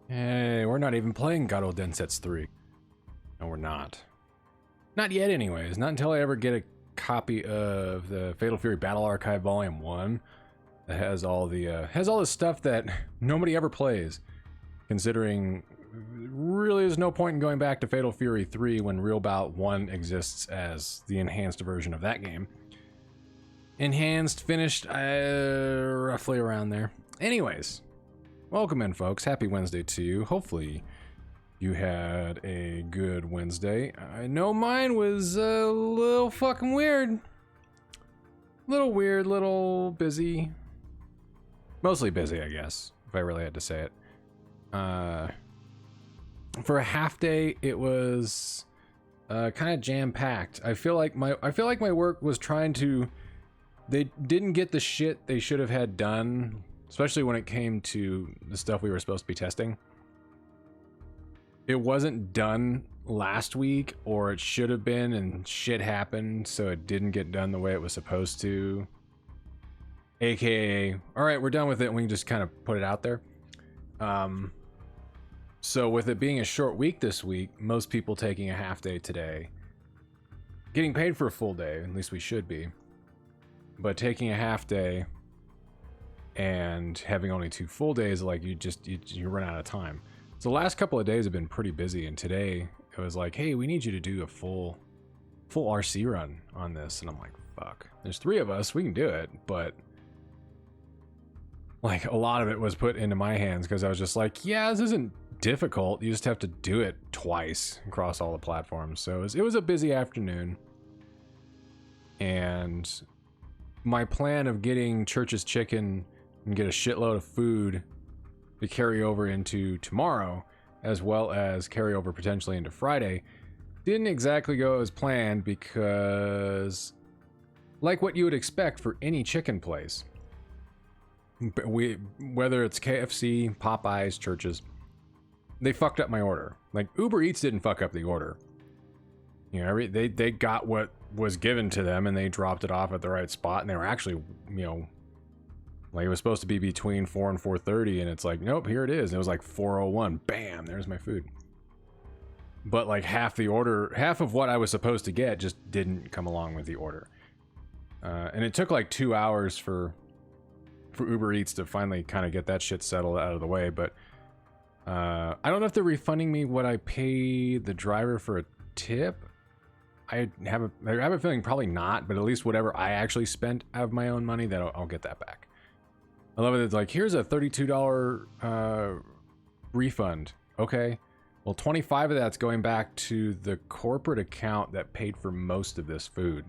Hey, we're not even playing Garo Densetsu 3. No, we're not. Not yet, anyways. Not until I ever get a copy of the Fatal Fury Battle Archive Volume 1 that has all the stuff that nobody ever plays. Considering really there's no point in going back to Fatal Fury 3 when Real Bout 1 exists as the enhanced version of that game. Enhanced, finished, roughly around there. Anyways, welcome in, folks. Happy Wednesday to you. Hopefully you had a good Wednesday. I know mine was a little fucking weird. Little busy. Mostly busy, I guess, if I really had to say it. For a half day, it was kind of jam-packed. I feel like my work was trying to. They didn't get the shit they should have had done, especially when it came to the stuff we were supposed to be testing. It wasn't done last week, or it should have been, and shit happened, so it didn't get done the way it was supposed to. AKA, all right, we're done with it, and we can just kind of put it out there. So with it being a short week this week, most people taking a half day today, getting paid for a full day, at least we should be, but taking a half day and having only 2 full days, like you run out of time. So the last couple of days have been pretty busy, and today it was like, hey, we need you to do a full RC run on this, and I'm like, fuck. There's 3 of us, we can do it, but like a lot of it was put into my hands because I was just like, yeah, this isn't difficult. You just have to do it twice across all the platforms. So it was a busy afternoon, and my plan of getting Church's Chicken and get a shitload of food to carry over into tomorrow, as well as carry over potentially into Friday, didn't exactly go as planned because, like what you would expect for any chicken place, whether it's KFC, Popeyes, Church's, they fucked up my order. Like, Uber Eats didn't fuck up the order. You know, they got what was given to them and they dropped it off at the right spot, and they were actually, you know, like it was supposed to be between 4 and 4:30, and it's like, nope, here it is. And it was like 4:01. Bam, there's my food. But like half of what I was supposed to get just didn't come along with the order. And it took like 2 hours for Uber Eats to finally kind of get that shit settled out of the way. But I don't know if they're refunding me what I paid the driver for a tip. I have a feeling probably not, but at least whatever I actually spent out of my own money, that I'll get that back. I love it. It's like, here's a $32 refund. Okay. Well, 25 of that's going back to the corporate account that paid for most of this food.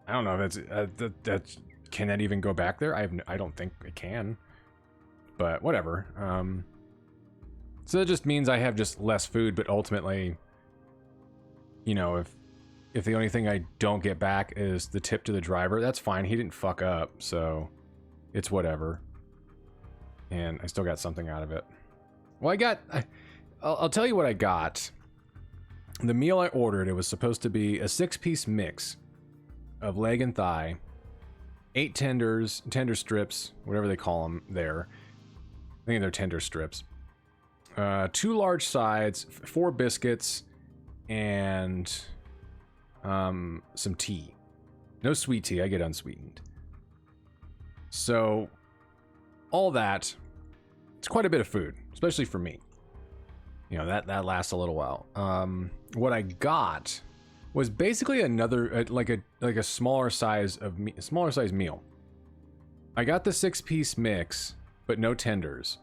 I don't know if that's can that even go back there? I don't think it can, but whatever. So that just means I have just less food, but ultimately, you know, if the only thing I don't get back is the tip to the driver, that's fine. He didn't fuck up, so it's whatever. And I still got something out of it. Well, I'll tell you what I got. The meal I ordered, it was supposed to be a 6-piece mix of leg and thigh, 8 tender strips, whatever they call them there. I think they're tender strips. 2 large sides, 4 biscuits, and some tea. No sweet tea, I get unsweetened. So all that, it's quite a bit of food, especially for me. You know, that lasts a little while. What I got was basically another like a smaller size meal. I got the 6-piece mix, but no tenders.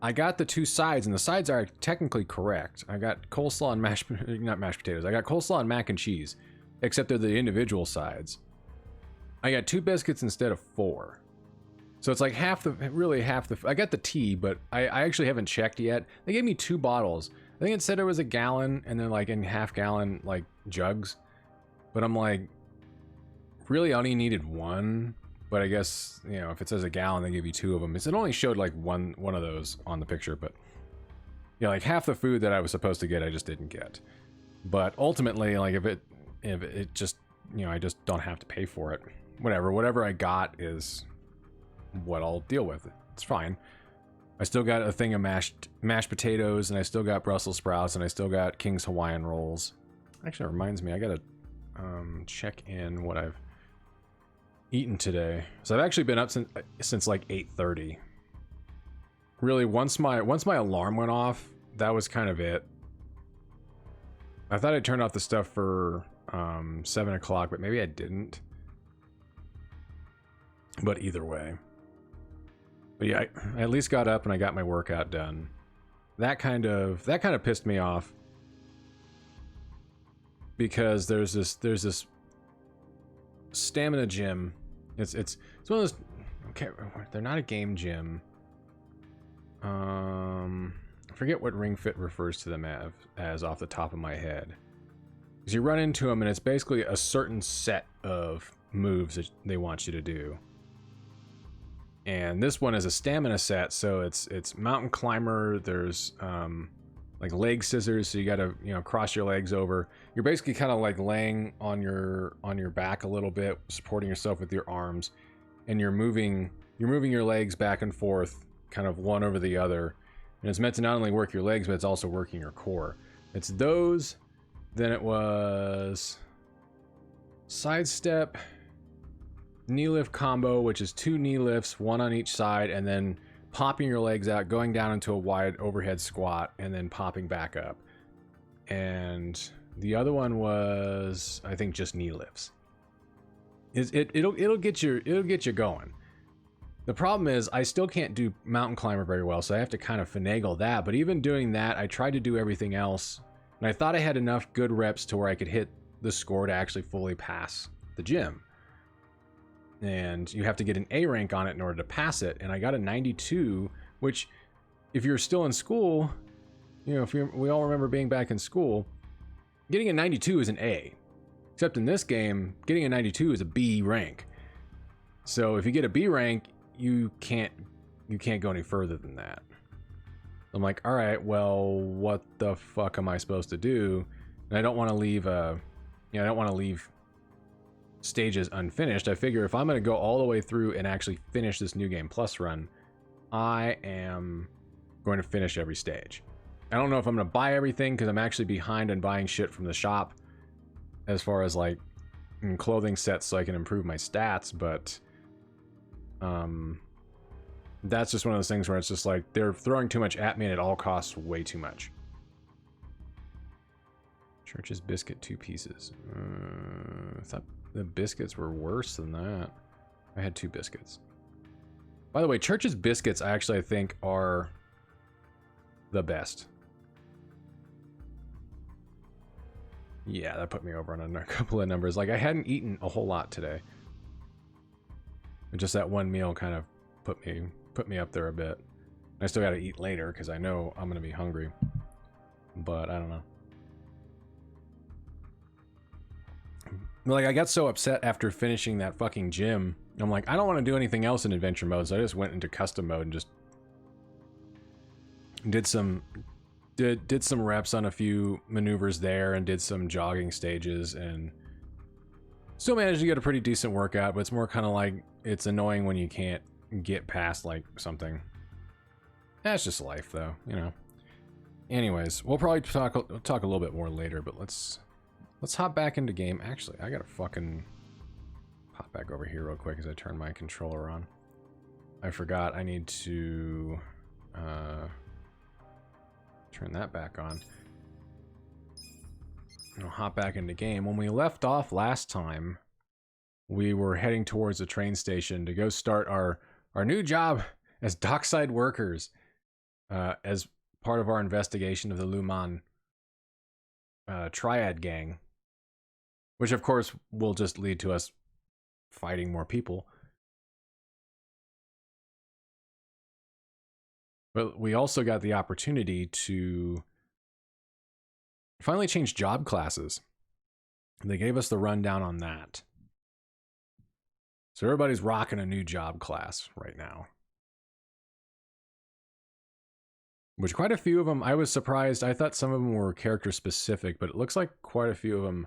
I got the 2 sides, and the sides are technically correct. I got coleslaw and not mashed potatoes. I got coleslaw and mac and cheese, except they're the individual sides. I got 2 biscuits instead of 4. So it's like half the, I got the tea, but I actually haven't checked yet. They gave me 2 bottles. I think it said it was a gallon, and then like in half-gallon like jugs. But I'm like, really only needed 1. But I guess, you know, if it says a gallon, they give you 2 of them. It only showed like one of those on the picture, but yeah, like half the food that I was supposed to get, I just didn't get. But ultimately, like if it just, you know, I just don't have to pay for it. Whatever I got is what I'll deal with. It's fine. I still got a thing of mashed potatoes, and I still got Brussels sprouts, and I still got King's Hawaiian rolls. Actually, it reminds me, I gotta check in what I've eaten today. So I've actually been up since like 8:30. Really, once my alarm went off, that was kind of it. I thought I turned off the stuff for 7 o'clock, but maybe I didn't. But either way. But yeah, I at least got up and I got my workout done. That kind of pissed me off. Because there's this stamina gym. It's one of those, okay, they're not a game gym. I forget what Ring Fit refers to them as off the top of my head. Because you run into them and it's basically a certain set of moves that they want you to do. And this one is a stamina set, so it's mountain climber. There's like leg scissors, so you gotta, you know, cross your legs over. You're basically kind of like laying on your back a little bit, supporting yourself with your arms, and you're moving your legs back and forth, kind of one over the other. And it's meant to not only work your legs, but it's also working your core. It's those. Then it was sidestep, knee lift combo, which is 2 knee lifts, 1 on each side, and then popping your legs out, going down into a wide overhead squat, and then popping back up. And the other one was, I think, just knee lifts. It'll get you going. The problem is I still can't do mountain climber very well, so I have to kind of finagle that. But even doing that, I tried to do everything else, and I thought I had enough good reps to where I could hit the score to actually fully pass the gym. And you have to get an A rank on it in order to pass it, and I got a 92, which, if you're still in school, you know, we all remember being back in school, getting a 92 is an A. Except in this game, getting a 92 is a B rank. So if you get a B rank, you can't go any further than that. I'm like, all right, well, what the fuck am I supposed to do? And I don't want to leave I don't want to leave stages unfinished. I figure if I'm going to go all the way through and actually finish this New Game Plus run, I am going to finish every stage. I don't know if I'm going to buy everything because I'm actually behind on buying shit from the shop as far as like clothing sets so I can improve my stats, but that's just one of those things where it's just like they're throwing too much at me and it all costs way too much. Church's biscuit 2 pieces. I thought the biscuits were worse than that. I had 2 biscuits. By the way, Church's biscuits I think are the best. Yeah, that put me over on a couple of numbers. Like, I hadn't eaten a whole lot today. Just that one meal kind of put me up there a bit. I still got to eat later because I know I'm going to be hungry. But I don't know. Like, I got so upset after finishing that fucking gym. I'm like, I don't want to do anything else in adventure mode, so I just went into custom mode and just did some reps on a few maneuvers there and did some jogging stages and still managed to get a pretty decent workout, but it's more kind of like it's annoying when you can't get past like something. That's just life though, you know. Anyways, we'll probably talk a little bit more later, but let's hop back into game. Actually, I gotta fucking hop back over here real quick as I turn my controller on. I forgot I need to turn that back on. I'll hop back into game. When we left off last time, we were heading towards the train station to go start our new job as dockside workers as part of our investigation of the Luman Triad gang. Which, of course, will just lead to us fighting more people. But we also got the opportunity to finally change job classes. They gave us the rundown on that. So everybody's rocking a new job class right now. Which quite a few of them, I was surprised. I thought some of them were character specific, but it looks like quite a few of them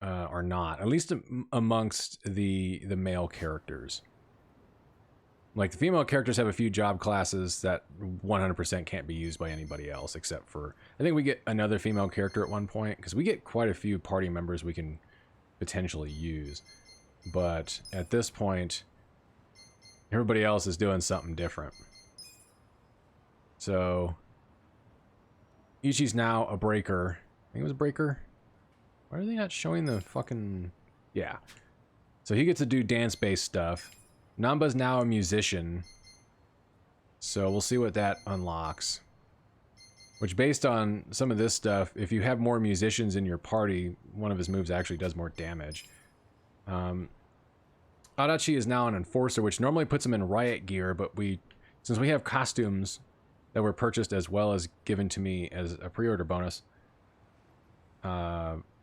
are not, at least amongst the male characters. Like, the female characters have a few job classes that 100% can't be used by anybody else, except for... I think we get another female character at one point, because we get quite a few party members we can potentially use. But at this point, everybody else is doing something different. So, Ichi's now a breaker. I think it was a breaker. Why are they not showing the fucking... Yeah. So he gets to do dance-based stuff. Namba's now a musician, so we'll see what that unlocks. Which, based on some of this stuff, if you have more musicians in your party, one of his moves actually does more damage. Adachi is now an enforcer, which normally puts him in riot gear, but since we have costumes that were purchased as well as given to me as a pre-order bonus,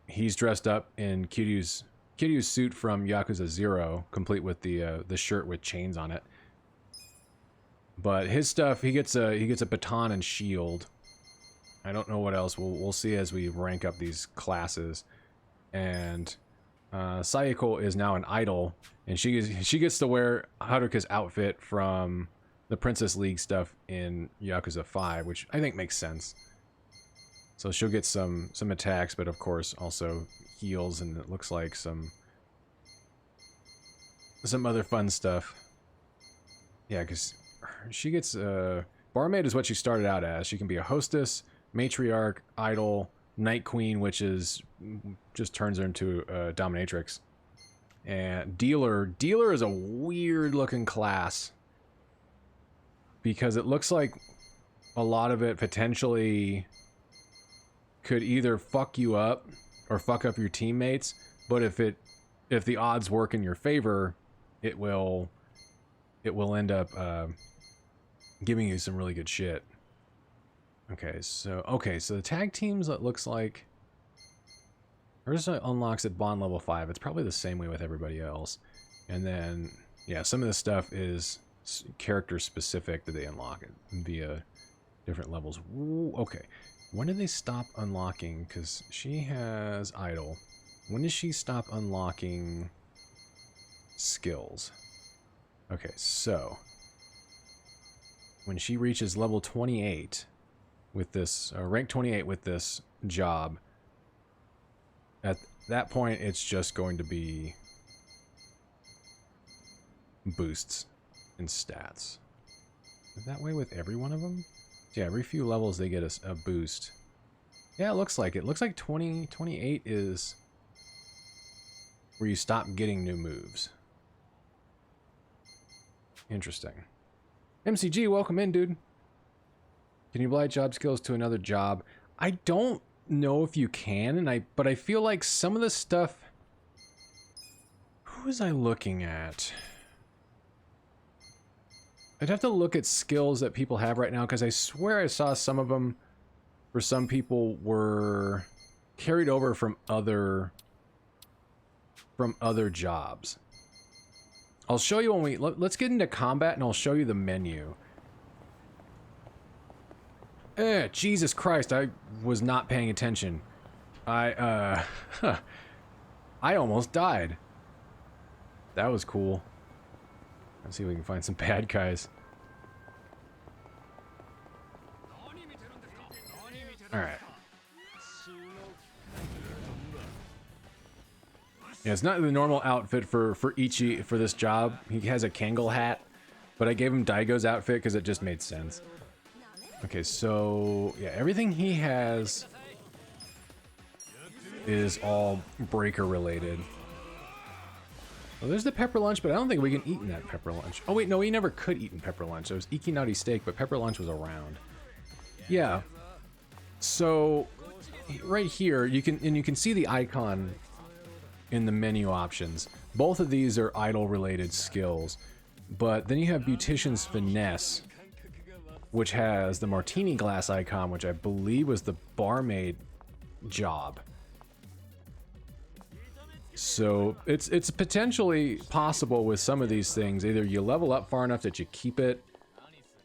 he's dressed up in Kiryu's suit from Yakuza 0, complete with the shirt with chains on it. But his stuff, he gets a baton and shield. I don't know what else. We'll see as we rank up these classes. And Sayako is now an idol, and she gets to wear Haruka's outfit from the Princess League stuff in Yakuza 5, which I think makes sense. So she'll get some attacks, but of course also heals, and it looks like some other fun stuff. Yeah, because she gets barmaid is what she started out as. She can be a hostess, matriarch, idol, night queen, which is just turns her into a dominatrix, and dealer. Dealer is a weird looking class because it looks like a lot of it potentially could either fuck you up or fuck up your teammates, but if the odds work in your favor, it will end up giving you some really good shit. Okay, so the tag teams, it looks like hers unlocks at bond level 5. It's probably the same way with everybody else. And then yeah, some of this stuff is character specific that they unlock it via different levels. Ooh, okay. When did they stop unlocking? Because she has idol. When does she stop unlocking skills? Okay, so when she reaches level 28 with this, rank 28 with this job, at that point it's just going to be boosts and stats. Is that way with every one of them? Yeah, every few levels they get a boost. Yeah, it looks like it. It looks like 28 is where you stop getting new moves. Interesting. MCG, welcome in, dude. Can you apply job skills to another job? I don't know if you can, but I feel like some of the stuff... Who was I looking at? I'd have to look at skills that people have right now, because I swear I saw some of them, for some people, were carried over from other jobs. I'll show you when let's get into combat, and I'll show you the menu. Jesus Christ, I was not paying attention. I almost died. That was cool. Let's see if we can find some bad guys. Alright. Yeah, it's not the normal outfit for Ichi for this job. He has a Kangol hat, but I gave him Daigo's outfit because it just made sense. Okay, so yeah, everything he has is all breaker related. Well, there's the pepper lunch, but I don't think we can eat in that pepper lunch. Oh wait, no, he never could eat in pepper lunch. It was Ikinari steak, but pepper lunch was around. Yeah. So right here, you can see the icon in the menu options. Both of these are idol related skills, but then you have Beautician's Finesse, which has the martini glass icon, which I believe was the barmaid job. So it's potentially possible with some of these things, either you level up far enough that you keep it,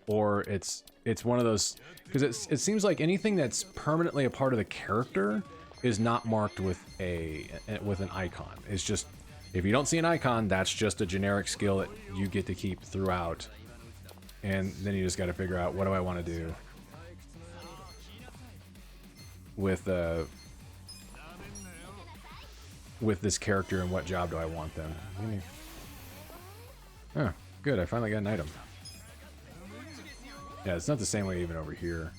or it's one of those, because it seems like anything that's permanently a part of the character is not marked with an icon. It's If you don't see an icon, that's just a generic skill that you get to keep throughout. And then you just got to figure out, what do I want to do with this character, and what job do I want them? Oh, good, I finally got an item. Yeah, it's not the same way even over here.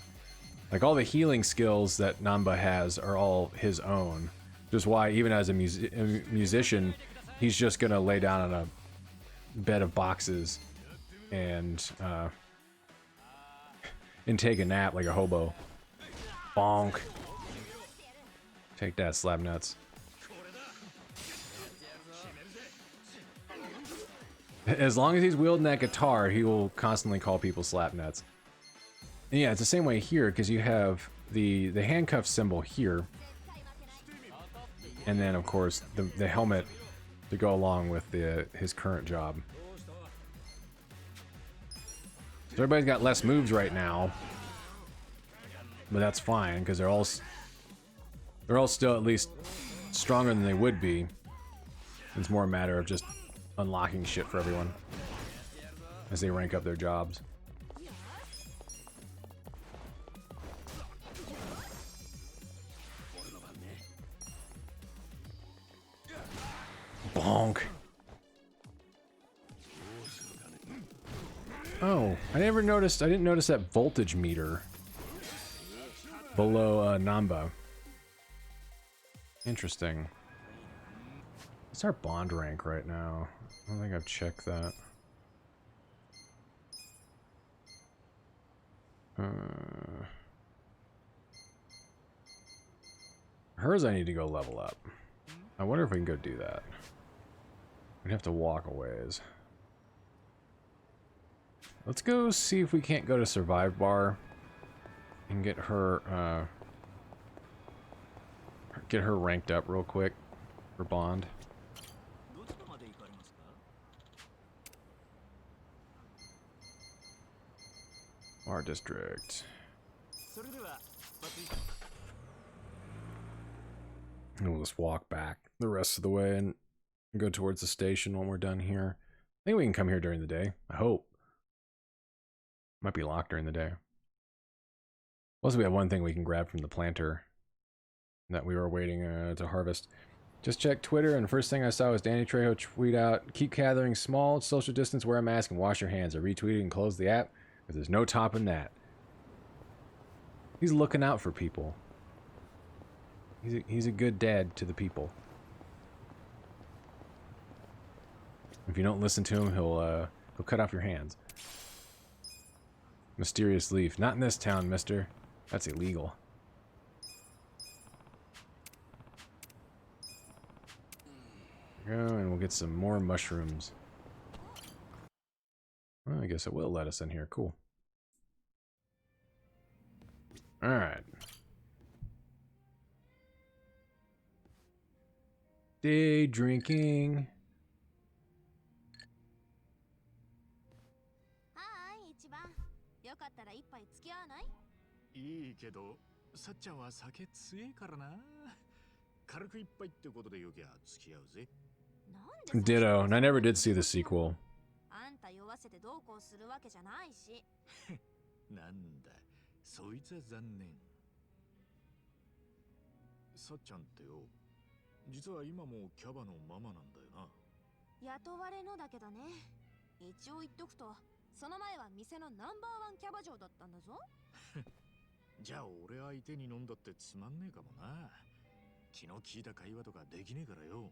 Like, all the healing skills that Namba has are all his own. Just why, even as a musician, he's just gonna lay down on a bed of boxes and take a nap like a hobo. Bonk. Take that, slab nuts. As long as he's wielding that guitar, he will constantly call people slap nuts. And yeah, it's the same way here, because you have the handcuff symbol here. And then, of course, the helmet to go along with his current job. So everybody's got less moves right now. But that's fine, because they're all still at least stronger than they would be. It's more a matter of just unlocking shit for everyone as they rank up their jobs. Bonk. Oh, I didn't notice that voltage meter below Namba. Interesting. What's our bond rank right now? I don't think I've checked that. Hers I need to go level up. I wonder if we can go do that. We'd have to walk a ways. Let's go see if we can't go to Survive Bar and get her ranked up real quick for bond. Our district. And we'll just walk back the rest of the way and go towards the station when we're done here. I think we can come here during the day. I hope. Might be locked during the day. Also, we have one thing we can grab from the planter that we were waiting to harvest. Just checked Twitter, and the first thing I saw was Danny Trejo tweet out, "Keep gathering small, social distance, wear a mask, and wash your hands." I retweeted and closed the app, because there's no topping that. He's looking out for people. He's a good dad to the people. If you don't listen to him, he'll cut off your hands. Mysterious leaf. Not in this town, mister. That's illegal. There we go, and we'll get some more mushrooms. Well, I guess it will let us in here. Cool. Alright. Day drinking. Hi, 一番。よかったら一杯付き合わない？いいけど、さっちゃんは酒強いからな。軽く一杯ってことでよきゃ付き合うぜ。Ditto, and I never did see the sequel. あんた酔わせてどうこうするわけじゃないし。なんだ、そいつは残念。さっちゃんってよ、実は今もキャバのママなんだよな。雇われのだけどね。一応言っとくと、その前は店のナンバーワンキャバ嬢だったんだぞ。じゃあ俺相手に飲んだってつまんねえかもな。気の利いた会話とかできねえからよ。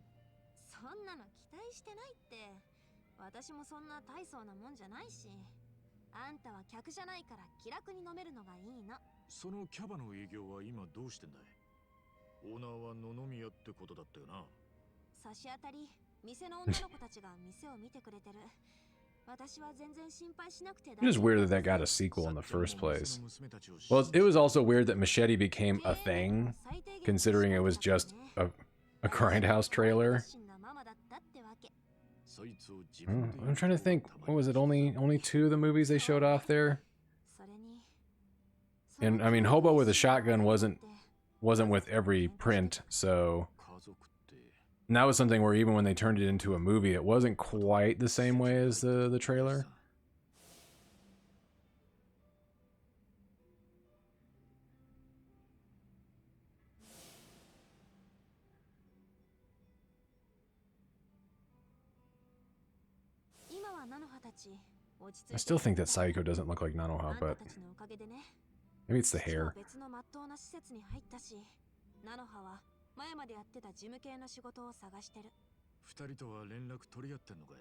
そんなの期待してないって。私もそんな大層なもんじゃないし。あんたは客じゃないから気楽に飲めるのがいいの。そのキャバの営業は今どうしてんだい？オーナーは野々宮ってことだったよな。差し当たり、店の女の子たちが店を見てくれてる。私は全然心配しなくて。It is weird that that got a sequel in the first place. Well, it was also weird that Machete became a thing, considering it was just a Grindhouse trailer. I'm trying to think. What was it? Only two of the movies they showed off there. And I mean, Hobo with a Shotgun wasn't with every print, so And that was something where even when they turned it into a movie, it wasn't quite the same way as the trailer. 今は菜の葉たち落ち着いて I still think that Saiko doesn't look like Nanoha, あんた but たちのおかげでね maybe it's the 父は hair. 別の真っ当な施設に入ったし菜の葉は前までやってた事務系の仕事を探してる二人とは連絡取り合ってんのか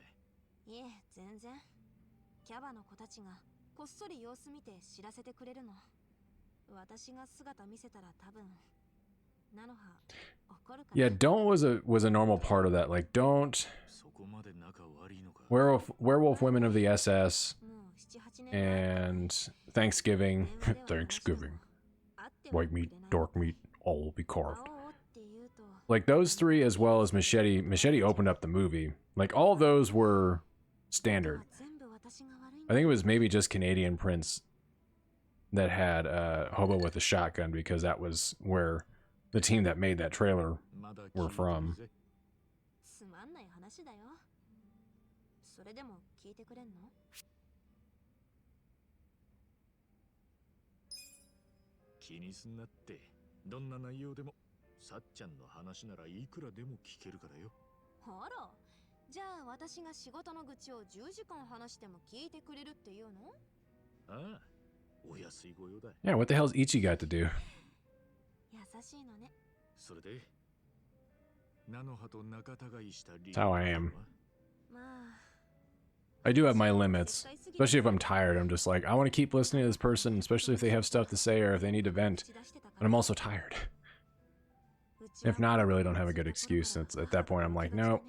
い？いえ全然キャバの子たちがこっそり様子見て知らせてくれるの私が姿見せたら多分菜の葉怒るかな Yeah, don't was a normal part of that. Like, don't そこまで仲悪いのか？ werewolf women of the SS もう7、8年前 and Thanksgiving, Thanksgiving, white meat, dark meat, all will be 会お carved. うって言うと Like those three, as well as Machete. Machete opened up the movie. Like all those were standard. 全部私が悪いん I think it was maybe just Canadian Prince that had Hobo with a Shotgun because that was where the team that made that trailer まだ were 聞いて from. るぜ。つまんない話だよそれでも聞いてくれんの気にすんなって。どんな内容でもさっちゃんの話ならいくらでも聞けるからよ。ほらじゃあ私が仕事の愚痴を10時間話しても聞いてくれるっていうのああ、お安いご用だ。 Yeah, what the hell's Ichi got to do? 優しいのねそれで菜の葉と仲違いした理由 That's how I am. まあ I do have my limits, especially if I'm tired. I'm just like, I want to keep listening to this person, especially if they have stuff to say or if they need to vent. And I'm also tired. If not, I really don't have a good excuse. At that point, I'm like, nope.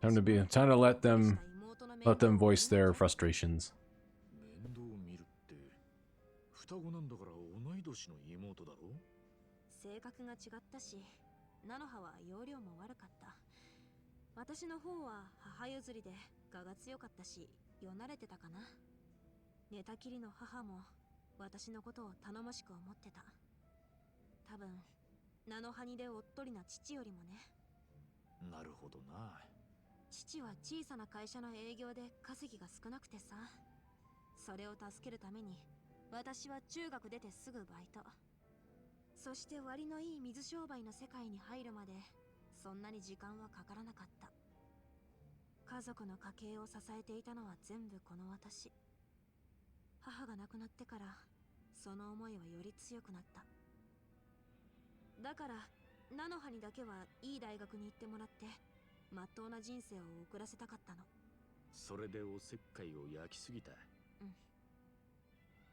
Time to let them voice their frustrations. 面倒を見るって双子なんだから同い年の妹だろ？性格が違ったし菜の葉は容量も悪かった私の方は母譲りで我が強かったしよなれてたかな寝たきりの母も私のことを頼もしく思ってた多分菜の葉にでおっとりな父よりもねなるほどな。父は小さな会社の営業で稼ぎが少なくてさそれを助けるために私は中学出てすぐバイトそして割のいい水商売の世界に入るまでそんなに時間はかからなかった家族の家計を支えていたのは全部この私母が亡くなってからその思いはより強くなっただから菜の葉にだけはいい大学に行ってもらってまっとうな人生を送らせたかったのそれでおせっかいを焼きすぎた。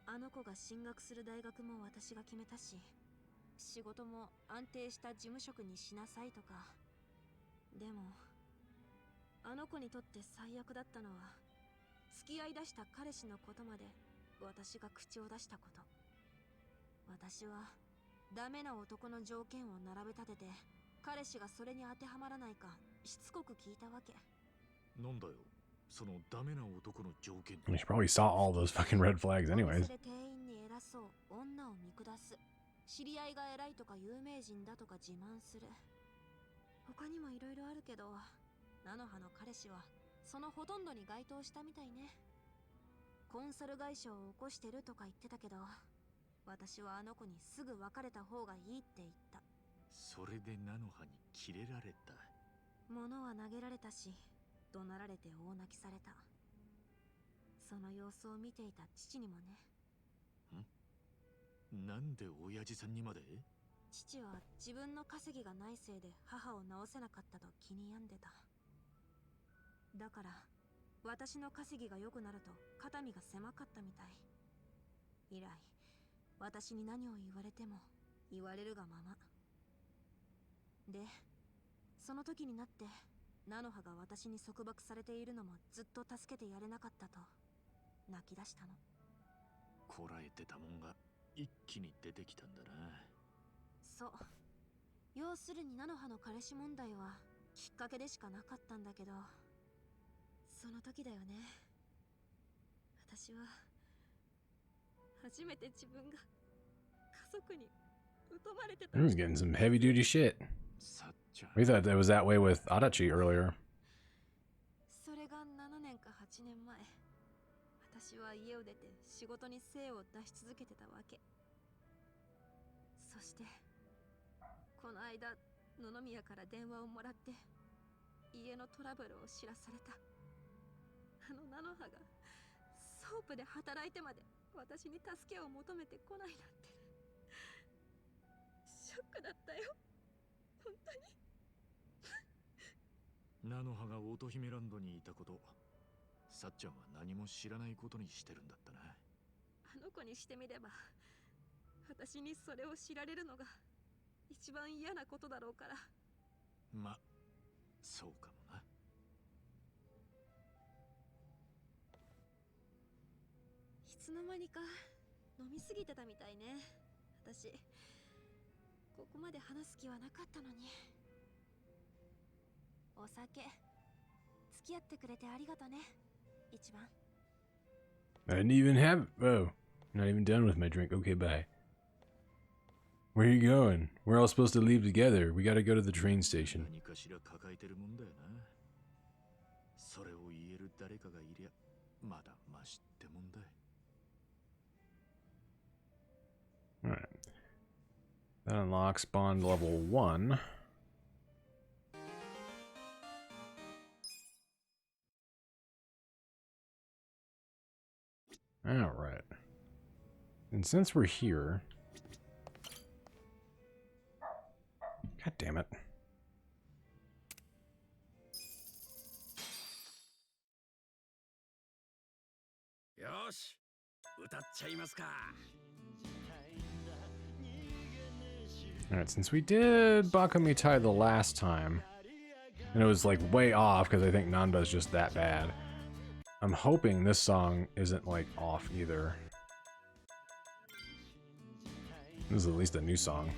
あの子が進学する大学も私が決めたし仕事も安定した事務職にしなさいとかでもあの子にとって最悪だったのは付き合いだした彼氏のことまで私が口を出したこと私はダメな男の条件を並べ立てて彼氏がそれに当てはまらないかしつこく聞いたわけなんだよそのダメな男の条件。 I mean, she probably saw all those fucking red flags お anyways. 店で店員に偉そう女を見下す知り合いが偉いとか有名人だとか自慢する他にもいろいろあるけど菜の葉の彼氏はそのほとんどに該当したみたいねコンサル会社を起こしてるとか言ってたけど私はあの子にすぐ別れた方がいいって言ったそれで菜の葉にキレられた。物は投げられたし怒鳴られて大泣きされたその様子を見ていた父にもねなんで親父さんにまで？父は自分の稼ぎがないせいで母を治せなかったと気に病んでただから私の稼ぎが良くなると肩身が狭かったみたい以来私に何を言われても言われるがままでその時になって菜の葉が私に束縛されているのもずっと助けてやれなかったと泣き出したのこらえてたもんが一気に出てきたんだな。そう要するに菜の葉の彼氏問題はきっかけでしかなかったんだけどその時だよね私は初めて自分が家族に疎まれてた He was getting some heavy duty shit. さっ We thought that was that way with Adachi earlier. それが7年か8年前、私は家を出て仕事に精を出し続けてたわけ。そしてこの間野々宮から電話をもらって家のトラブルを知らされた。あの菜の葉がソープで働いてまで私に助けを求めてこないなんて。ショックだったよ、本当に。菜の葉が乙姫ランドにいたこと、さっちゃんは何も知らないことにしてるんだったな。あの子にしてみれば、私にそれを知られるのが一番嫌なことだろうから。ま、そうかもな。いつの間にか飲みすぎてたみたいね。私ここまで話す気はなかったのに。お酒付き合ってくれてありがとね、一番。 I didn't even have. Oh, not even done with my drink. Okay, bye. Where are you going? We're all supposed to leave together. We gotta go to the train station. 何かしら抱えてるもんだよな。それを言える誰かがいりゃまだマシってもんだ。Alright. That unlocks bond level 1. Alright. And since we're here... God damn it. Yosh, 歌っちゃいますか。Alright, since we did Bakamitai the last time, and it was like way off because I think Nanba's just that bad, I'm hoping this song isn't like off either. This is at least a new song.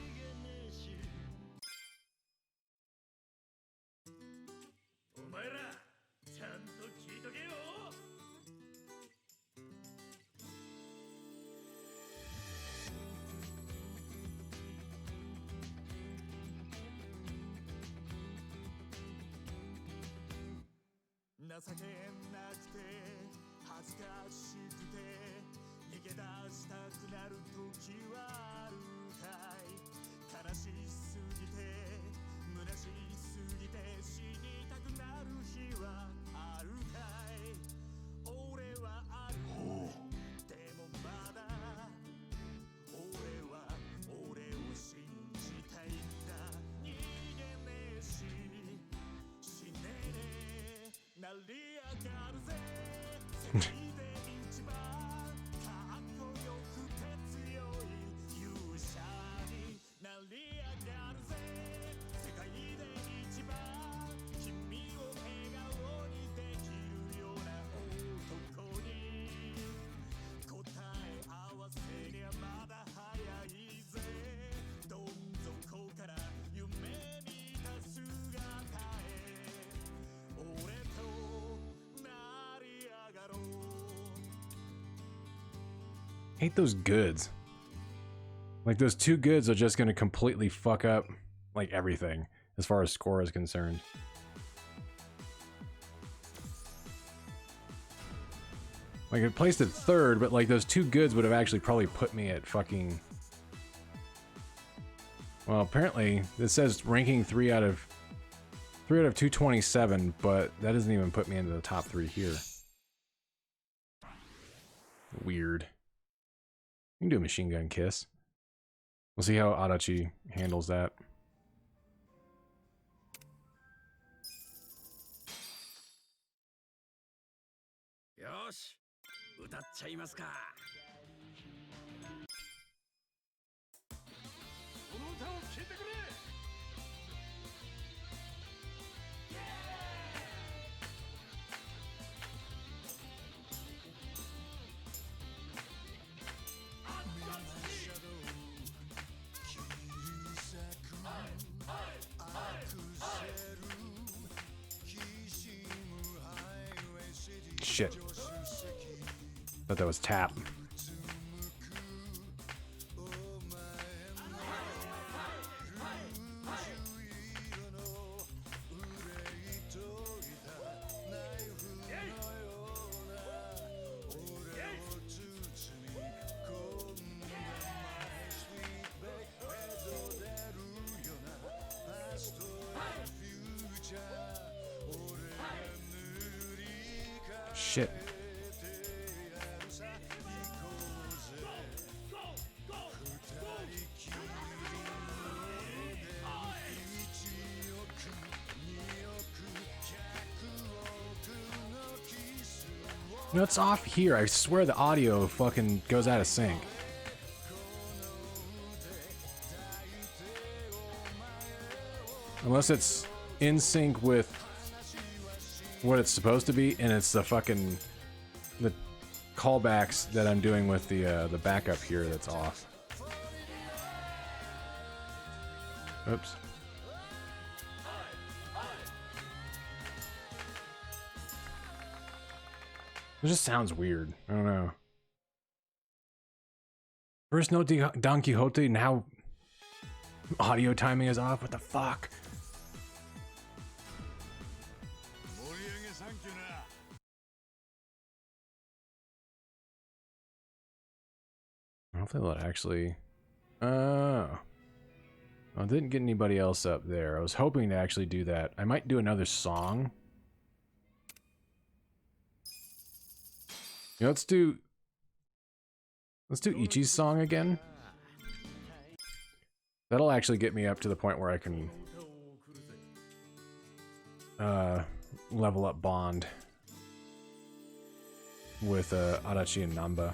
Hate those goods. Like, those two goods are just gonna completely fuck up, like, everything, as far as score is concerned. Like, I placed it third, but, like, those two goods would have actually probably put me at fucking... Well, apparently, this says ranking 3 out of 227, but that doesn't even put me into the top 3 here. Weird. You can do a machine gun kiss. We'll see how Adachi handles that. Yosh, 歌っちゃいますか。この歌を聴いてくれ。Shit. Thought that was tap. shit. No, it's off here. I swear the audio fucking goes out of sync. Unless it's in sync with what it's supposed to be, and it's the fucking the callbacks that I'm doing with the backup here that's off. Oops. It just sounds weird. I don't know. First note Don Quixote, and how audio timing is off. What the fuck? Hopefully they'll actually... Oh. I didn't get anybody else up there. I was hoping to actually do that. I might do another song. Yeah, let's do Ichi's song again. That'll actually get me up to the point where I can level up Bond with Adachi and Namba.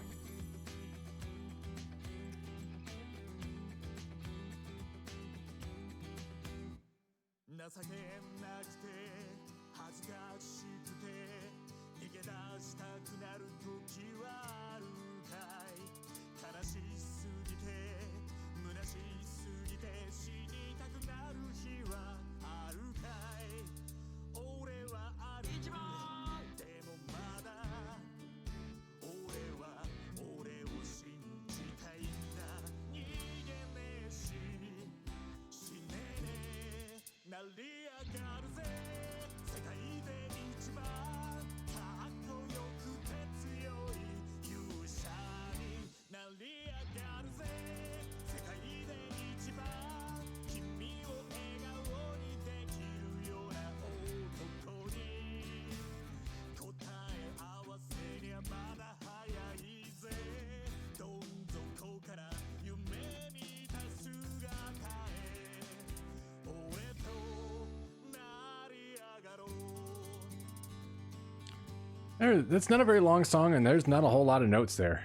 That's not a very long song, and there's not a whole lot of notes there.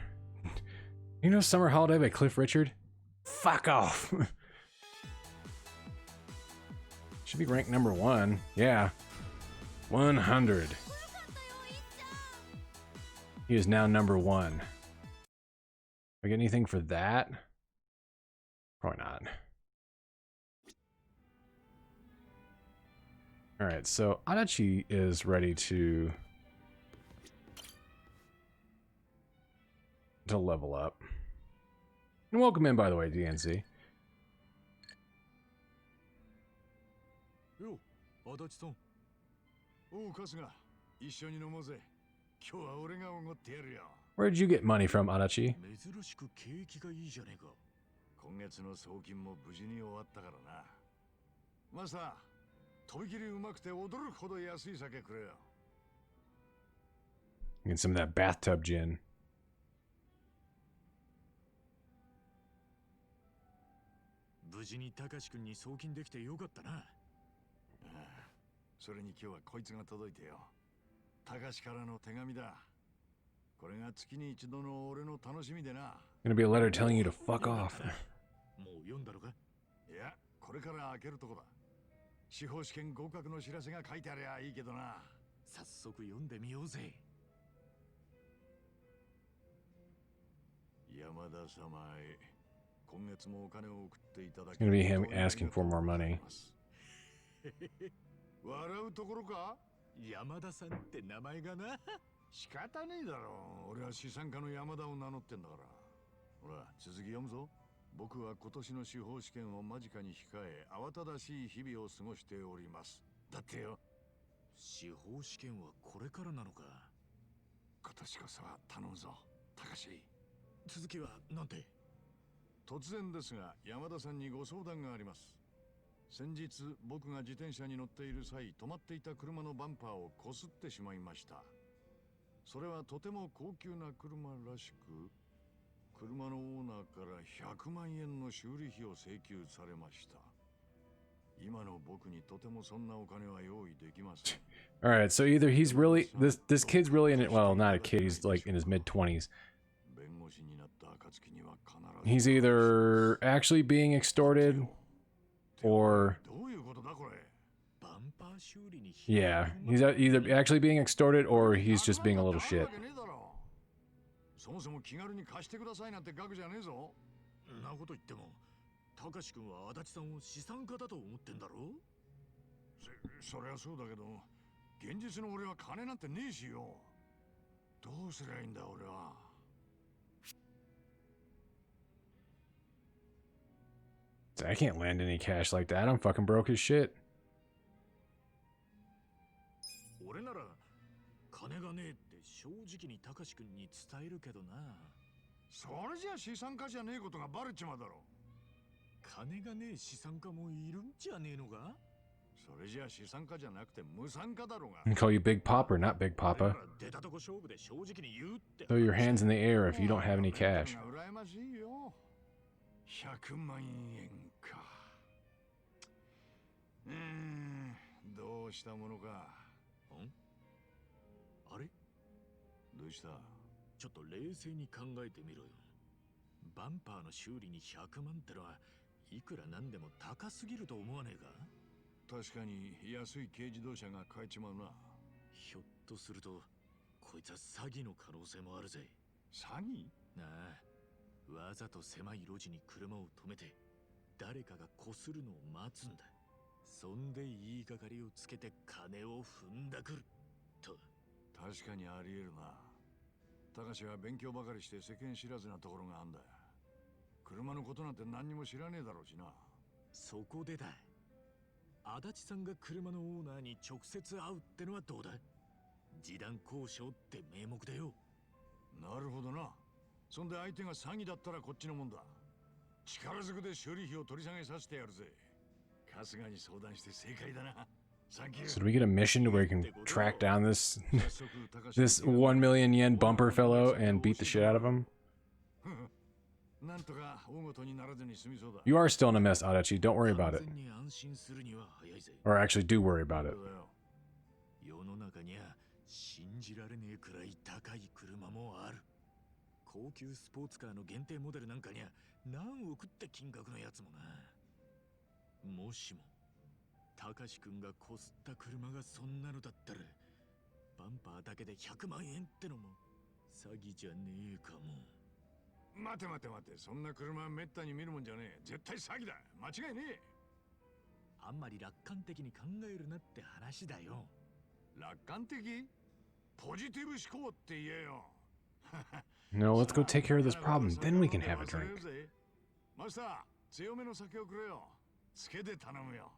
You know Summer Holiday by Cliff Richard? Fuck off! Should be ranked number 1. Yeah. 100. He is now number 1. I get anything for that? Probably not. Alright, so Adachi is ready to level up. And welcome in, by the way, DNC. Yo, Adachi-san. Oh, Kasuga. Where did you get money from, Adachi? Get some of that bathtub gin. Gonna be a letter telling you to fuck off. It's gonna be him asking for more money. それはとても高級な車らしく、車のオーナーから100万円の修理費を請求されました。今の僕にとてもそんなお金は用意できません。All right, so either he's really this kid's really in it. Well, not a kid. He's like in his mid-20s. He's either actually being extorted, or yeah, he's either actually being extorted or he's just being a little shit. そもそも気軽に貸してくださいなんて額じゃねえぞ。なこと言っても、たかし君は足立さんを資産家だと思ってんだろ。そりゃそうだけど、現実の俺は金なんてねえしよ。どうすりゃいいんだ俺は。I can't land any cash like that. I'm fucking broke as shit. 俺なら金がねえって正直にたかし君に伝えるけどな。それじゃ資産家じゃねえことがバレちまうだろ。金がねえ資産家もいるんじゃねえのか。それじゃ資産家じゃなくて無産家だろうが。I call you Big Papa, not Big Papa. Throw your hands in the air if you don't have any cash. 100万円か。どうしたものか。あれ？どうした？ちょっと冷静に考えてみろよ。バンパーの修理に100万ってのはいくらなんでも高すぎると思わねえか？確かに安い軽自動車が買えちまうな。ひょっとするとこいつは詐欺の可能性もあるぜ。詐欺？なあ、わざと狭い路地に車を止めて誰かがこするのを待つんだ。そんで言いがかりをつけて金を踏んだくると。確かにあり得るな。高志は勉強ばかりして世間知らずなところがあんだ。車のことなんて何にも知らねえだろうしな。そこでだ。足立さんが車のオーナーに直接会うってのはどうだ？示談交渉って名目でよ。なるほどな。そんで相手が詐欺だったらこっちのもんだ。力ずくで修理費を取り下げさせてやるぜ。春日に相談して正解だな。So do we get a mission to where we can track down this this 1 million yen bumper fellow and beat the shit out of him? You are still in a mess, Adachi. Don't worry about it. Or actually, do worry about it. 世の中には信じられねえくらい高い車もある。高級スポーツカーの限定モデルなんかには何億って金額のやつもな。もしもたかし君がこすった車がそんなのだったら、バンパーだけで100万円ってのも詐欺じゃねえかも。待て待て待て、そんな車めったに見るもんじゃねえ。絶対詐欺だ。間違いねえ。あんまり楽観的に考えるなって話だよ。楽観的？ポジティブ思考って言えよ。No, let's go take care of this problem. Then we can have a drink. マスター、強めの酒をくれよ。つけで頼むよ。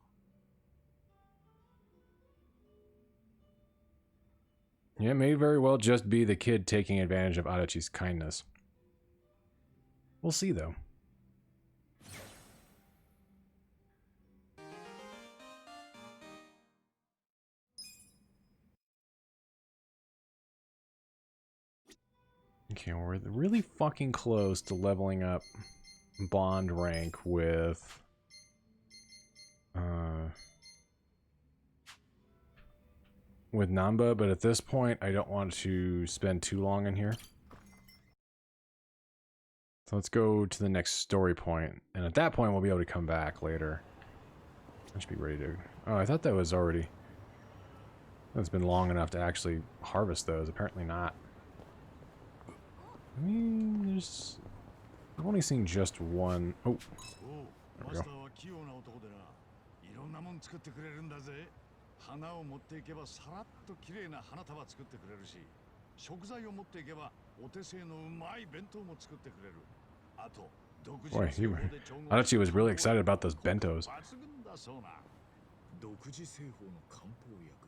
Yeah, it may very well just be the kid taking advantage of Adachi's kindness. We'll see, though. Okay, we're really fucking close to leveling up bond rank with Namba, but at this point I don't want to spend too long in here. So let's go to the next story point, and at that point we'll be able to come back later. I should be ready to... Oh, I thought that was already... That's been long enough to actually harvest those. Apparently not. I mean, there's... I've only seen just one... Oh, there we go. 花を持っていけばさらっと綺麗な花束作ってくれるし、食材を持っていけばお手製のうまい弁当も作ってくれる。あと独自 Adachi was really excited about those bentos. 独自製法の漢方薬。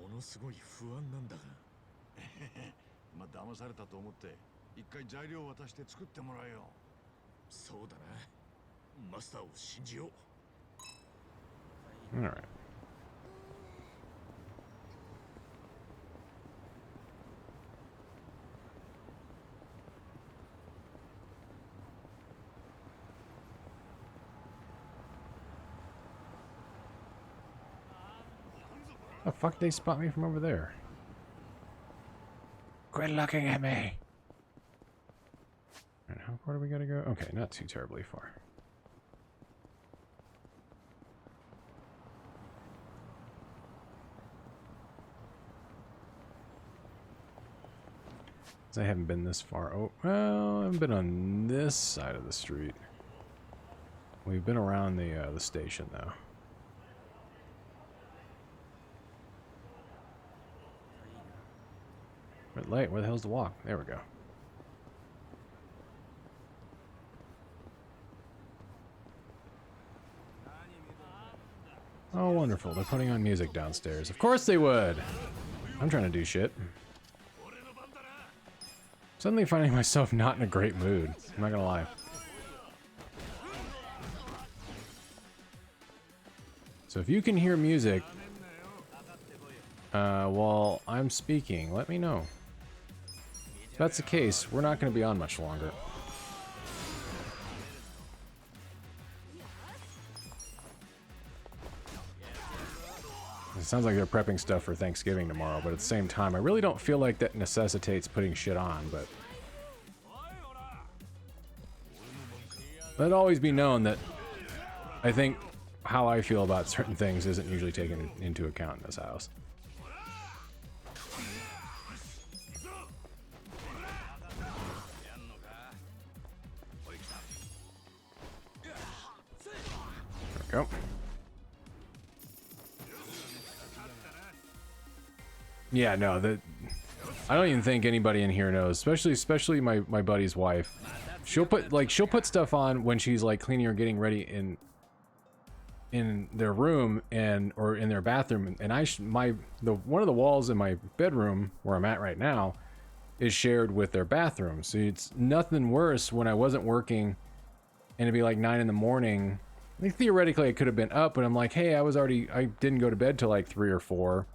ものすごい不安なんだが。まあ騙されたと思って一回材料を渡して作ってもらえよ。そうだな。マスターを信じよう。All right. The fuck they spot me from over there? Quit looking at me! Alright, how far do we gotta go? Okay, not too terribly far. I haven't been this far. Oh, well, I haven't been on this side of the street. We've been around the station, though. Red light, where the hell's the walk? There we go. Oh, wonderful. They're putting on music downstairs. Of course they would! I'm trying to do shit. Suddenly finding myself not in a great mood. I'm not gonna lie. So if you can hear music while I'm speaking, let me know. If that's the case, we're not gonna be on much longer. It sounds like they're prepping stuff for Thanksgiving tomorrow, but at the same time, I really don't feel like that necessitates putting shit on, but... Let it always be known that I think how I feel about certain things isn't usually taken into account in this house. There we go. Yeah, no, I don't even think anybody in here knows, especially my buddy's wife. She'll put stuff on when she's like cleaning or getting ready in their room or in their bathroom, and one of the walls in my bedroom where I'm at right now is shared with their bathroom. So it's nothing worse when I wasn't working and it'd be like 9 in the morning. I think theoretically I could have been up, but I'm like, hey, I didn't go to bed till like 3 or 4.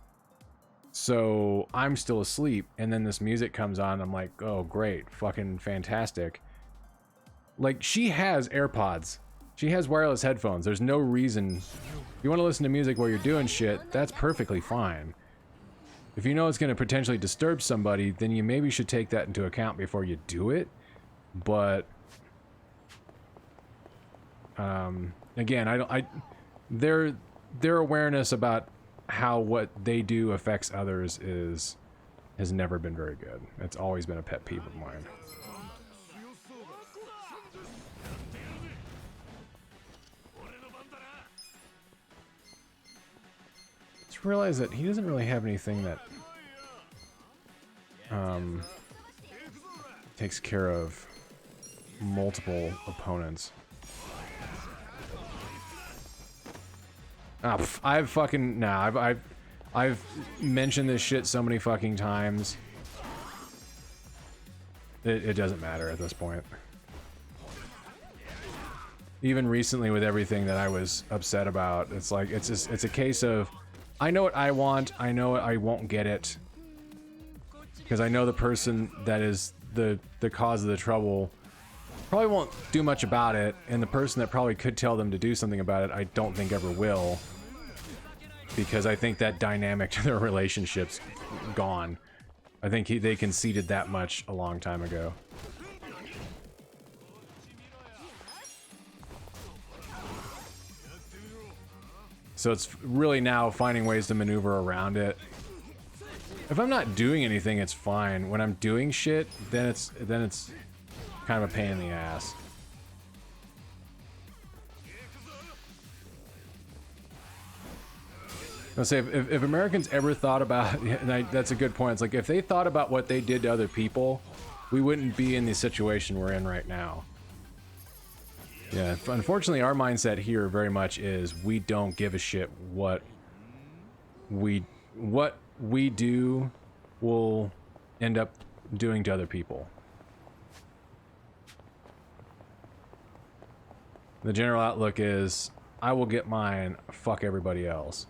So I'm still asleep, and then this music comes on. I'm like, oh, great, fucking fantastic. Like, she has AirPods. She has wireless headphones. There's no reason. If you want to listen to music while you're doing shit, that's perfectly fine. If you know it's going to potentially disturb somebody, then you maybe should take that into account before you do it. But, again, their awareness about how what they do affects others has never been very good. It's always been a pet peeve of mine. Just realize that he doesn't really have anything that takes care of multiple opponents. Ah, I've mentioned this shit so many fucking times. It doesn't matter at this point. Even recently with everything that I was upset about, it's like, it's a case of, I know what I want, I know I won't get it. Because I know the person that is the cause of the trouble probably won't do much about it, and the person that probably could tell them to do something about it, I don't think ever will. Because I think that dynamic to their relationship's gone. I think they conceded that much a long time ago. So it's really now finding ways to maneuver around it. If I'm not doing anything, it's fine. When I'm doing shit, then it's kind of a pain in the ass. I'll say, if Americans ever thought about, and that's a good point, it's like, if they thought about what they did to other people, we wouldn't be in the situation we're in right now. Yeah, unfortunately, our mindset here very much is we don't give a shit what we do will end up doing to other people. The general outlook is, I will get mine, fuck everybody else.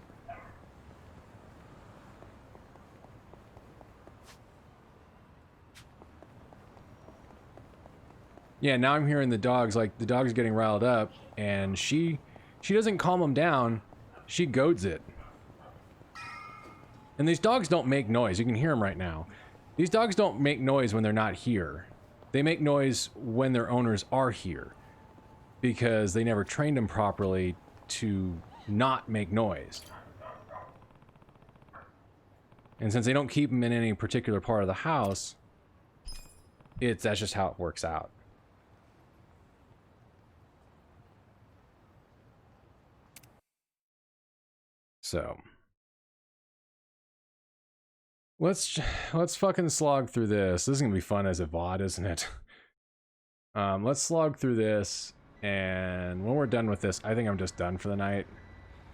Yeah, now I'm hearing the dogs, like, the dog's getting riled up, and she doesn't calm them down, she goads it. And these dogs don't make noise. You can hear them right now. These dogs don't make noise when they're not here. They make noise when their owners are here. Because they never trained them properly to not make noise. And since they don't keep them in any particular part of the house, that's just how it works out. So let's fucking slog through this. This is gonna be fun as a VOD, isn't it? Let's slog through this, and when we're done with this, I think I'm just done for the night.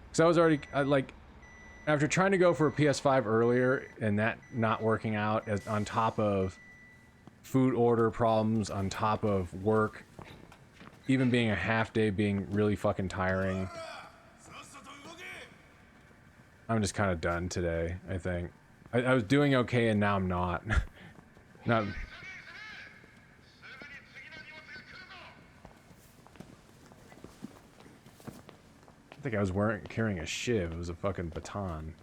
Because I was already like, after trying to go for a PS5 earlier and that not working out, as on top of food order problems, on top of work, even being a half day being really fucking tiring. I'm just kind of done today, I think. I was doing okay and now I'm not. Not. I think I was carrying a shiv. It was a fucking baton.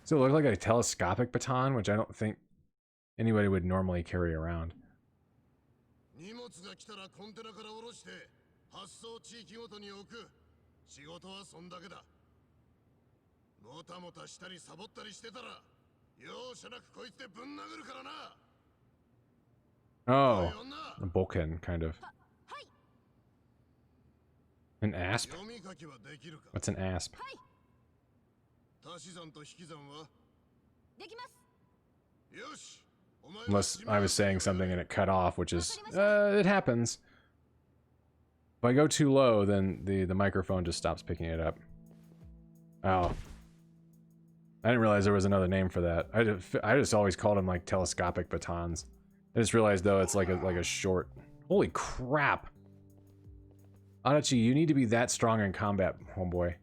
So it looked like a telescopic baton, which I don't think anybody would normally carry around. Oh, a Workin, kind of. An asp? What's an asp? Unless I was saying something and it cut off, which is, it happens. If I go too low, then the microphone just stops picking it up. Oh. I didn't realize there was another name for that. I just always called them like telescopic batons. I just realized though it's like a short. Holy crap! Adachi, you need to be that strong in combat, homeboy.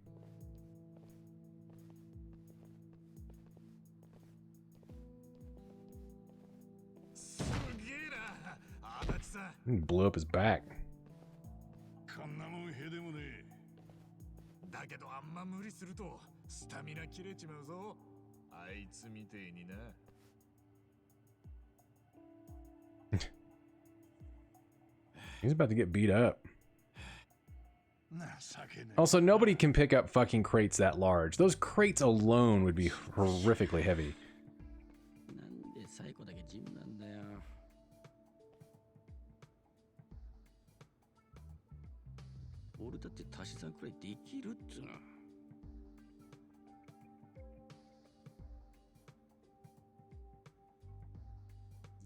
He blew up his back. He's about to get beat up. Also, nobody can pick up fucking crates that large. Those crates alone would be horrifically heavy.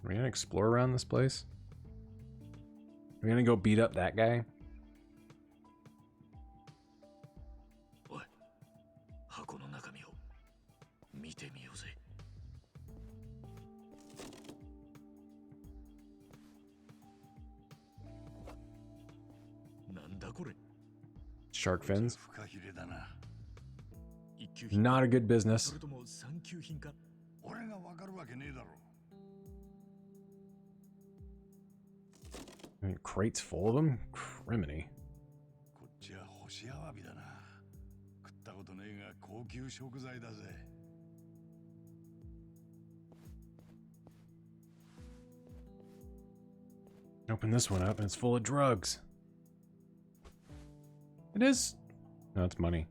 Are we gonna explore around this place? Are we gonna go beat up that guy? Shark fins. Not a good business. I mean, crates full of them? Criminy. Open this one up and it's full of drugs. It is. No, it's money.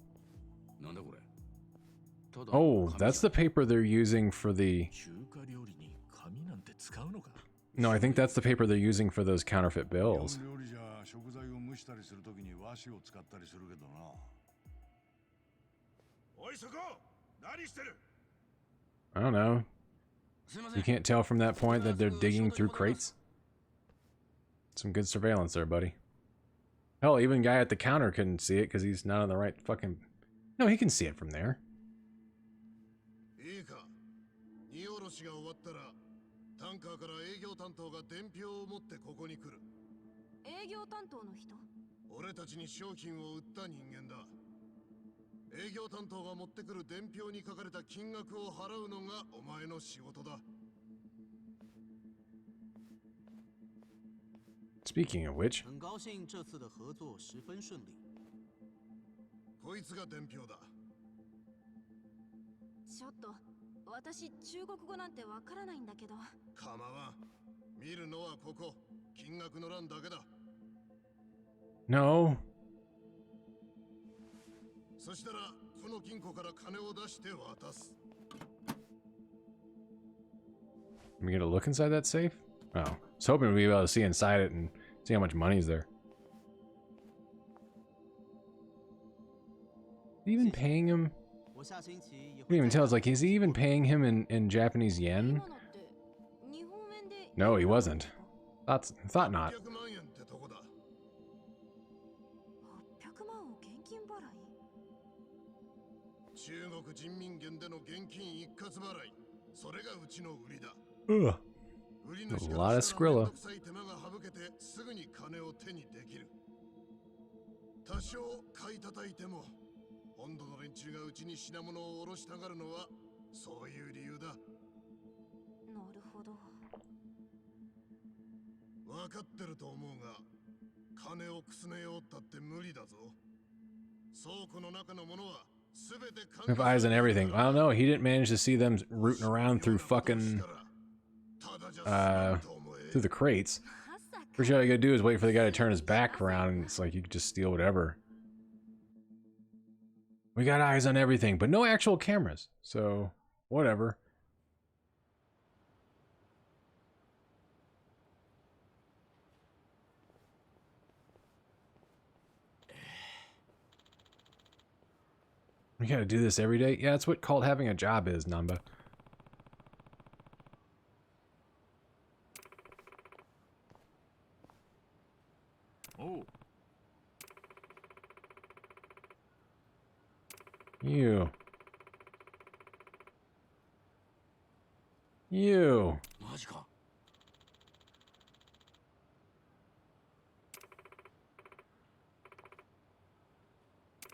Oh, that's the paper they're using for the... No, I think that's the paper they're using for those counterfeit bills. I don't know. You can't tell from that point that they're digging through crates? Some good surveillance there, buddy. Hell, even guy at the counter couldn't see it because he's not on the right fucking... No, he can see it from there. Speaking of which, 私中国語なんてわからないんだけど。構わん。見るのはここ。金額の欄だけだ。 No. そしたらこの金庫から金を出して渡す。 Am I gonna look inside that safe? Oh. I was hoping we'd be able to see inside it and see how much money's there. Is he even paying him? I can't even tell. It's like, is he even paying him in Japanese yen? No, he wasn't. Thought not. 800万円ってとこだ。800万を現金払い。中国人民元での現金一括払い。それがうちの売りだ。 Ugh. 売り A 主 lot か of ら Skrilla. めんどくさい手間が省けてすぐに金を手にできる。多少買い叩いても本土の連中がうちに品物を下ろしたがるのはそういう理由だ。なるほど。分かってると思うが金をくすねようったって無理だぞ。倉庫の中のものは全て Have eyes on everything. I don't know. He didn't manage to see them rooting around through fucking through the crates. First all you gotta do is wait for the guy to turn his back around, and it's like you could just steal whatever. We got eyes on everything, but no actual cameras. So whatever. We gotta do this every day? Yeah, that's what called having a job is, Namba. Oh. You. You. マジか。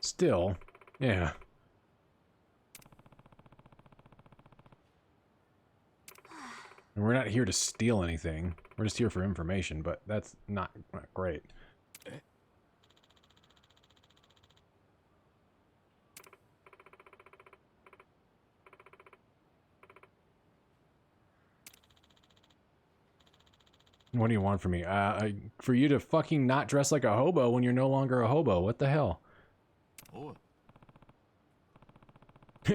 Still. Yeah. And we're not here to steal anything. We're just here for information, but that's not great. What do you want from me? For you to fucking not dress like a hobo when you're no longer a hobo. What the hell? Oh.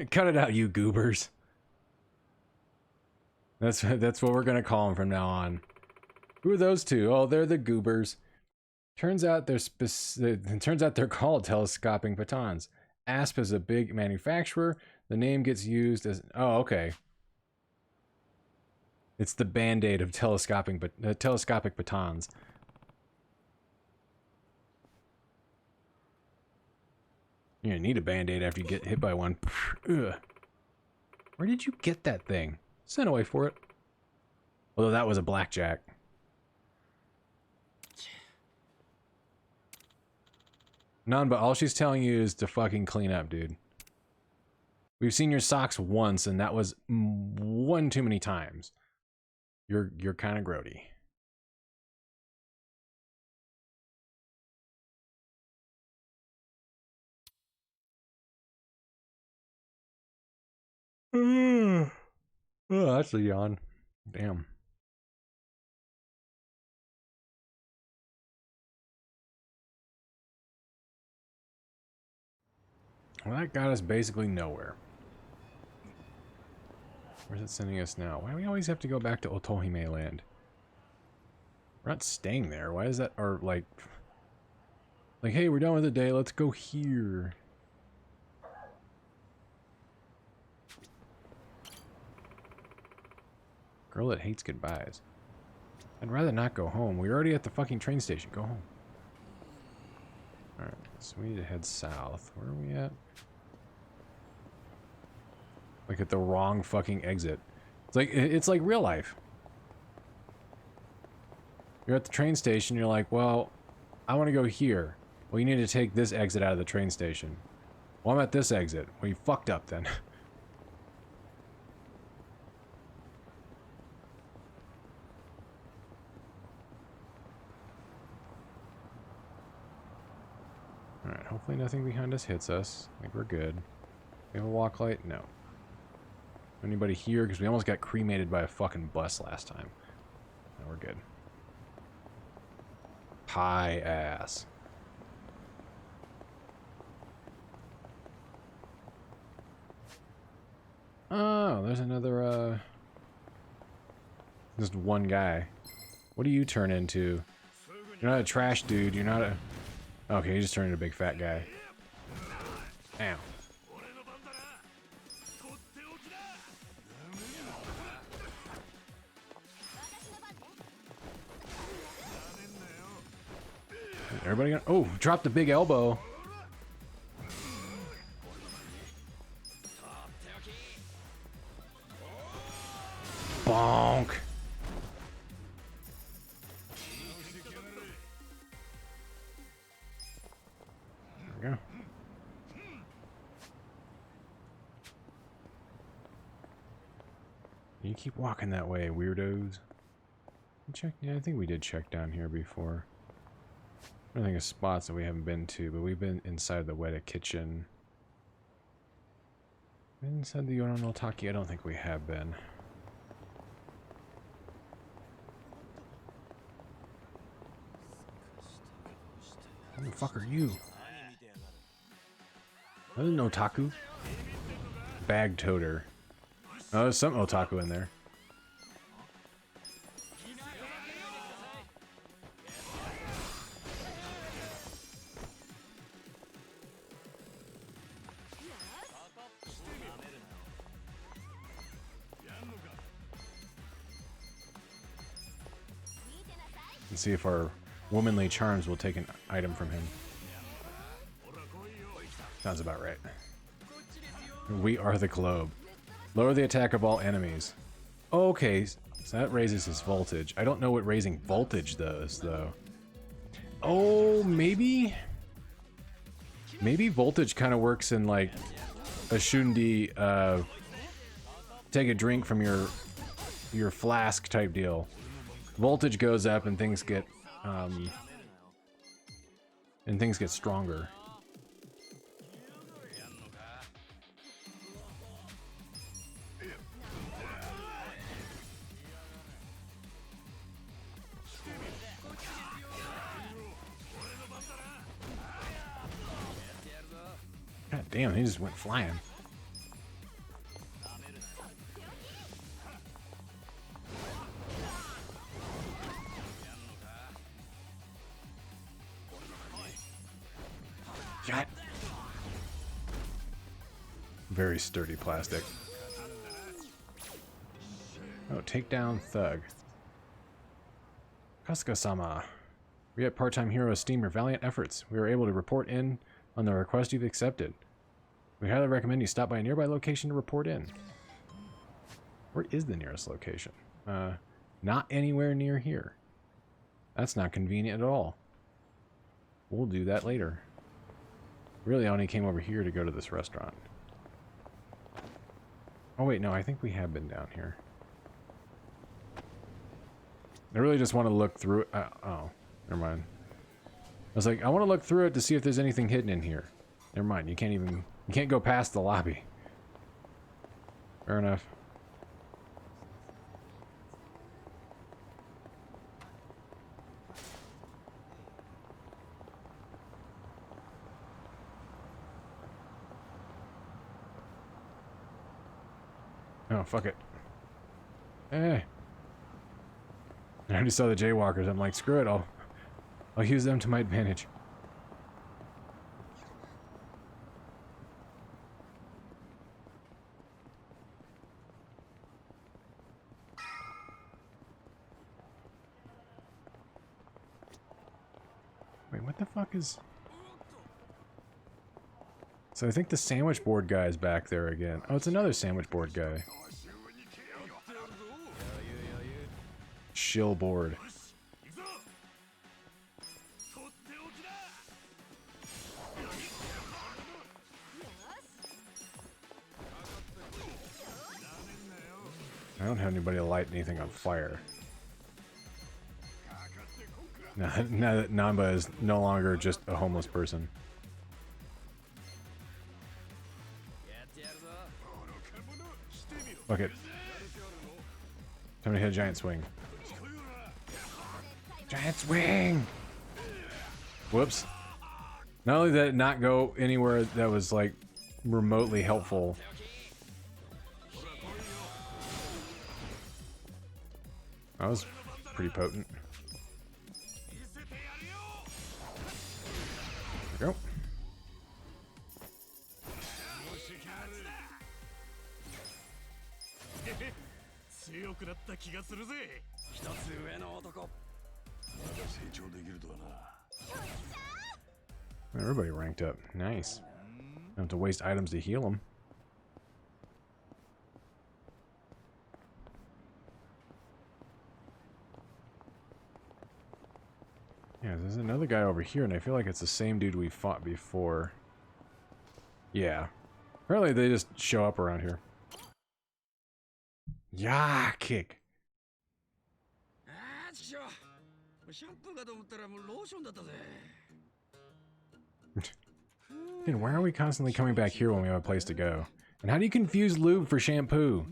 Cut it out, you goobers. That's what we're gonna call them from now on. Who are those two? Oh, they're the goobers. Turns out they're called telescoping batons. Asp is a big manufacturer. The name gets used as okay. It's the band-aid of telescopic batons. You're gonna need a band-aid after you get hit by one. Ugh. Where did you get that thing? Send away for it. Although that was a blackjack. None, but all she's telling you is to fucking clean up, dude. We've seen your socks once, and that was one too many times. You're kind of grody. Oh, that's a yawn. Damn. Well, that got us basically nowhere. Where's it sending us now? Why do we always have to go back to Otohime Land? We're not staying there. Why is that? Or like, hey, we're done with the day. Let's go here. Girl that hates goodbyes. I'd rather not go home. We're already at the fucking train station. Go home. Alright, so we need to head south. Where are we at? Like at the wrong fucking exit. It's like real life. You're at the train station, you're like, well, I want to go here. Well, you need to take this exit out of the train station. Well, I'm at this exit. Well, you fucked up then. Alright, hopefully nothing behind us hits us. I think we're good. We have a walk light? No. Anybody here? Because we almost got cremated by a fucking bus last time. No, we're good. Pie ass. Oh, there's another, just one guy. What do you turn into? You're not a trash dude, you're not a... Okay, you just turned into a big fat guy. Ow. Everybody gonna... Oh, drop the big elbow. Bonk. There we go. You keep walking that way, weirdos. Check. Yeah, I think we did check down here before. I don't think of spots that we haven't been to, but we've been inside the Weta kitchen. Inside the Yoronotaki, I don't think we have been. Who the fuck are you? There's an otaku. Bag toter. Oh, there's some otaku in there. Let's see if our womanly charms will take an item from him. Sounds about right. We are the globe. Lower the attack of all enemies. Okay, so that raises his voltage. I don't know what raising voltage does, though. Oh, maybe? Maybe voltage kind of works in, like, a Shundi, take a drink from your flask type deal. Voltage goes up and things get stronger. God damn, he just went flying. God. Very sturdy plastic. Oh, take down Thug. Kasuga-sama. We at Part-Time Hero esteem your valiant efforts. We were able to report in on the request you've accepted. We highly recommend you stop by a nearby location to report in. Where is the nearest location? Not anywhere near here. That's not convenient at all. We'll do that later. Really, I only came over here to go to this restaurant. Oh wait, no, I think we have been down here. I really just want to look through it. Oh, never mind. I was like, I want to look through it to see if there's anything hidden in here. Never mind, you can't go past the lobby. Fair enough. Oh, fuck it. Eh. I already saw the jaywalkers. I'm like, screw it. I'll use them to my advantage. Wait, what the fuck is... So I think the sandwich board guy is back there again. Oh, it's another sandwich board guy. Shill board. I don't have anybody to light anything on fire. Now that Namba is no longer just a homeless person. Fuck it. Time to hit a giant swing. Giant swing! Whoops. Not only did it not go anywhere that was like remotely helpful. That was pretty potent. There we go. 強くなった気がするぜ。一つ上の男。まだ成長できるとはな。 Everybody ranked up. Nice. Don't have to waste items to heal them. Yeah, there's another guy over here, and I feel like it's the same dude we fought before. Yeah. Apparently they just show up around here. Yeah, kick. Dude, why are we constantly coming back here when we have a place to go? And how do you confuse lube for shampoo?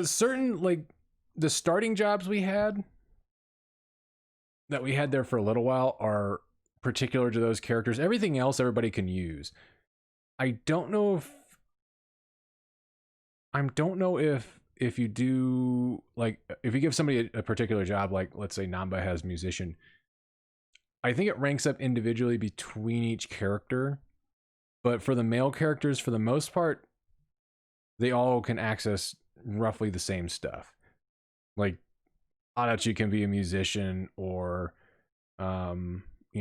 Certain, like, the starting jobs we had, that we had there for a little while, are particular to those characters. Everything else everybody can use. I don't know if you do, like, if you give somebody a particular job, like let's say Namba has musician, I think it ranks up individually between each character, but for the male characters, for the most part, they all can access roughly the same stuff. Like Adachi can be a musician, or you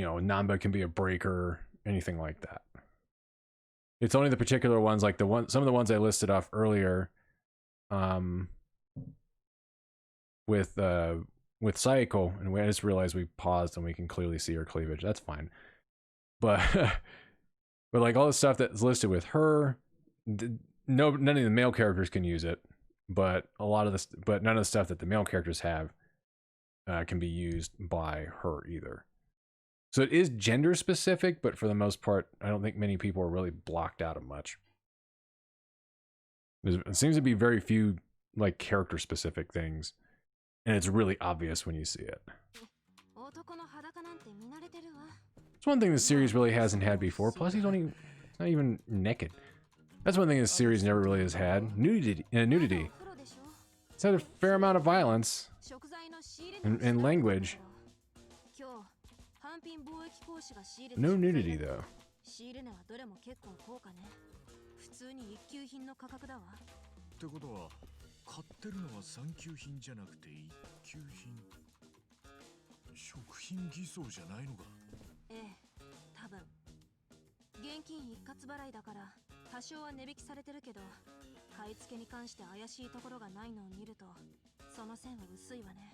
know, Namba can be a breaker, anything like that. It's only the particular ones, like some of the ones I listed off earlier, with Saiko, and I just realized we paused and we can clearly see her cleavage. That's fine, but but like all the stuff that's listed with her, none of the male characters can use it, but none of the stuff that the male characters have can be used by her either. So it is gender specific, but for the most part, I don't think many people are really blocked out of much. It seems to be very few like character specific things, and it's really obvious when you see it. It's one thing this series really hasn't had before. Plus, he's not even naked. That's one thing this series never really has had. Nudity. It's had a fair amount of violence and language. No nudity though. ってことは買ってるのは3級品じゃなくて1級品。食品偽装じゃないのか。ええ、多分。現金一括払いだから多少は値引きされてるけど、買い付けに関して怪しいところがないのを見ると、その線は薄いわね。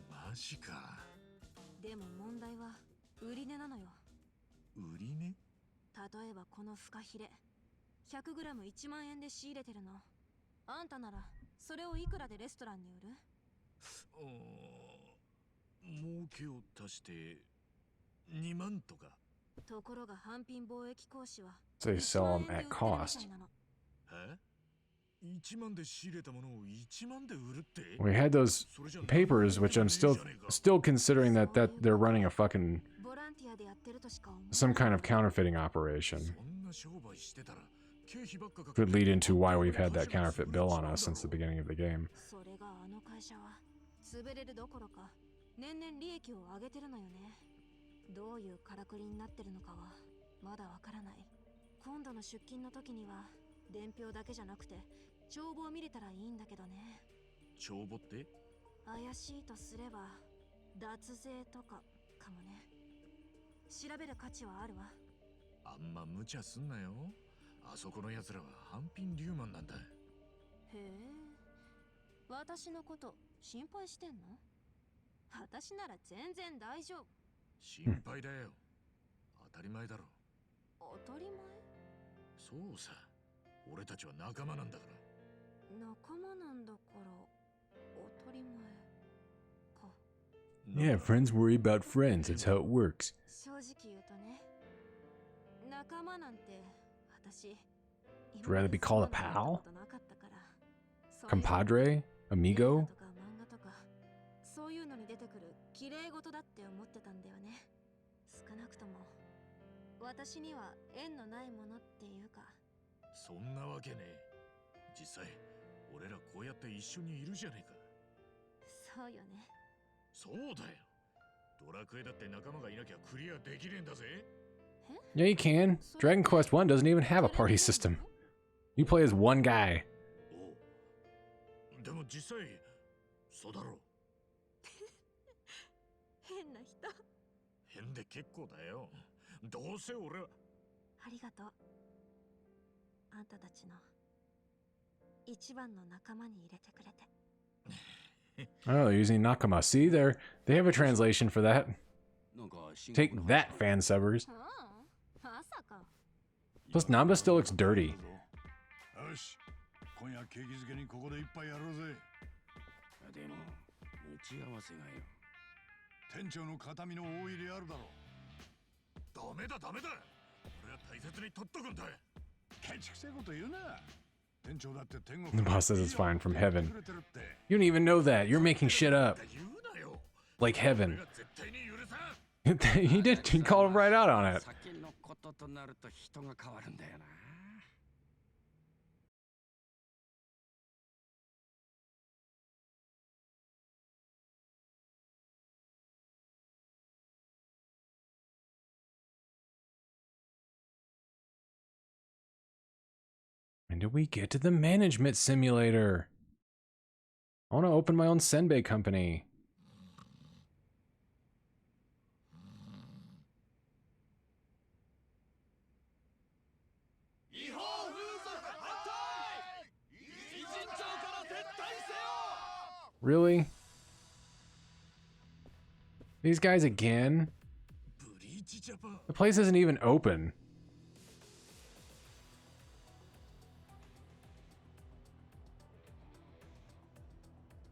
マジか。でも問題は売り値なのよ。売り値？例えばこのフカヒレ、100g1万円で仕入れてるの。あんたならそれをいくらでレストランに売る？儲けを足して2万とか。ところが反品貿易講師は They sell them at cost. え？1万で仕入れたものを1万で売るって？ We had those papers, which I'm still considering that they're running a fucking some kind of counterfeiting operation. Could lead into why we've had that counterfeit bill on us since the beginning of the game. それがあの会社は潰れるどころか年々利益を上げてるのよね。どういうからくりになってるのかはまだわからない。今度の出勤の時には伝票だけじゃなくて帳簿を見れたらいいんだけどね。帳簿って？怪しいとすれば脱税とかかもね。調べる価値はあるわ。あんま無茶すんなよ。あそこの奴らは反品リューマンなんだ。へえ、私のこと心配してんの？私なら全然大丈夫。心配だよ。当たり前だろ。当たり前？そうさ。俺たちは仲間なんだから。仲間なんだから当たり前か。Yeah, friends worry about friends. That's how it works. 正直言うとね。な仲間なんて私 Would you rather be called a pal? なかったから Compadre? Amigo? とか漫画とかそういうのに出てくる綺麗事だって思ってたんだよね。少なくとも私には縁のないものっていうか。そんなわけねえ。実際俺らこうやって一緒にいるじゃねえか。そうよね。そうだよ。ドラクエだって仲間がいなきゃクリアできねえんだぜ。 Yeah, you can. Dragon Quest 1 doesn't even have a party system. You play as one guy. おでも実際そうだろう。変な人。変で結構だよ。どうせ俺は。ありがとう。あんたたちの一番の仲間に入れてくれて。Oh, they're using Nakama. See, they have a translation for that. Take that, fan subbers. まさか。 Plus, Namba still looks dirty. よし、今夜景気づけにここで一杯やろうぜ。でも打ち合わせがよ。店長の形見の大入れあるだろ。ダメだダメだ。俺は大切に取っとくんだ。ケチくせえこと言うな。店長だって天 The 国。 boss says it's fine from heaven. You don't even know that. You're making shit up. 言うなよ。 Like 俺 heaven. が絶対に許さん。 He did. He called him right out on it. 酒のこととなると人が変わるんだよな。When did we get to the management simulator? I want to open my own senbei company. Really? These guys again? ブリーチジャパン。 The place isn't even open.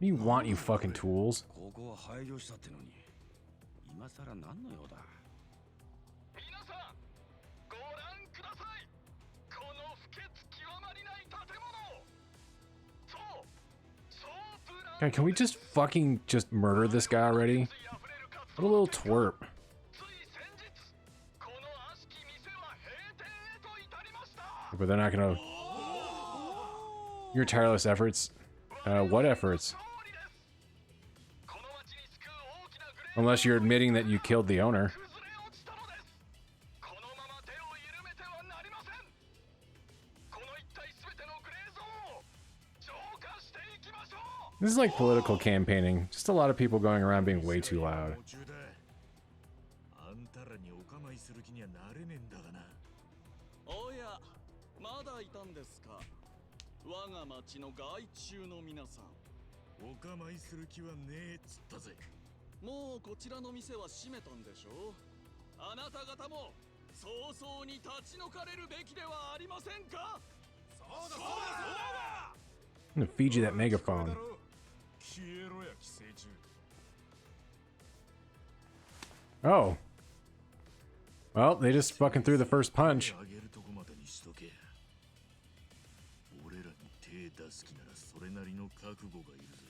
What do you want, you fucking tools? ここは廃業したってのに、今さら何の用だ。皆さん、ご覧ください。この不潔極まりない建物。そう、ソープラン God, can we just fucking just murder this guy already? What a little twerp. つい先日、この悪しき店は閉店へと至りました。 But they're not gonna... Your tireless efforts? What efforts? この町に救う大きなグレー Unless you're admitting that you killed the owner. 崩れ落ちたのです。このまま手を緩めてはなりません。この一帯すべてのグレーゾーンを浄化していきましょう。 This is like political campaigning. Just a lot of people going around being way too loud. 途中だ。あんたらにお構いする気にはなれねえんだがな。おや、まだいたんですか。我が町の害虫の皆さん。お構いする気はねえっつったぜ。もうこちらの店は閉めたんでしょう。あなた方も早々に立ち退かれるべきではありませんか。そうだそうだ。 I'm gonna feed you that megaphone. 消えろや寄生虫。 Oh. Well, they just fucking threw the first punch. あげるとこまでにしとけ。俺らに手出す気ならそれなりの覚悟がいるぜ。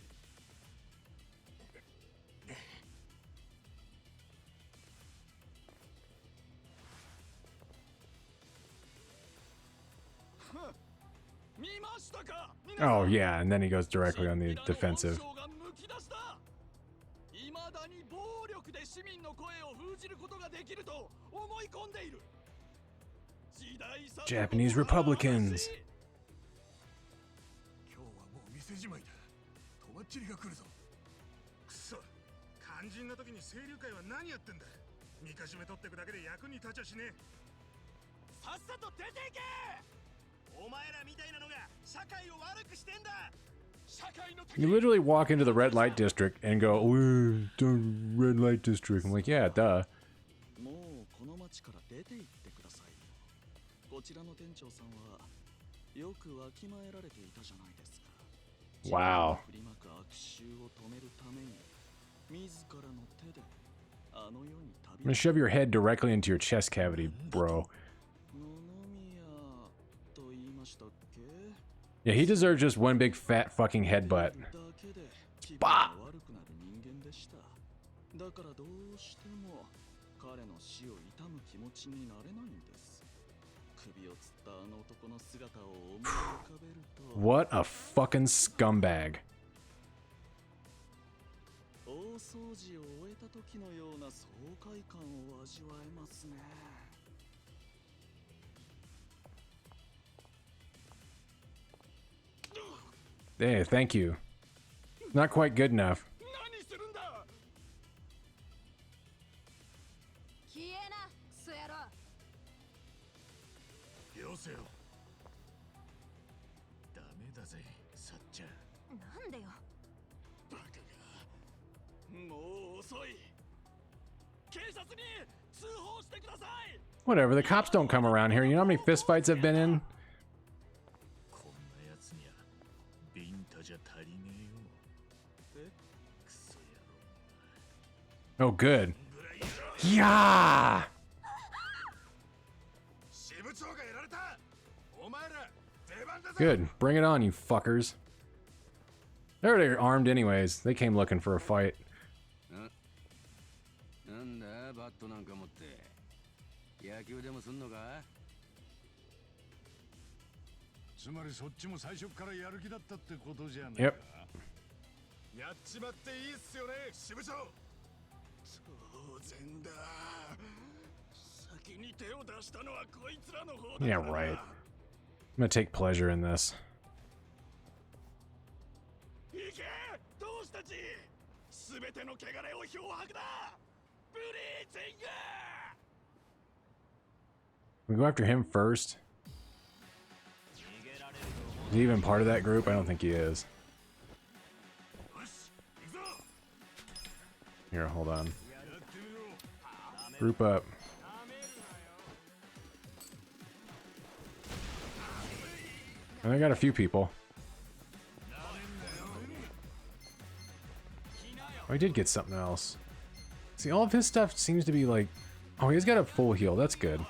見ましたか。 Oh, yeah, and then he goes directly on the defensive. 未だに暴力で市民の声を封じることができると思い込んでいる。 Japanese Republicans. 今日はもう店じまいだ。とばっちりが来るぞ。くそ、肝心な時に清流会は何やってんだ。みかしめ取ってくだけで役に立ちゃしねえ。さっさと出ていけ。お前らみたいなのが社会を悪くしてんだ。社会の You literally walk into the red light district and go, "Ooh, the red light district." I'm like, yeah, duh. もうこの町から出て行ってください。こちらの店長さんはよくわきまえられていたじゃないですか。 Wow. 振りまく悪臭を止めるために自らの手であの世に I'm gonna shove your head directly into your chest cavity, bro. Yeah, he deserves just one big fat fucking headbutt. Bah! だからどうしても彼の死を悼む気持ちになれないんです。首を吊ったあの男の姿を思い浮かべると。What a fucking scumbag. 大掃除を終えた時のような爽快感を味わえますね。Hey, thank you. Not quite good enough. 何するんだ。消えな、クソ野郎。よせよ。ダメだぜ、さっちゃん。なんでよ。バカが。もう遅い。警察に通報してください。 Whatever, the cops don't come around here. You know how many fistfights I've been in? こんなやつにはビンタじゃ足りねえよ。え？クソ野郎。 Oh, good. Yeah! 支部長がやられた。お前ら出番だぞ。 Good. Bring it on, you fuckers. They're already armed anyways. They came looking for a fight. なんだバットなんか持って野球でもすんのか。つまりそっちも最初からやる気だったってことじゃね Yep. やっちまっていいっすよね、支部長。当然だ。先に手を出したのはこいつらの方だ。 Yeah, right. I'm gonna take pleasure in this. 行け、同志たち。すべての汚れを漂白だ。ブリーチング。 We go after him first. Is he even part of that group? I don't think he is. Here, hold on. Group up. And I got a few people. Oh, he did get something else. See, all of his stuff seems to be like... Oh, he's got a full heal. That's good.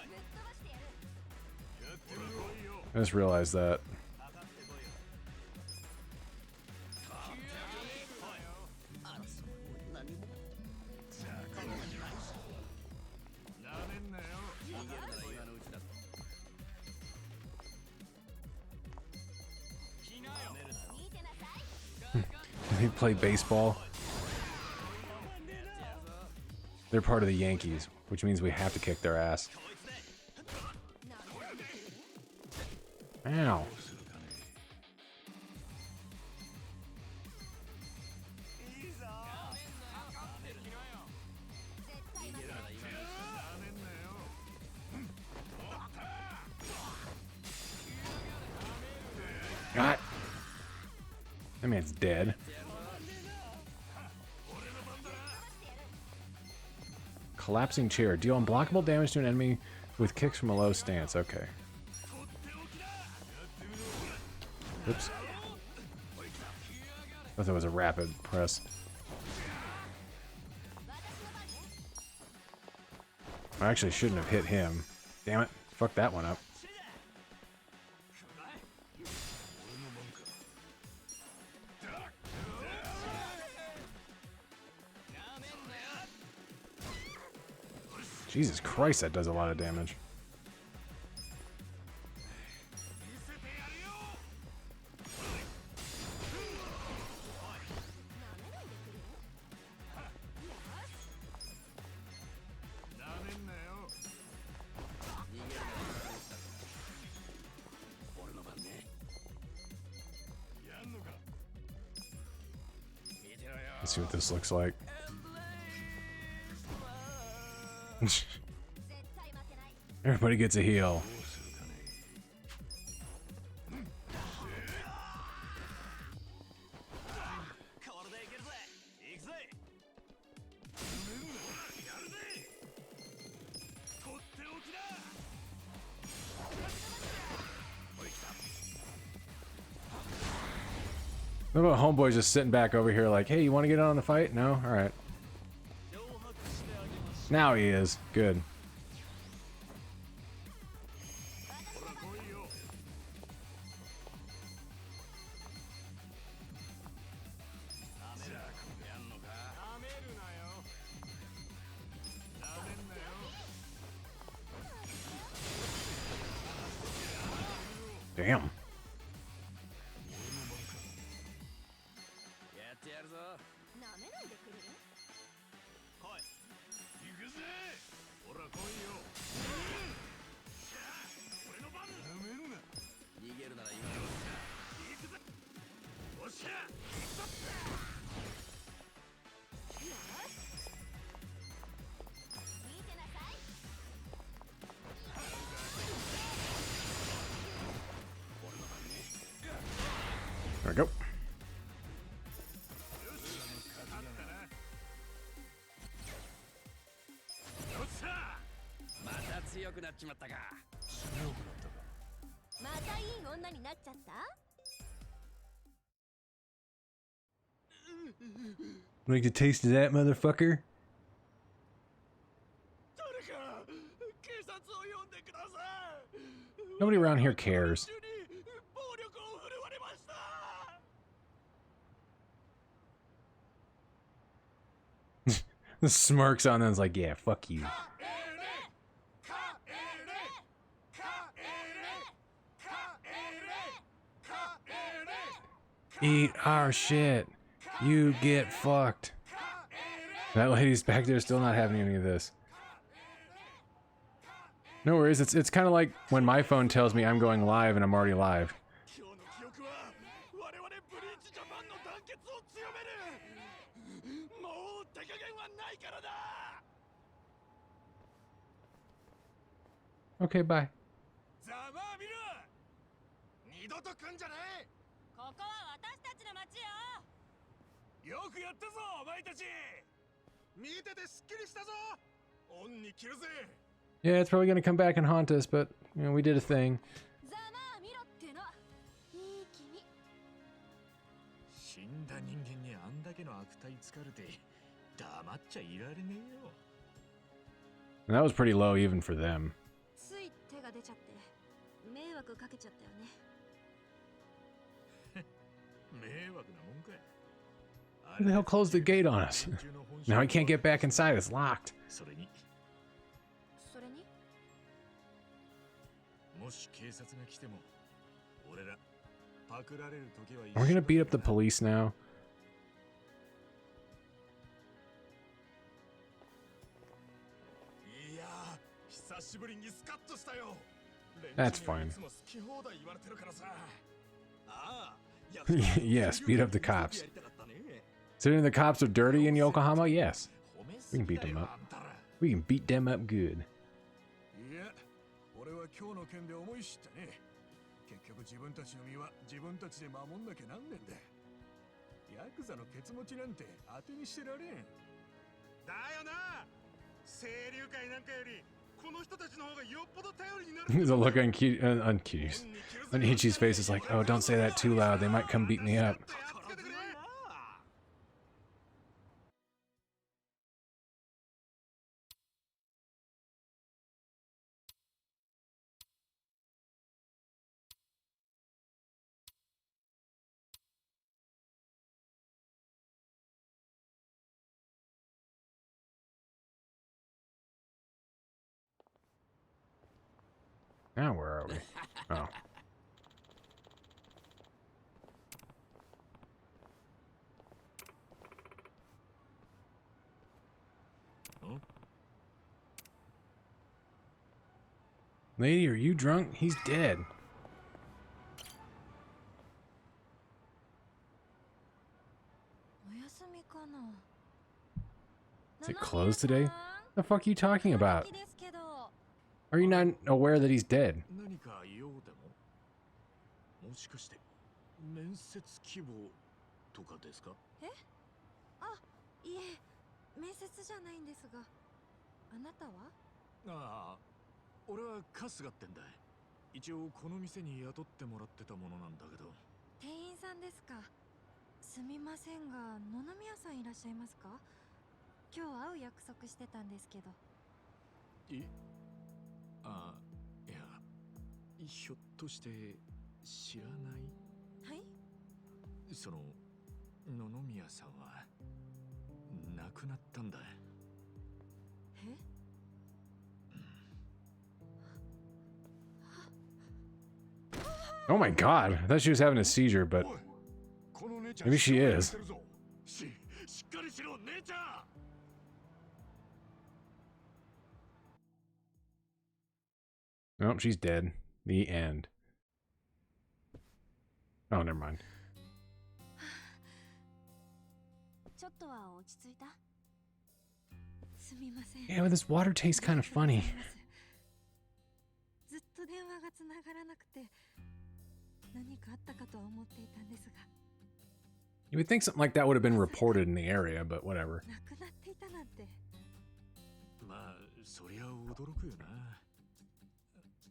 I just realized that. Did he play baseball? They're part of the Yankees, which means we have to kick their ass. Ow. God. That man's dead. Collapsing chair. Deal unblockable damage to an enemy with kicks from a low stance. Okay. Oops. I thought it was a rapid press. I actually shouldn't have hit him. Damn it. Fuck that one up. Jesus Christ, that does a lot of damage. Let's see what this looks like. Everybody gets a heal. What about homeboys just sitting back over here like, hey, you want to get on the fight? No? Alright. Now he is. Good. Damn. やってやるぞ。なめないでくれる？来い。行くぜ。ほら来いよ。俺の番。やめるな。逃げるなら今の。行くぜ。おっしゃ。見てなさい。 There we go. また強くなっちまったか。またいい女になっちゃった？ Like the taste of that, motherfucker? 誰か警察を呼んでください。 Nobody around here cares. 中に暴力を振るわれました。 The smirks on them is like, yeah, fuck you. Eat our shit. You get fucked. That lady's back there still not having any of this. No worries, it's kind of like when my phone tells me I'm going live and I'm already live. 今日の記憶は我々ブリーチジャパンの団結を強める。もう手加減はないからだ。 Okay, bye. ざまあみろ。二度と来んじゃない。ここは私たちの町よ。よくやったぞお前たち。見ててすっきりしたぞ。恩に着るぜ。 Yeah, it's probably gonna come back and haunt us, but you know, we did a thing. ざまあみろっての。いい気に。死んだ人間にあんだけの悪態つかれて黙っちゃいられねえよ。 And that was pretty low even for them. つい手が出ちゃって迷惑かけちゃったよね。 迷惑なもんか。 Who the hell closed the gate on us? Now I can't get back inside, it's locked. それにそれに？もし警察が来ても俺らパクられる時は We're gonna beat up the police now. いやー久しぶりにスカッとしたよ。 That's fine. いつも好き放題言われてるからさ。ああ。 Yes, beat up the cops. Considering the cops are dirty in Yokohama, yes. We can beat them up. We can beat them up good. いや、俺は今日の件で思い知ったね。結局自分たちの身は自分たちで守んなきゃなんねんだ。ヤクザのケツ持ちなんて当てにしてられん。だよな。清流会なんかよりこの人たちの方がよっぽど頼りになる。 The look on Ichi's face is like, oh, don't say that too loud. They might come beat me up. Now where are we? Oh. Lady, are you drunk? He's dead. Is it closed today? The fuck are you talking about? Are you not aware that he's dead? 何か用でももしかして面接希望とかですか？え？あ、いえ、面接じゃないんですが。あなたは？ああ、俺は春日ってんだ。一応この店に雇ってもらってたものなんだけど。店員さんですか。すみませんが、野々宮さんいらっしゃいますか？今日会う約束してたんですけど。あ、いや、ひょっとして知らない？はい？その野々宮さんは亡くなったんだ。え？ Oh my god, I thought she was having a seizure, but maybe she is. Nope, she's dead. The end. Oh, never mind. ちょっとは落ち着いた？すみません。 Yeah, but this water tastes kind of funny. ずっと電話がつながらなくて何かあったかと思っていたんですが。 You would think something like that would have been reported in the area, but whatever. なくなっていたなんて。まあそりゃ驚くよな。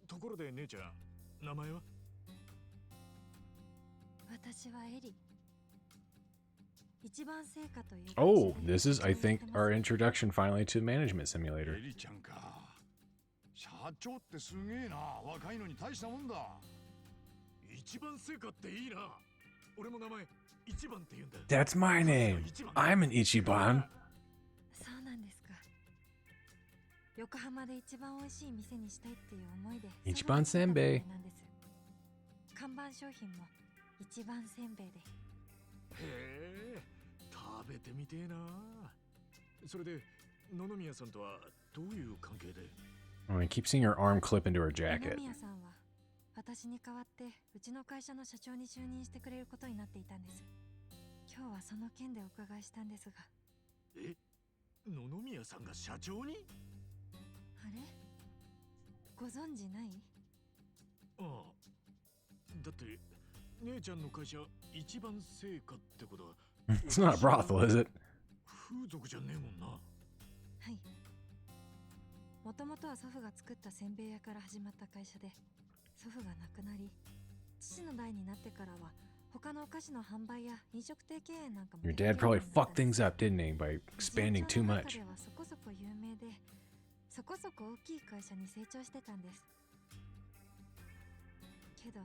ところで姉ちゃん、名前は？私はエリ。一番成果という。 Oh, this is, I think, our introduction finally to Management Simulator. エリちゃんか。社長ってすげえな。若いのに大したもんだ。一番成果っていいな。俺も名前一番って言うんだ。 That's my name. I'm an Ichiban. そうなんですか。横浜で一番美味しい店にしたいっていう思いで。一番せんべい。看板商品も一番せんべいで。 へえ、食べてみてえな。それで野々宮さんとはどういう関係で？ Oh, I keep seeing her arm clip into her 野 jacket. 々宮さんは私に代わってうちの会社の社長に就任してくれることになっていたんです。今日はその件でお伺いしたんですが。え、野々宮さんが社長に？あれ？ご存知ない？ああ、だって姉ちゃんの会社一番成果ってことは。It's not a brothel, is it? 風俗じゃねえもんな。はい。もともとは祖父が作ったせんべい屋から始まった会社で、祖父が亡くなり、父の代になってからは他のお菓子の販売や飲食店経営なんかも。 Your dad probably fucked things up, didn't he, by expanding too much? そこそこ有名で、そこそこ大きい会社に成長してたんです。けど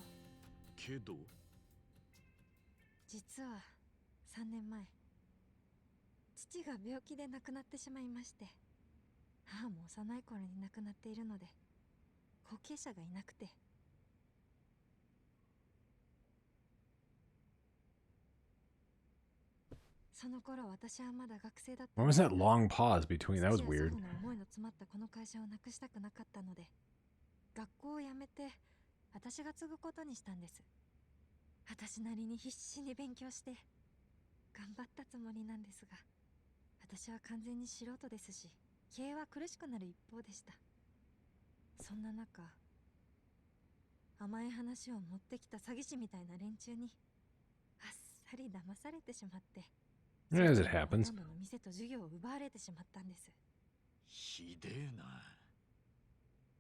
実は3年前、父が病気で亡くなってしまいまして、母も幼い頃に亡くなっているので後継者がいなくて。その頃私はまだ学生だった。 What was that long pause between? That was 父や weird. 祖父の思いの詰まったこの会社をなくしたくなかったので、学校を辞めて私が継ぐことにしたんです。私なりに必死に勉強して頑張ったつもりなんですが、私は完全に素人ですし、経営は苦しくなる一方でした。そんな中、甘い話を持ってきた詐欺師みたいな連中にあっさり騙されてしまって、 As it happens. ほとんどの店と授業を奪われてしまったんです。ひでえな。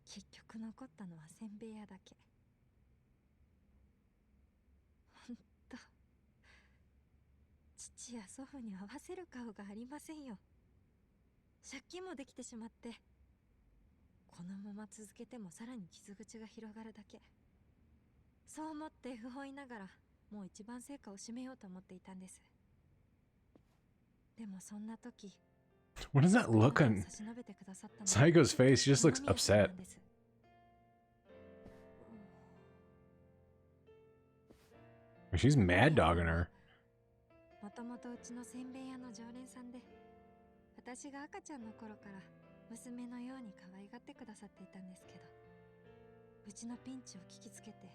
結局残ったのはせんべい屋だけ。ほんと、父や祖父に合わせる顔がありませんよ。借金もできてしまって、このまま続けてもさらに傷口が広がるだけ。そう思って不本意ながらもう一番成果を締めようと思っていたんです。でもそんな時、 What does that look on Saigo's face? She just looks upset. She's mad dogging her. もともとうちのせんべい屋の常連さんで、私が赤ちゃんの頃から娘のように可愛がってくださっていたんですけど、うちのピンチを聞きつけて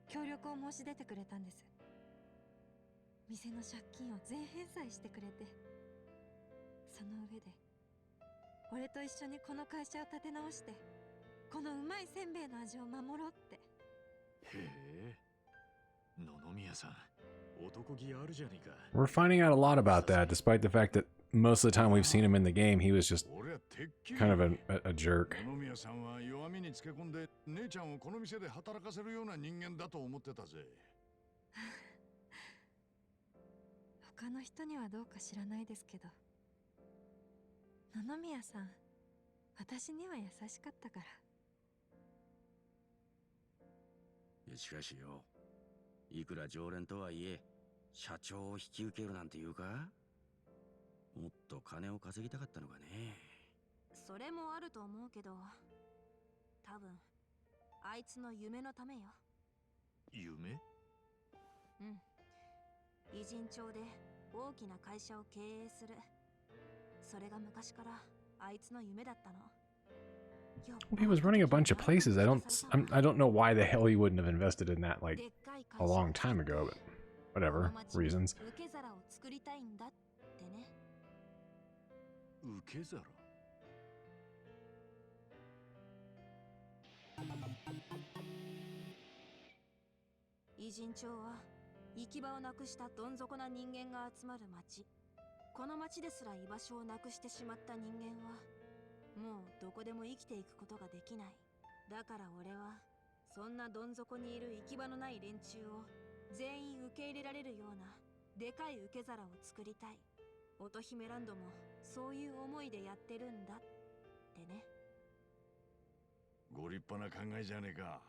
協力を申し出てくれたんです。店の借金を全返済してくれて、その上で俺と一緒にこの会社を立て直して、このうまいせんべいの味を守ろうって。へえ、野々宮さん、男気あるじゃねえか。 We're finding out a lot about that, despite the fact that most of the time we've seen him in the game, he was just kind of a jerk. 野々宮さんは弱みにつけ込んで姉ちゃんをこの店で働かせるような人間だと思ってたぜ。他の人にはどうか知らないですけど、野々宮さん、私には優しかったから。いやしかしよ、いくら常連とはいえ社長を引き受けるなんていうか。もっと金を稼ぎたかったのかね。それもあると思うけど、多分あいつの夢のためよ。夢？うん。偉人町で大きな会社を経営する。それが昔からあいつの夢だったの。He was running a bunch of places. I don't know why the hell he wouldn't have invested in that like a long time ago, but whatever reasons. 受け皿を作りたいんだってね。受け皿？偉人町は行き場をなくしたどん底な人間が集まる町。この町ですら居場所をなくしてしまった人間はもうどこでも生きていくことができない。だから俺はそんなどん底にいる行き場のない連中を全員受け入れられるようなでかい受け皿を作りたい。乙姫ランドもそういう思いでやってるんだってね。ご立派な考えじゃねえか。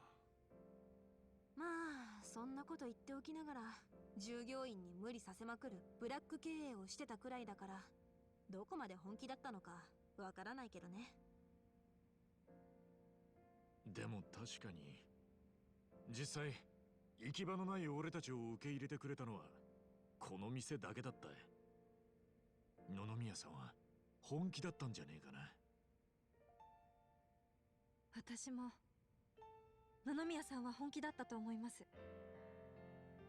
まあそんなこと言っておきながら従業員に無理させまくるブラック経営をしてたくらいだからどこまで本気だったのかわからないけどね。でも確かに実際行き場のない俺たちを受け入れてくれたのはこの店だけだった。野々宮さんは本気だったんじゃねえかな。私も野々宮さんは本気だったと思います。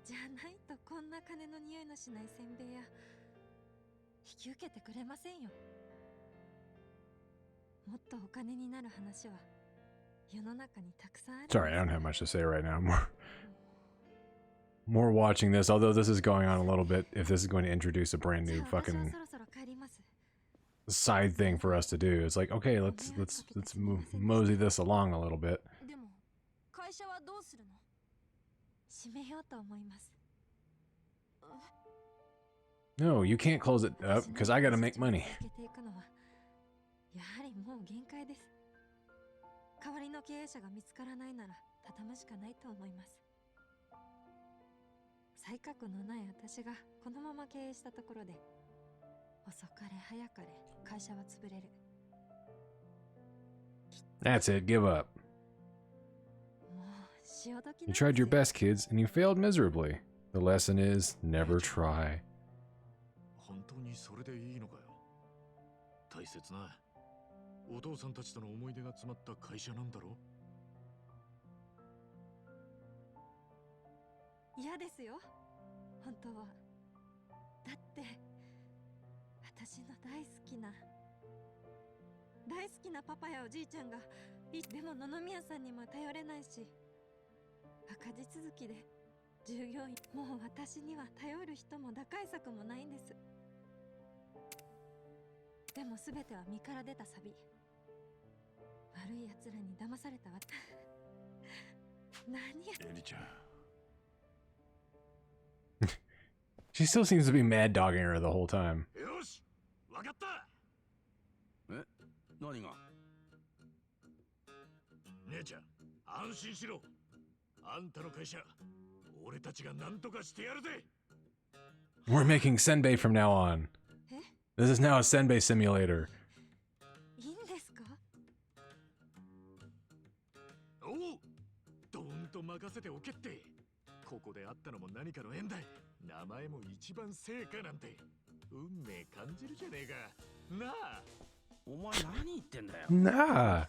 じゃないとこんな金の匂いのしないせんべい屋引き受けてくれませんよ。もっとお金になる話は世の中にたくさんある。 Sorry, I don't have much to say right now. More watching this, although this is going on a little bit. If this is going to introduce a brand new fucking side thing for us to do, it's like, okay, let's mosey this along a little bit. でも会社はどうするの？閉めようと思います。 No, you can't close it up because I gotta make money. やはりもう限界です。代わりの経営者が見つからないなら畳むしかないと思います。才覚のない私がこのまま経営したところで遅かれ早かれ会社は潰れる。 That's it, give up. もう潮時 You tried your best, kids, and you failed miserably. The lesson is never try. 本当にそれでいいのかよ。大切なお父さんたちとの思い出が詰まった会社なんだろ。嫌ですよ本当は。だって私の大好きなパパやおじいちゃんがでも野々宮さんにも頼れないし赤字続きで従業員もう私には頼る人も打開策もないんです。でも全ては身から出たサビ。悪い奴らに騙されたわ。何や。エリちゃん。She still seems to be mad dogging her the whole time. よし、わかった。え、何が？姉ちゃん、安心しろ。あんたの会社、俺たちが何とかしてやるぜ。We're making senbei from now on. This is now a senbei simulator. いいんですか？おう、どんと任せておけって。ここで会ったのも何かの縁だ。名前も一番成果なんて運命感じるじゃねえか。なあ。お前何言ってんだよ。なあ。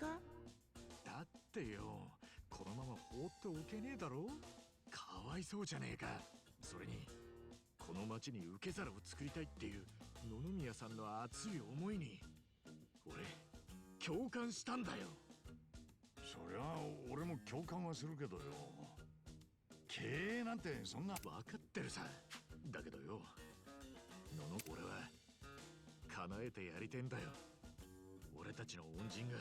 だってよ、このまま放っておけねえだろ。かわいそうじゃねえか。それにこの町に受け皿を作りたいっていう野々宮さんの熱い思いに俺共感したんだよ。そりゃ俺も共感はするけどよ、経営なんてそんな。分かってるさ。だけどよ、俺は叶えてやりてんだよ。俺たちの恩人が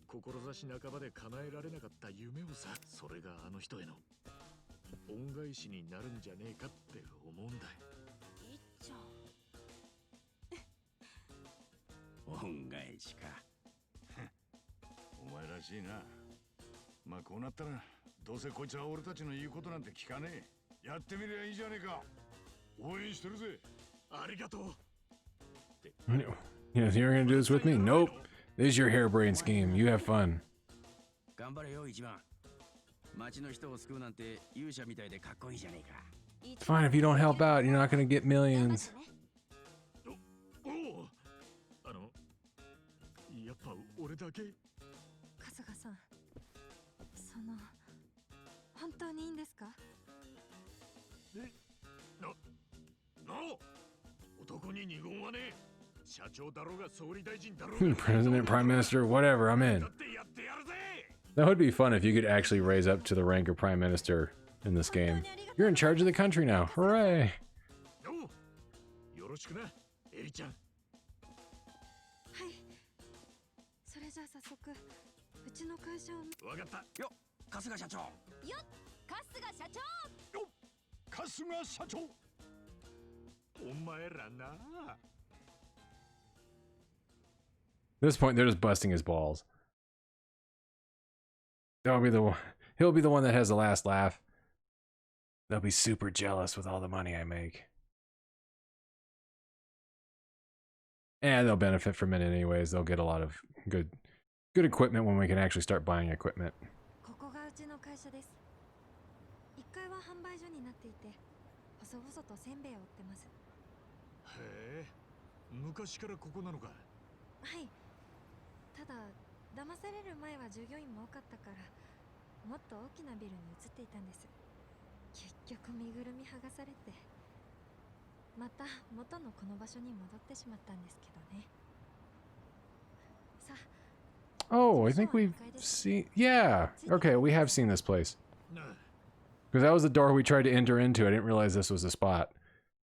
志半ばで叶えられなかった夢をさ。それがあの人への恩返しになるんじゃねえかって思うんだ。いっちゃん。恩返しか。お前らしいな。まあこうなったらどうせこいつは俺たちの言うことなんて聞かねえ。やってみりゃいいじゃねえか。応援してるぜ。ありがとう。 Yeah, you're gonna do this with me? Nope. This is your harebrained scheme. You have fun. 頑張れよ一番。町の人を救うなんて勇者みたいでかっこいいじゃねえか。 It's fine if you don't help out. You're not gonna get millions. おお、やっぱ俺だけ。春日さん、その本当にいいんですか？男に二言はね。社長だろうが総理大臣だろうが。President, Prime Minister, whatever, I'm in. だってやってやるぜ。 That would be fun if you could actually raise up to the rank of Prime Minister in this game. You're in charge of the country now. Hooray! よろしくな、エリちゃん。はい。それじゃあ早速うちの会社を。わかった。よっ、春日社長。よっ、春日社長。よっ、春日社長。お前らな。 At this point, they're just busting his balls. That'll be the one. He'll be the one that has the last laugh. They'll be super jealous with all the money I make. And they'll benefit from it anyways. They'll get a lot of good equipment when we can actually start buying equipment. ここがうちの会社です。1階は販売所になっていて、細々とせんべいを売ってます。へえ、昔からここなのか。はい。ただ騙される前は従業員も多かったから、もっと大きなビルに移っていたんです。結局身ぐるみ剥がされて、また元のこの場所に戻ってしまったんですけどね。さあ。 Oh, I think we've seen... Yeah. Okay, we have seen this place. Because that was the door we tried to enter into. I didn't realize this was the spot.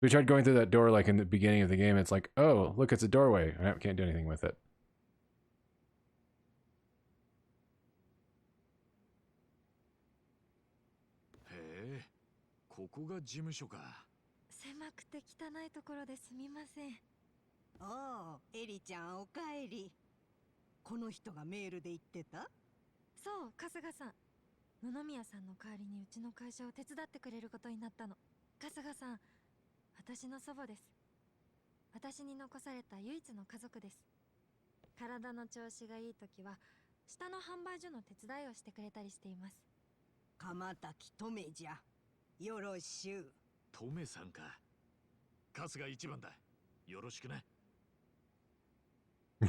We tried going through that door like in the beginning of the game. It's like, oh, look, it's a doorway. I can't do anything with it. ここが事務所か。狭くて汚いところですみません。おお、エリちゃんおかえり。この人がメールで言ってた？そう、春日さん。野々宮さんの代わりにうちの会社を手伝ってくれることになったの。春日さん、私の祖母です。私に残された唯一の家族です。体の調子がいい時は下の販売所の手伝いをしてくれたりしています。鎌滝とめじゃ。よろしゅう。トメさんか。春日一番だ。よろしくな。うん。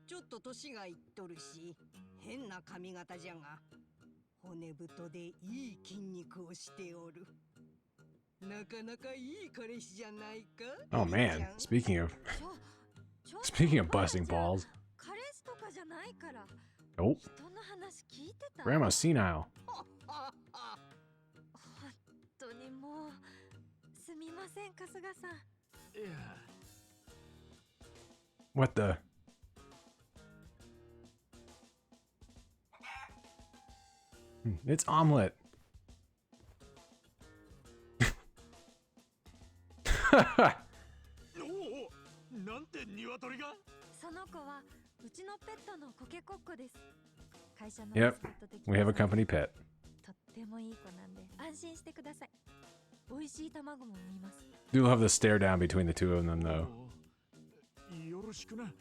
ちょっと年がいっとるし、変な髪型じゃが、骨太でいい筋肉をしておる。なかなかいい彼氏じゃないか。Oh man, speaking of busting balls. 彼氏とかじゃないから。 Oh. 人の話聞いてた。 Grandma's senile. 本当にもうすみません春日さん。いや。 What the? It's omelet. おお、なんて鶏が。その子はうちのペットのコケコッコです。会社の Yep, we have a company pet. とってもいい子なんで安心してください。美味しい卵も産みます。 Do love the stare down between the two of them though. よろしくな。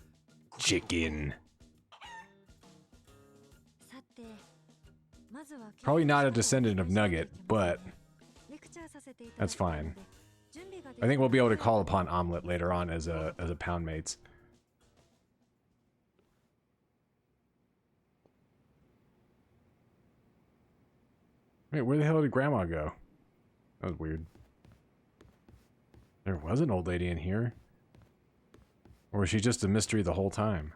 Chicken. さて、まずは Probably not a descendant of Nugget, but レクチャーさせていただ that's きたい fine. ので、準備ができ I think we'll be able to call upon Omelet later on as a pound mates. Wait, where the hell did Grandma go? That was weird. There was an old lady in here. Or was she just a mystery the whole time?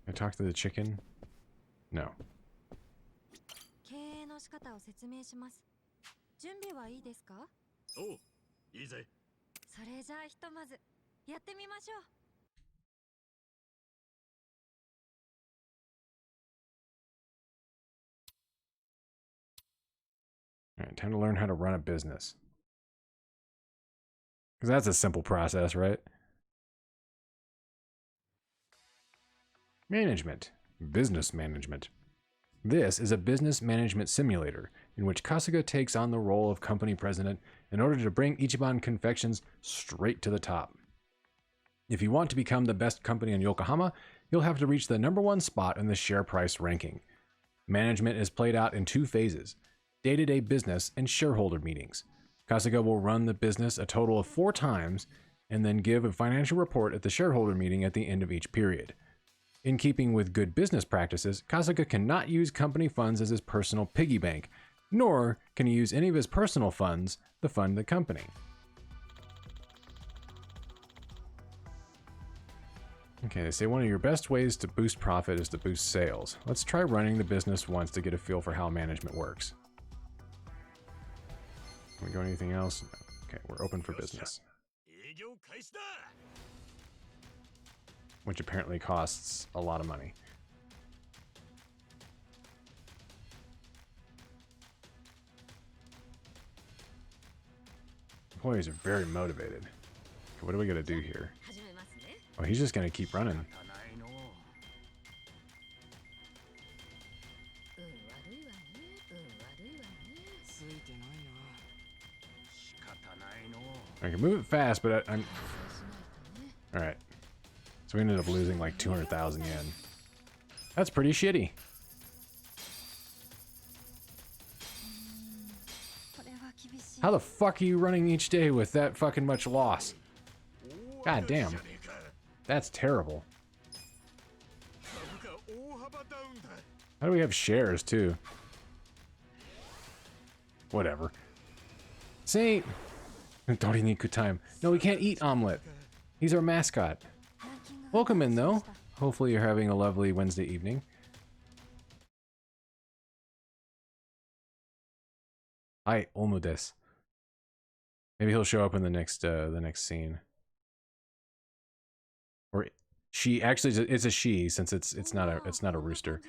Can I talk to the chicken? No. 経営の仕方を説明します。準備はいいですか？おう、いいぜ。それじゃあひとまずやってみましょう。 Alright, time to learn how to run a business. Because that's a simple process, right? Management. Business management. This is a business management simulator in which Kasuga takes on the role of company president in order to bring Ichiban Confections straight to the top. If you want to become the best company in Yokohama, he'll have to reach the #1 spot in the share price ranking. Management is played out in 2 phases: day-to-day business and shareholder meetings. Kasuga will run the business a total of 4 times and then give a financial report at the shareholder meeting at the end of each period. In keeping with good business practices, Kasuga cannot use company funds as his personal piggy bank, nor can he use any of his personal funds to fund the company. Okay, they say one of your best ways to boost profit is to boost sales. Let's try running the business once to get a feel for how management works. Can we go anything else? No. Okay, we're open for business. Which apparently costs a lot of money. Employees are very motivated. Okay, what do we gotta do here? Oh, he's just gonna keep running. I can move it fast, but I'm... Alright. So we ended up losing like 200,000 yen. That's pretty shitty. How the fuck are you running each day with that fucking much loss? God damn. That's terrible. How do we have shares too? Whatever. Saint! Doriniku time. No, we can't eat omelet. He's our mascot. Welcome in though. Hopefully you're having a lovely Wednesday evening. Hi, Omudes. Maybe he'll show up in the next scene. Or she actually, it's a she since it's not a rooster.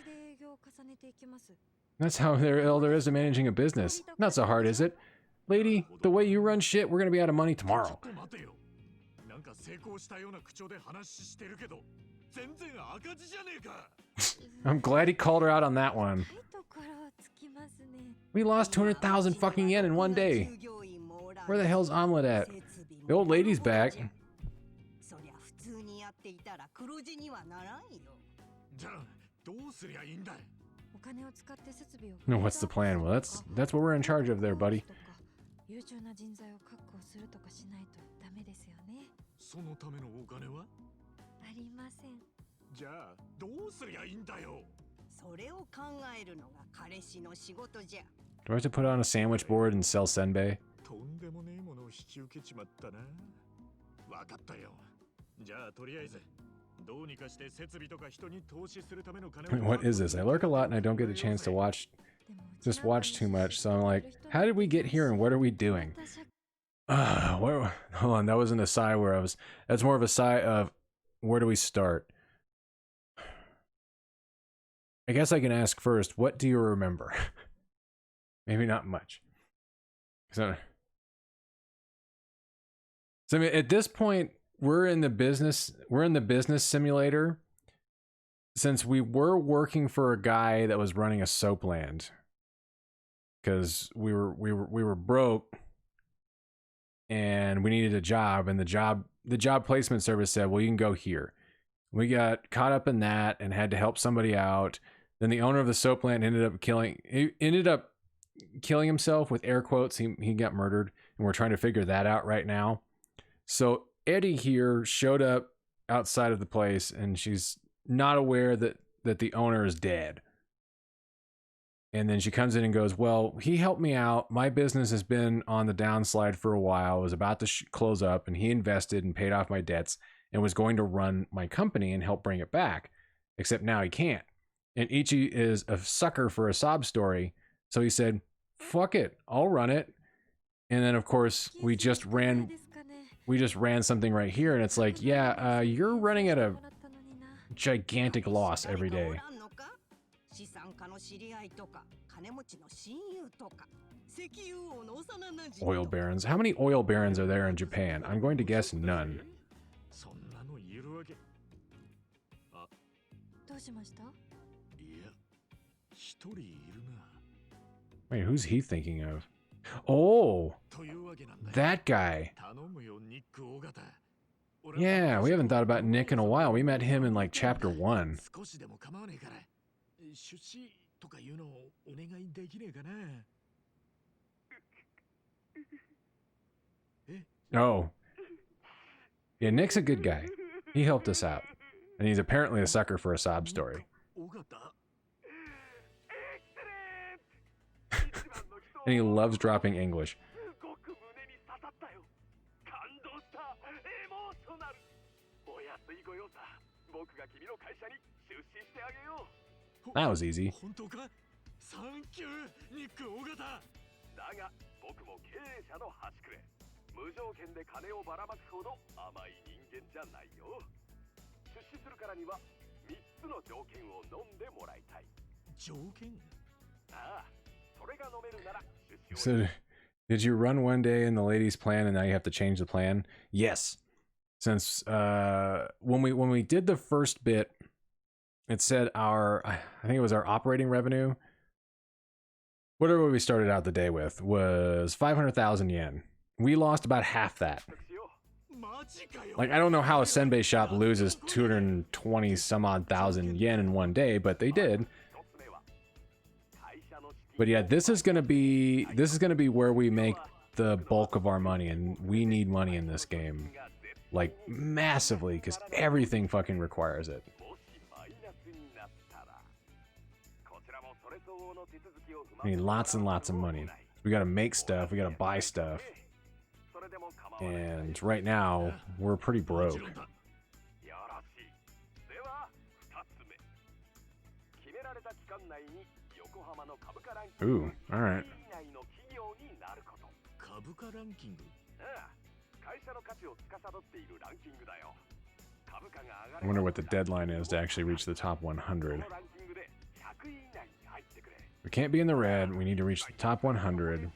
That's how all there is to managing a business. Not so hard, is it? Lady, the way you run shit, we're gonna be out of money tomorrow. I'm glad he called her out on that one. We lost 200,000 fucking yen in one day. Where the hell's Omelet at? The old lady's back. No, what's the plan? Well, that's what we're in charge of there, buddy. Do I have to put on a sandwich board and sell senbei? What is this? I lurk a lot and I don't get a chance to watch too much, so I'm like, how did we get here and what are we doing? Hold on, that wasn't a sigh where I was... That's more of a sigh of, where do we start? I guess I can ask first, what do you remember? Maybe not much. So I mean, at this point, we're in the business simulator. Since we were working for a guy that was running a soapland, because we were broke and we needed a job, and the job placement service said, well, you can go here. We got caught up in that and had to help somebody out. Then the owner of the soapland ended up killing himself, with air quotes. He got murdered, and we're trying to figure that out right now. So Eddie here showed up outside of the place, and she's not aware that the owner is dead. And then she comes in and goes, well, he helped me out. My business has been on the downslide for a while. It was about to close up, and he invested and paid off my debts and was going to run my company and help bring it back. Except now he can't. And Ichi is a sucker for a sob story. So he said, fuck it, I'll run it. And then of course we just ran something right here, and it's like, yeah, you're running at a gigantic loss every day. Oil barons. How many oil barons are there in Japan? I'm going to guess none. Wait, who's he thinking of? Oh, that guy. Yeah, we haven't thought about Nick in a while. We met him in like chapter 1. 少しでも構わねえから出資とかいうのをお願いできねえかな。 Oh. Yeah, Nick's a good guy. He helped us out. And he's apparently a sucker for a sob story. 尾形 And he loves dropping English. ごく胸に刺さったよ。感動した。エモーショナル。お安いご用さ。僕が君の会社に出資してあげよう。 That was easy. 本当か？サンキュー、ニック尾形。だが僕も経営者の端くれ。無条件で金をばらまくほど甘い人間じゃないよ。出資するからには3つの条件を飲んでもらいたい。条件？ああ、それが飲めるなら出資を。 So, did you run one day in the ladies' plan and now you have to change the plan? Yes. Since when we did the first bit, it said I think it was our operating revenue. Whatever we started out the day with was 500,000 yen. We lost about half that. Like, I don't know how a senbei shop loses 220 some odd thousand yen in one day, but they did. But yeah, this is gonna be where we make the bulk of our money, and we need money in this game, like massively, because everything fucking requires it. I need lots and lots of money. We gotta make stuff, we gotta buy stuff. And right now, we're pretty broke. Ooh, alright. I wonder what the deadline is to actually reach the top 100. We can't be in the red, we need to reach the top 100.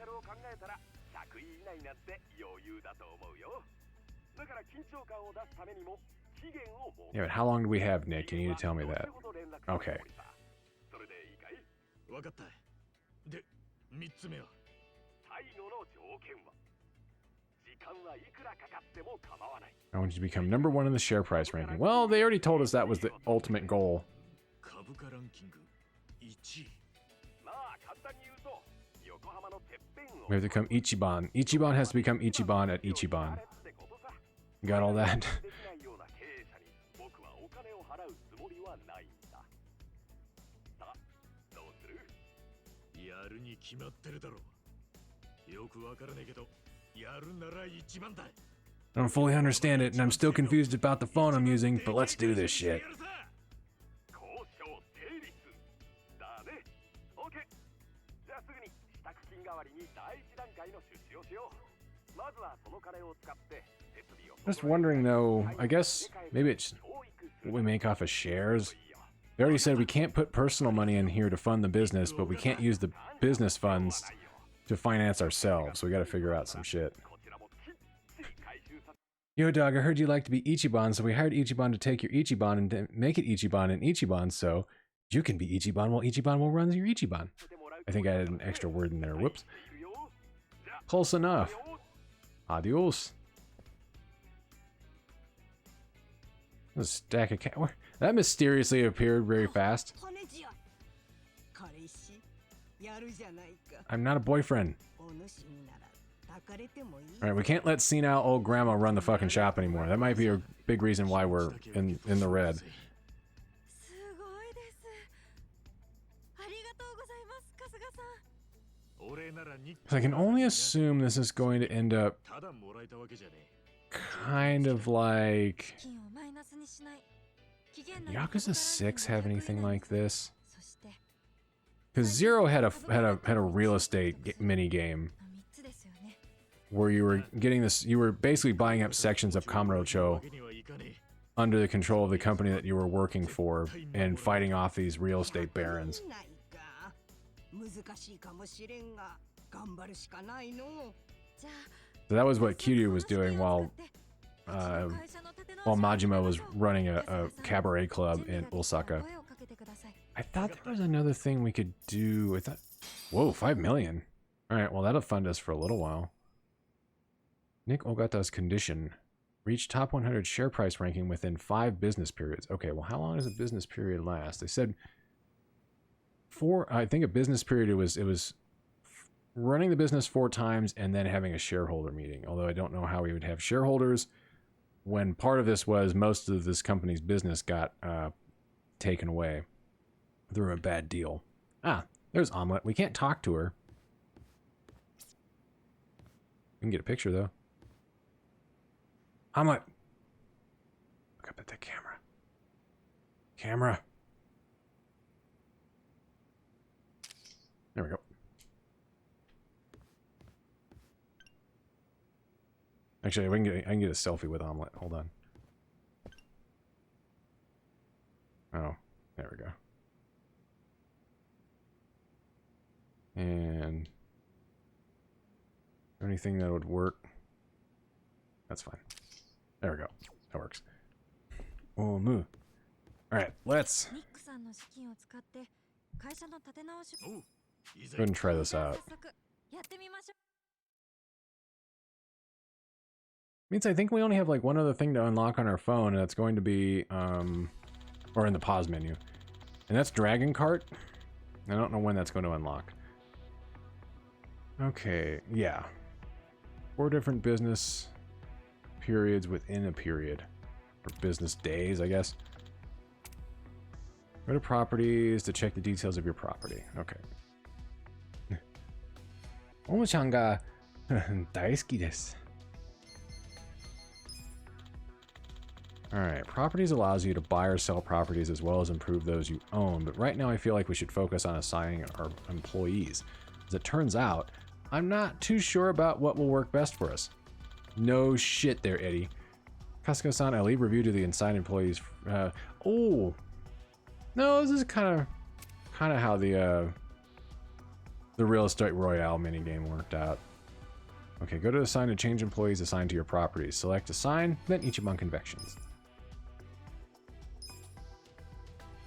Yeah, but how long do we have, Nick? You need to tell me that. Okay. わかった。で、3つ目は最後の条件は時間はいくらかかっても構わない。 I want you to become number 1 in the share price ranking. Well, they already told us that was the ultimate goal. 株価ランキング1位。まあ簡単に言うと横浜のてっぺんを We have to become Ichiban. Ichiban has to become Ichiban at Ichiban. You got all that? できないような経営者に僕はお金を払うつもりはないんだ。さあ、どうする？やるに決まってるだろう。よくわからねえけど、やるなら一番だ。 I don't fully understand it, and I'm still confused about the phone I'm using, but let's do this shit. 交渉成立だね。オッケー。じゃあすぐに支度金代わりに第一段階の出資をしよう。まずはその金を使って設備を。 Just wondering though, I guess maybe it's what we make off of shares. They already said we can't put personal money in here to fund the business, but we can't use the business funds to finance ourselves, so we gotta figure out some shit. Yo, dog, I heard you like to be Ichiban, so we hired Ichiban to take your Ichiban and make it Ichiban and Ichiban, so you can be Ichiban while Ichiban will run your Ichiban. I think I added an extra word in there. Whoops. Close enough. Adios. A stack of cat. That mysteriously appeared very fast. I'm not a boyfriend. Alright, we can't let senile old grandma run the fucking shop anymore. That might be a big reason why we're in the red. I can only assume this is going to end up kind of like... Yakuza 6 have anything like this? Because Zero had a real estate mini game where you were getting this, you were basically buying up sections of Kamurocho under the control of the company that you were working for and fighting off these real estate barons. So that was what Kiryu was doing while Majima was running a cabaret club in Osaka. I thought there was another thing we could do. I thought, whoa, 5 million. All right, well that'll fund us for a little while. Nick Ogata's condition. Reach top 100 share price ranking within 5 business periods. Okay, well, how long does a business period last? They said 4. I think a business period, it was running the business 4 times and then having a shareholder meeting. Although I don't know how we would have shareholders when part of this was most of this company's business got taken away through a bad deal. Ah, there's Omelette. We can't talk to her. We can get a picture, though. Omelette. Look up at the camera. Camera. There we go. Actually, I can get a selfie with Omelette. Hold on. Oh, there we go. And anything that would work. That's fine. There we go. That works. Oh, moo. Alright, let's go ahead and try this out. Means I think we only have like one other thing to unlock on our phone, and that's going to be, or in the pause menu. And that's Dragon Cart. I don't know when that's going to unlock. Okay, yeah. 4 different business periods within a period. Or business days, I guess. Go to properties to check the details of your property. Okay. おもちゃんが大好きです。Alright, properties allows you to buy or sell properties as well as improve those you own, but right now I feel like we should focus on assigning our employees. As it turns out, I'm not too sure about what will work best for us. No shit there, Eddie. Kasuko-san, I leave review to the assigned employees. Oh! No, this is kind of how the Real Estate Royale minigame worked out. Okay, go to assign to change employees assigned to your properties. Select assign, then Ichiban Convections.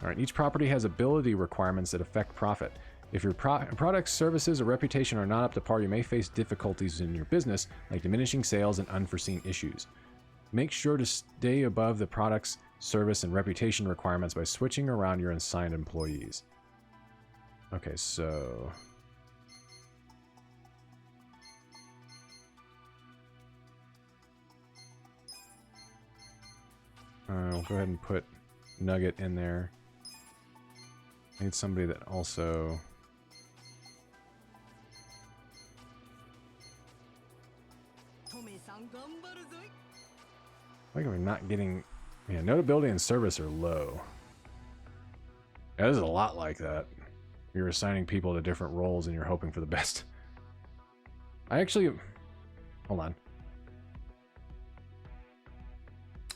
Alright, each property has ability requirements that affect profit. If your products, services, or reputation are not up to par, you may face difficulties in your business, like diminishing sales and unforeseen issues. Make sure to stay above the products, service, and reputation requirements by switching around your assigned employees. Okay, so... we'll go ahead and put Nugget in there. I need somebody that also... I think we're not getting... Yeah, notability and service are low. Yeah, this is a lot like that. You're assigning people to different roles and you're hoping for the best. I actually... Hold on.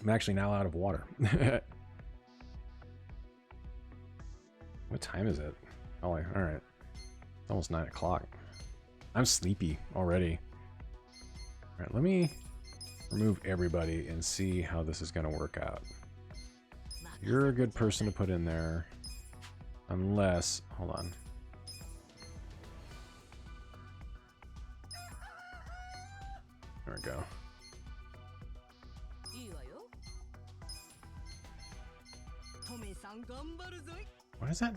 I'm actually now out of water. What time is it? Oh, alright. It's almost 9 o'clock. I'm sleepy already. Alright, let me remove everybody and see how this is going to work out. You're a good person to put in there. Unless... Hold on. There we go. What is that?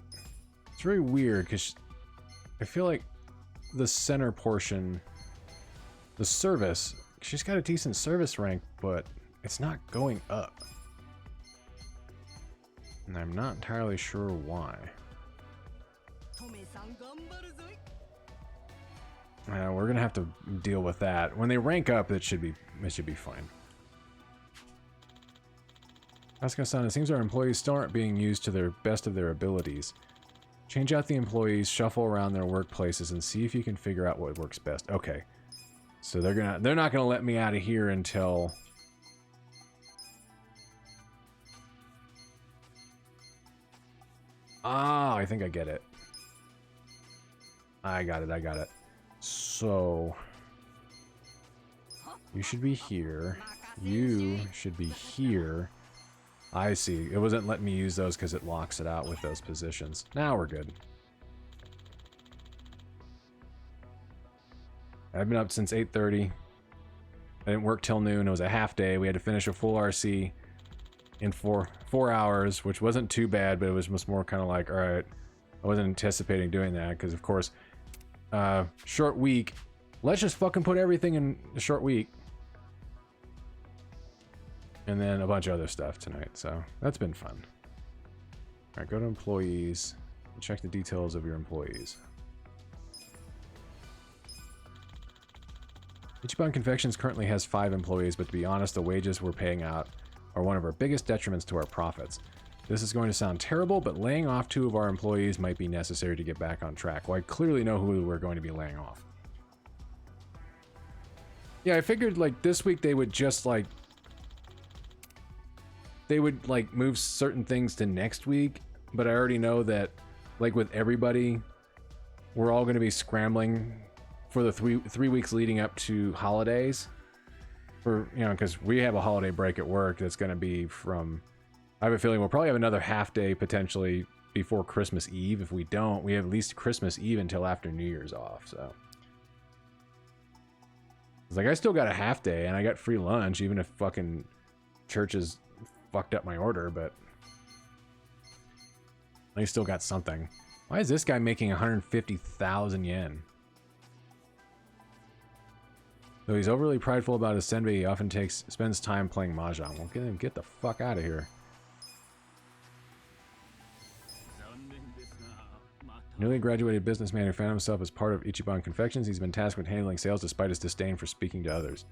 It's very weird because I feel like the center portion, the service, she's got a decent service rank, but it's not going up. And I'm not entirely sure why. We're gonna have to deal with that. When they rank up, it should be fine. Asuka-san, it seems our employees still aren't being used to their best of their abilities. Change out the employees, shuffle around their workplaces, and see if you can figure out what works best. Okay. So they're not gonna let me out of here until... Ah, I think I get it. I got it. So... You should be here. You should be here. I see. It wasn't letting me use those because it locks it out with those positions. Now we're good. I've been up since 8:30. I didn't work till noon. It was a half day. We had to finish a full RC in four hours, which wasn't too bad, but it was just more kind of like, all right, I wasn't anticipating doing that because, of course, short week. Let's just fucking put everything in a short week. And then a bunch of other stuff tonight, so that's been fun. All right, go to employees and check the details of your employees. Ichiban Confections currently has 5 employees, but to be honest, the wages we're paying out are one of our biggest detriments to our profits. This is going to sound terrible, but laying off 2 of our employees might be necessary to get back on track. Well, I clearly know who we're going to be laying off. Yeah, I figured like this week they would just like move certain things to next week, but I already know that like with everybody, we're all going to be scrambling for the three weeks leading up to holidays. For, you know, because we have a holiday break at work that's going to be from, I have a feeling we'll probably have another half day potentially before Christmas Eve. If we don't, we have at least Christmas Eve until after New Year's off, so. It's like I still got a half day and I got free lunch, even if fucking churches fucked up my order, but I still got something. Why is this guy making 150,000 yen? Though he's overly prideful about his senbei, he often spends time playing mahjong. Well, get the fuck out of here. Newly graduated businessman who found himself as part of Ichiban Confections. He's been tasked with handling sales despite his disdain for speaking to others.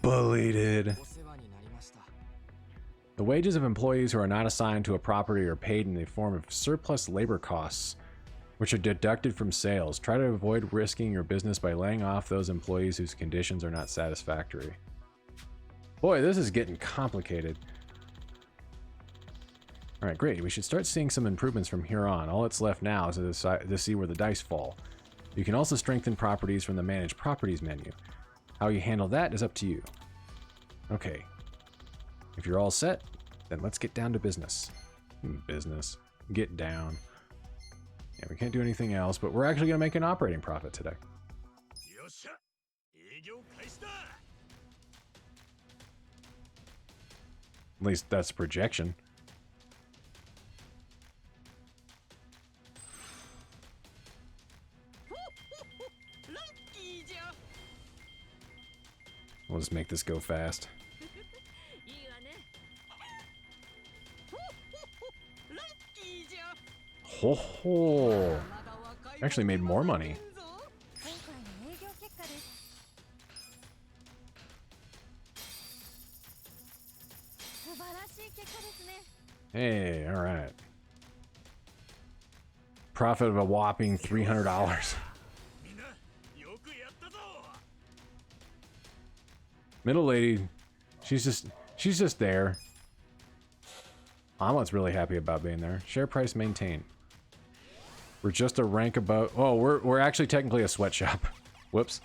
Belated. The wages of employees who are not assigned to a property are paid in the form of surplus labor costs, which are deducted from sales. Try to avoid risking your business by laying off those employees whose conditions are not satisfactory. Boy, this is getting complicated. Alright, great. We should start seeing some improvements from here on. All that's left now is to see where the dice fall. You can also strengthen properties from the Manage Properties menu. How you handle that is up to you. Okay. If you're all set, then let's get down to business. Business. Get down. Yeah, we can't do anything else, but we're actually going to make an operating profit today. At least that's the projection. We'll just make this go fast. Ho ho! Actually made more money. Hey, alright. Profit of a whopping $300. Middle lady, she's just there. Omelet's really happy about being there. Share price maintained. We're just a rank above. Oh, we're actually technically a sweatshop. Whoops.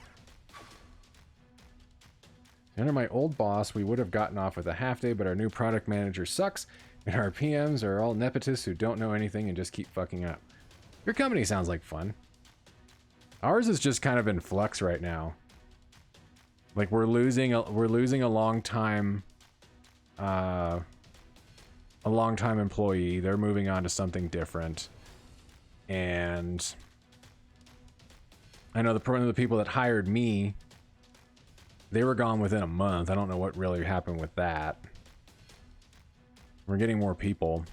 Under my old boss, we would have gotten off with a half day, but our new product manager sucks, and our PMs are all nepotists who don't know anything and just keep fucking up. Your company sounds like fun. Ours is just kind of in flux right now. Like we're losing a long time employee. They're moving on to something different. And I know one of the people that hired me, they were gone within a month. I don't know what really happened with that. We're getting more people.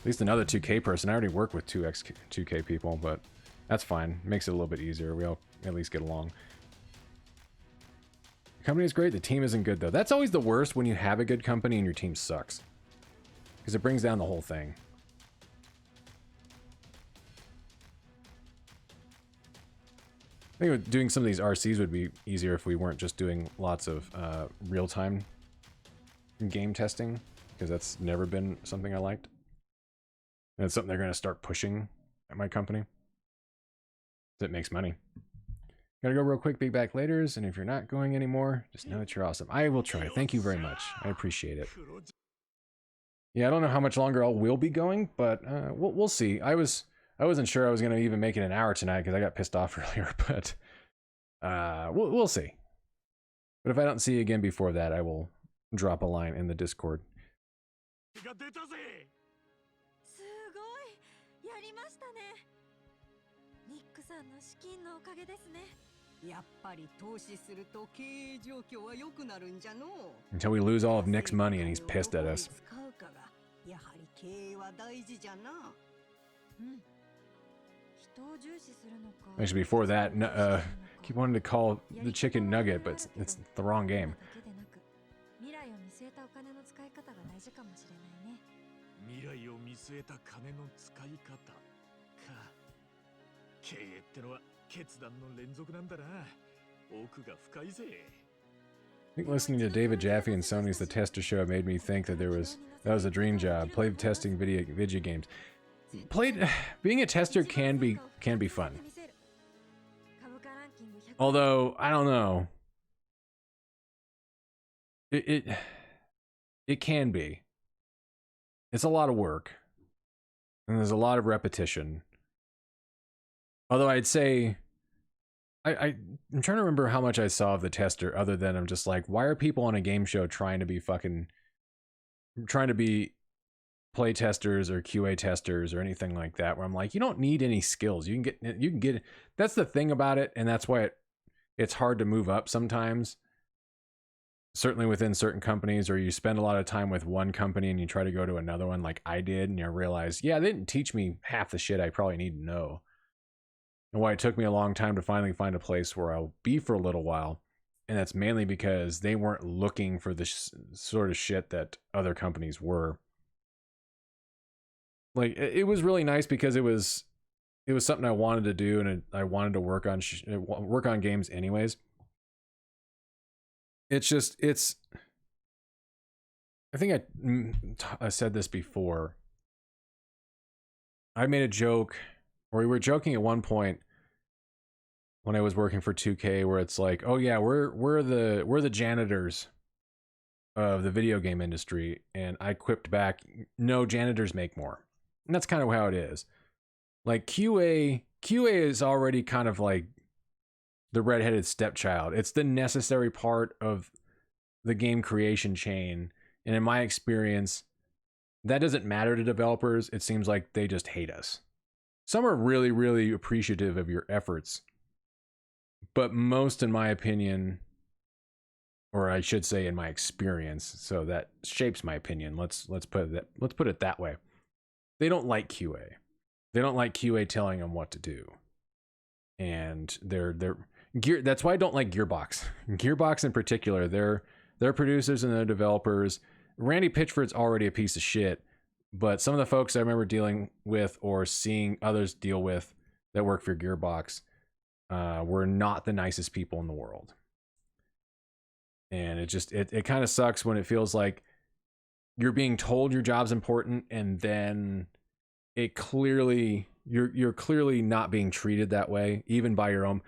At least another 2K person. I already work with 2K people, but that's fine. Makes it a little bit easier. We all at least get along. The company is great. The team isn't good, though. That's always the worst when you have a good company and your team sucks. Because it brings down the whole thing. I think doing some of these RCs would be easier if we weren't just doing lots of real-time game testing, because that's never been something I liked. And it's something they're going to start pushing at my company. It makes money. Gotta go real quick, be back laters, and if you're not going anymore, just know that you're awesome. I will try. Thank you very much. I appreciate it. Yeah, I don't know how much longer I will be going, but we'll see. I wasn't sure I was going to even make it an hour tonight because I got pissed off earlier, but we'll see. But if I don't see you again before that, I will drop a line in the Discord. が出たぜ。すごい、やりましたね。ニックさんの資金のおかげですね。やっぱり投資すると経営状況は良くなるんじゃのう。 Until we lose all of Nick's money and he's pissed at us. 使うかがやはり経営は大事じゃな。うん。人を重視するのか。 Actually, before that, keep wanting to call the chicken nugget, but it's the wrong game. 未来を見据えたお金の使い方が大事かもしれないね。未来を見据えた金の使い方か。経営ってのは決断の連続なんだな。奥が深いぜ。I think listening to David Jaffe and Sony's The Tester Show made me think that that was a dream job. Played testing video games. Being a tester can be fun. Although I don't know. It can be. It's a lot of work. And there's a lot of repetition. Although I'd say I'm trying to remember how much I saw of the tester, other than I'm just like, why are people on a game show trying to be play testers or QA testers or anything like that, where I'm like, you don't need any skills. You can get that's the thing about it, and that's why it's hard to move up sometimes. Certainly within certain companies, or you spend a lot of time with one company and you try to go to another one like I did, and you realize, yeah, they didn't teach me half the shit I probably need to know. And why it took me a long time to finally find a place where I'll be for a little while. And that's mainly because they weren't looking for the sort of shit that other companies were. Like, it was really nice because it was something I wanted to do, and I wanted to work on games anyways. I think I said this before. I made a joke, or we were joking at one point when I was working for 2K, where it's like, oh yeah, we're the janitors of the video game industry, and I quipped back, no, janitors make more. And that's kind of how it is. Like QA is already kind of like the redheaded stepchild. It's the necessary part of the game creation chain, and in my experience, that doesn't matter to developers. It seems like they just hate us. Some are really, really appreciative of your efforts, but most, in my opinion, or I should say in my experience, so that shapes my opinion. Let's put it that way. They don't like QA. They don't like QA telling them what to do. And that's why I don't like Gearbox. Gearbox in particular, their producers and their developers. Randy Pitchford's already a piece of shit, but some of the folks I remember dealing with or seeing others deal with that work for Gearbox were not the nicest people in the world. And it kind of sucks when it feels like you're being told your job's important, and then you're clearly not being treated that way, even by your own.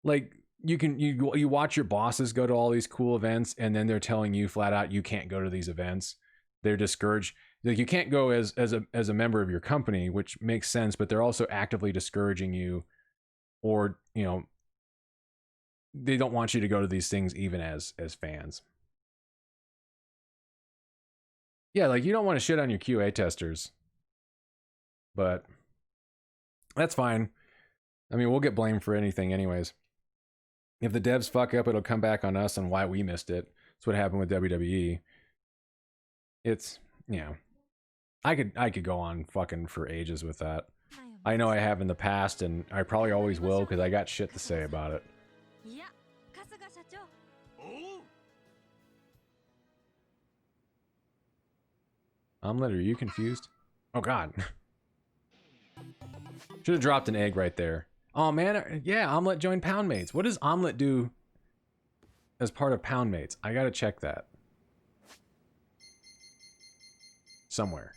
Like, you watch your bosses go to all these cool events, and then they're telling you flat out you can't go to these events. They're discouraged. Like, you can't go as a member of your company, which makes sense, but they're also actively discouraging you, or they don't want you to go to these things even as fans. Yeah, like, you don't want to shit on your QA testers, but that's fine. I mean, we'll get blamed for anything anyways. If the devs fuck up, it'll come back on us on why we missed it. That's what happened with WWE. It's, I could go on fucking for ages with that. I know I have in the past, and I probably always will, because I got shit to say about it. Omelet, are you confused? Oh god. Should have dropped an egg right there. Oh man, yeah, Omelet joined Poundmates. What does Omelet do as part of Poundmates? I gotta check that. Somewhere.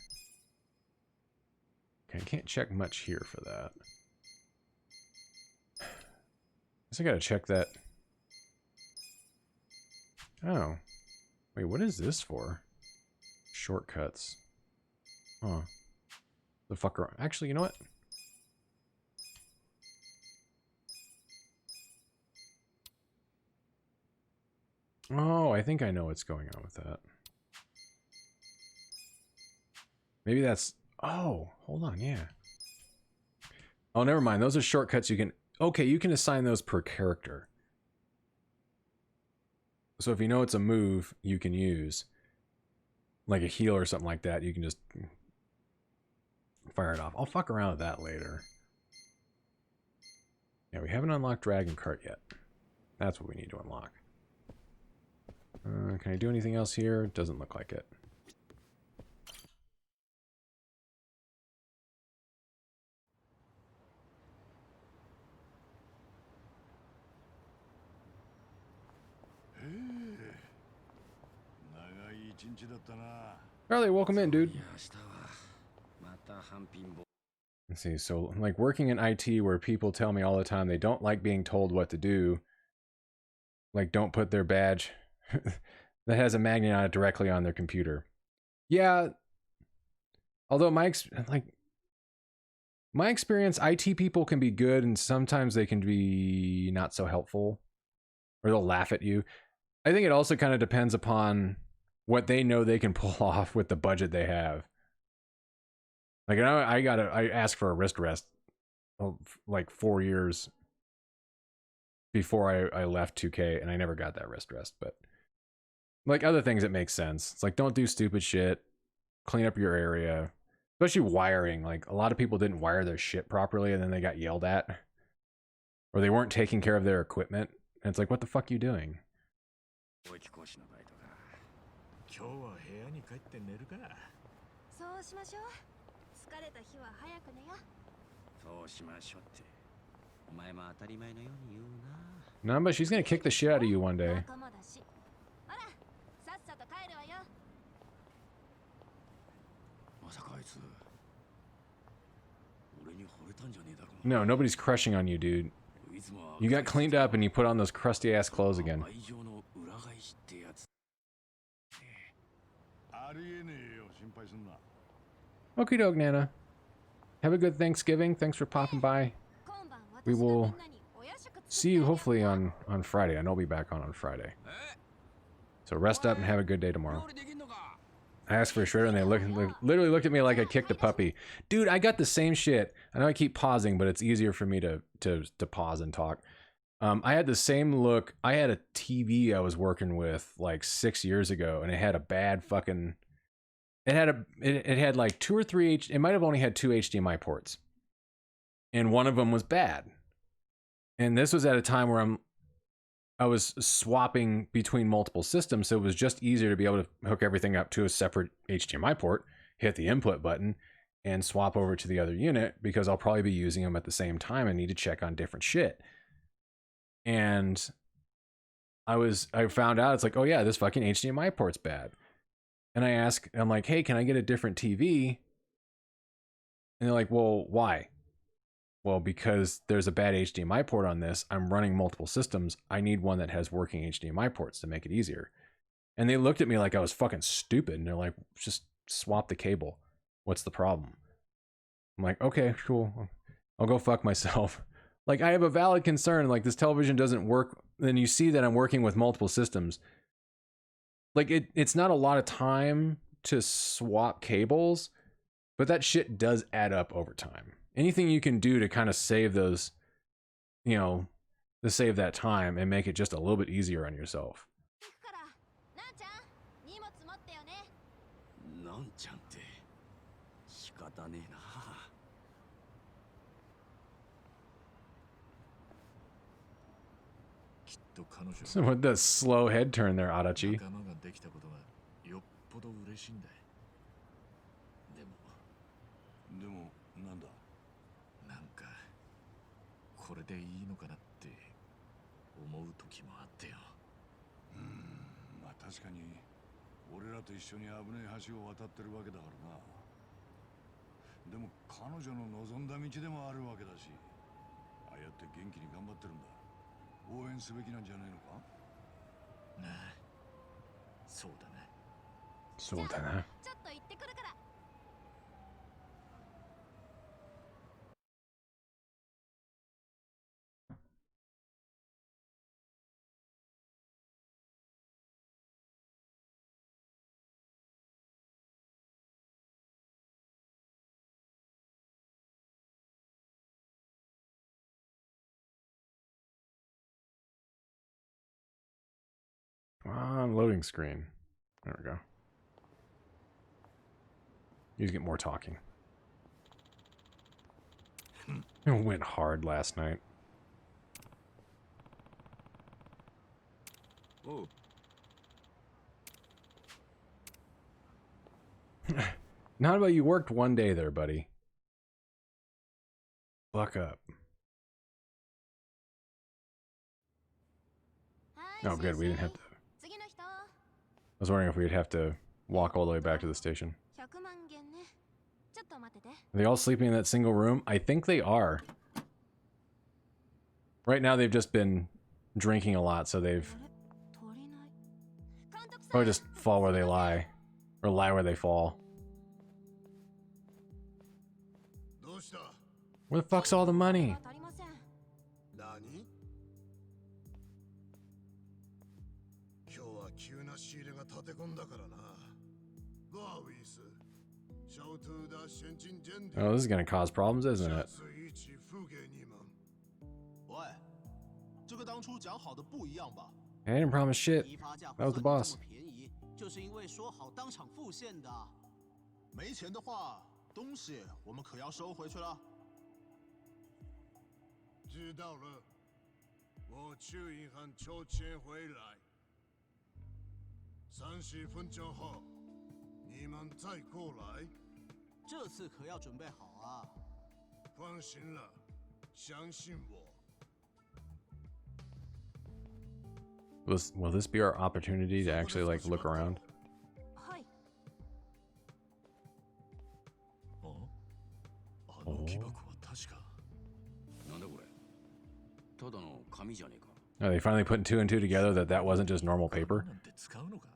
Okay, I can't check much here for that. Guess I gotta check that. Oh. Wait, what is this for? Shortcuts. Huh. The fucker. Actually, you know what? Oh, I think I know what's going on with that. Maybe that's... Oh, hold on, yeah. Oh, never mind. Those are shortcuts you can... Okay, you can assign those per character. So if you know it's a move you can use, like a heal or something like that, you can just fire it off. I'll fuck around with that later. Yeah, we haven't unlocked Dragon Cart yet. That's what we need to unlock. Can I do anything else here? Doesn't look like it. Charlie, welcome in, dude. Let's see, so like working in IT where people tell me all the time they don't like being told what to do. Like don't put their badge that has a magnet on it directly on their computer. Yeah. Although my experience, IT people can be good and sometimes they can be not so helpful. Or they'll laugh at you. I think it also kind of depends upon what they know they can pull off with the budget they have. Like I asked for a wrist rest like 4 years before I left 2K, and I never got that wrist rest. But like other things, it makes sense. It's like don't do stupid shit. Clean up your area, especially wiring. Like a lot of people didn't wire their shit properly, and then they got yelled at, or they weren't taking care of their equipment. And it's like, what the fuck are you doing? Namba, she's gonna kick the shit out of you one day. No, nobody's crushing on you, dude. You got cleaned up and you put on those crusty ass clothes again. Okie doke, Nana. Have a good Thanksgiving. Thanks for popping by. We will see you hopefully on Friday. I know I'll be back on Friday. So rest up and have a good day tomorrow. I asked for a shredder and they literally looked at me like I kicked a puppy. Dude, I got the same shit. I know I keep pausing, but it's easier for me to pause and talk. I had the same look. I had a TV I was working with like 6 years ago, and it had a bad fucking... It had like 2 or 3... It might have only had 2 HDMI ports. And one of them was bad. And this was at a time where I was swapping between multiple systems, so it was just easier to be able to hook everything up to a separate HDMI port, hit the input button, and swap over to the other unit, because I'll probably be using them at the same time and need to check on different shit. And I found out, it's like, oh yeah, this fucking HDMI port's bad. And I'm like, hey, can I get a different TV? And they're like, well, why? Well, because there's a bad HDMI port on this. I'm running multiple systems. I need one that has working HDMI ports to make it easier. And they looked at me like I was fucking stupid. And they're like, just swap the cable. What's the problem? I'm like, okay, cool. I'll go fuck myself. Like, I have a valid concern. Like, this television doesn't work. Then you see that I'm working with multiple systems. Like, it's not a lot of time to swap cables, but that shit does add up over time. Anything you can do to kind of save those, you know, to save that time and make it just a little bit easier on yourself. So with the slow head turn there, Adachi.そうだな。on, loading screen. There we go. Need to get more talking. It went hard last night. Oh. Not about you worked one day there, buddy. Buck up. Oh, good. We didn't have to. I was wondering if we'd have to walk all the way back to the station. Are they all sleeping in that single room? I think they are. Right now, they've just been drinking a lot, so they've probably just fall where they lie, or lie where they fall. Where the fuck's all the money? 现金鉴定。 Oh, this is gonna cause problems, isn't it? 喂，这个当初讲好的不一样吧？ I didn't promise shit. 批发价 That was the boss. 这么便宜，就是因为说好当场付现的。没钱的话，东西我们可要收回去了。知道了，我去银行抽钱回来。30分钟后，你们再过来。 这次可要准备好啊！放心了，相信我。 Will this be our opportunity to actually like look around? はい。あの木箱は確か。なんだこれ。ただの紙じゃねえか。 Are they finally putting two and two together that that wasn't just normal paper? なんて使うのか。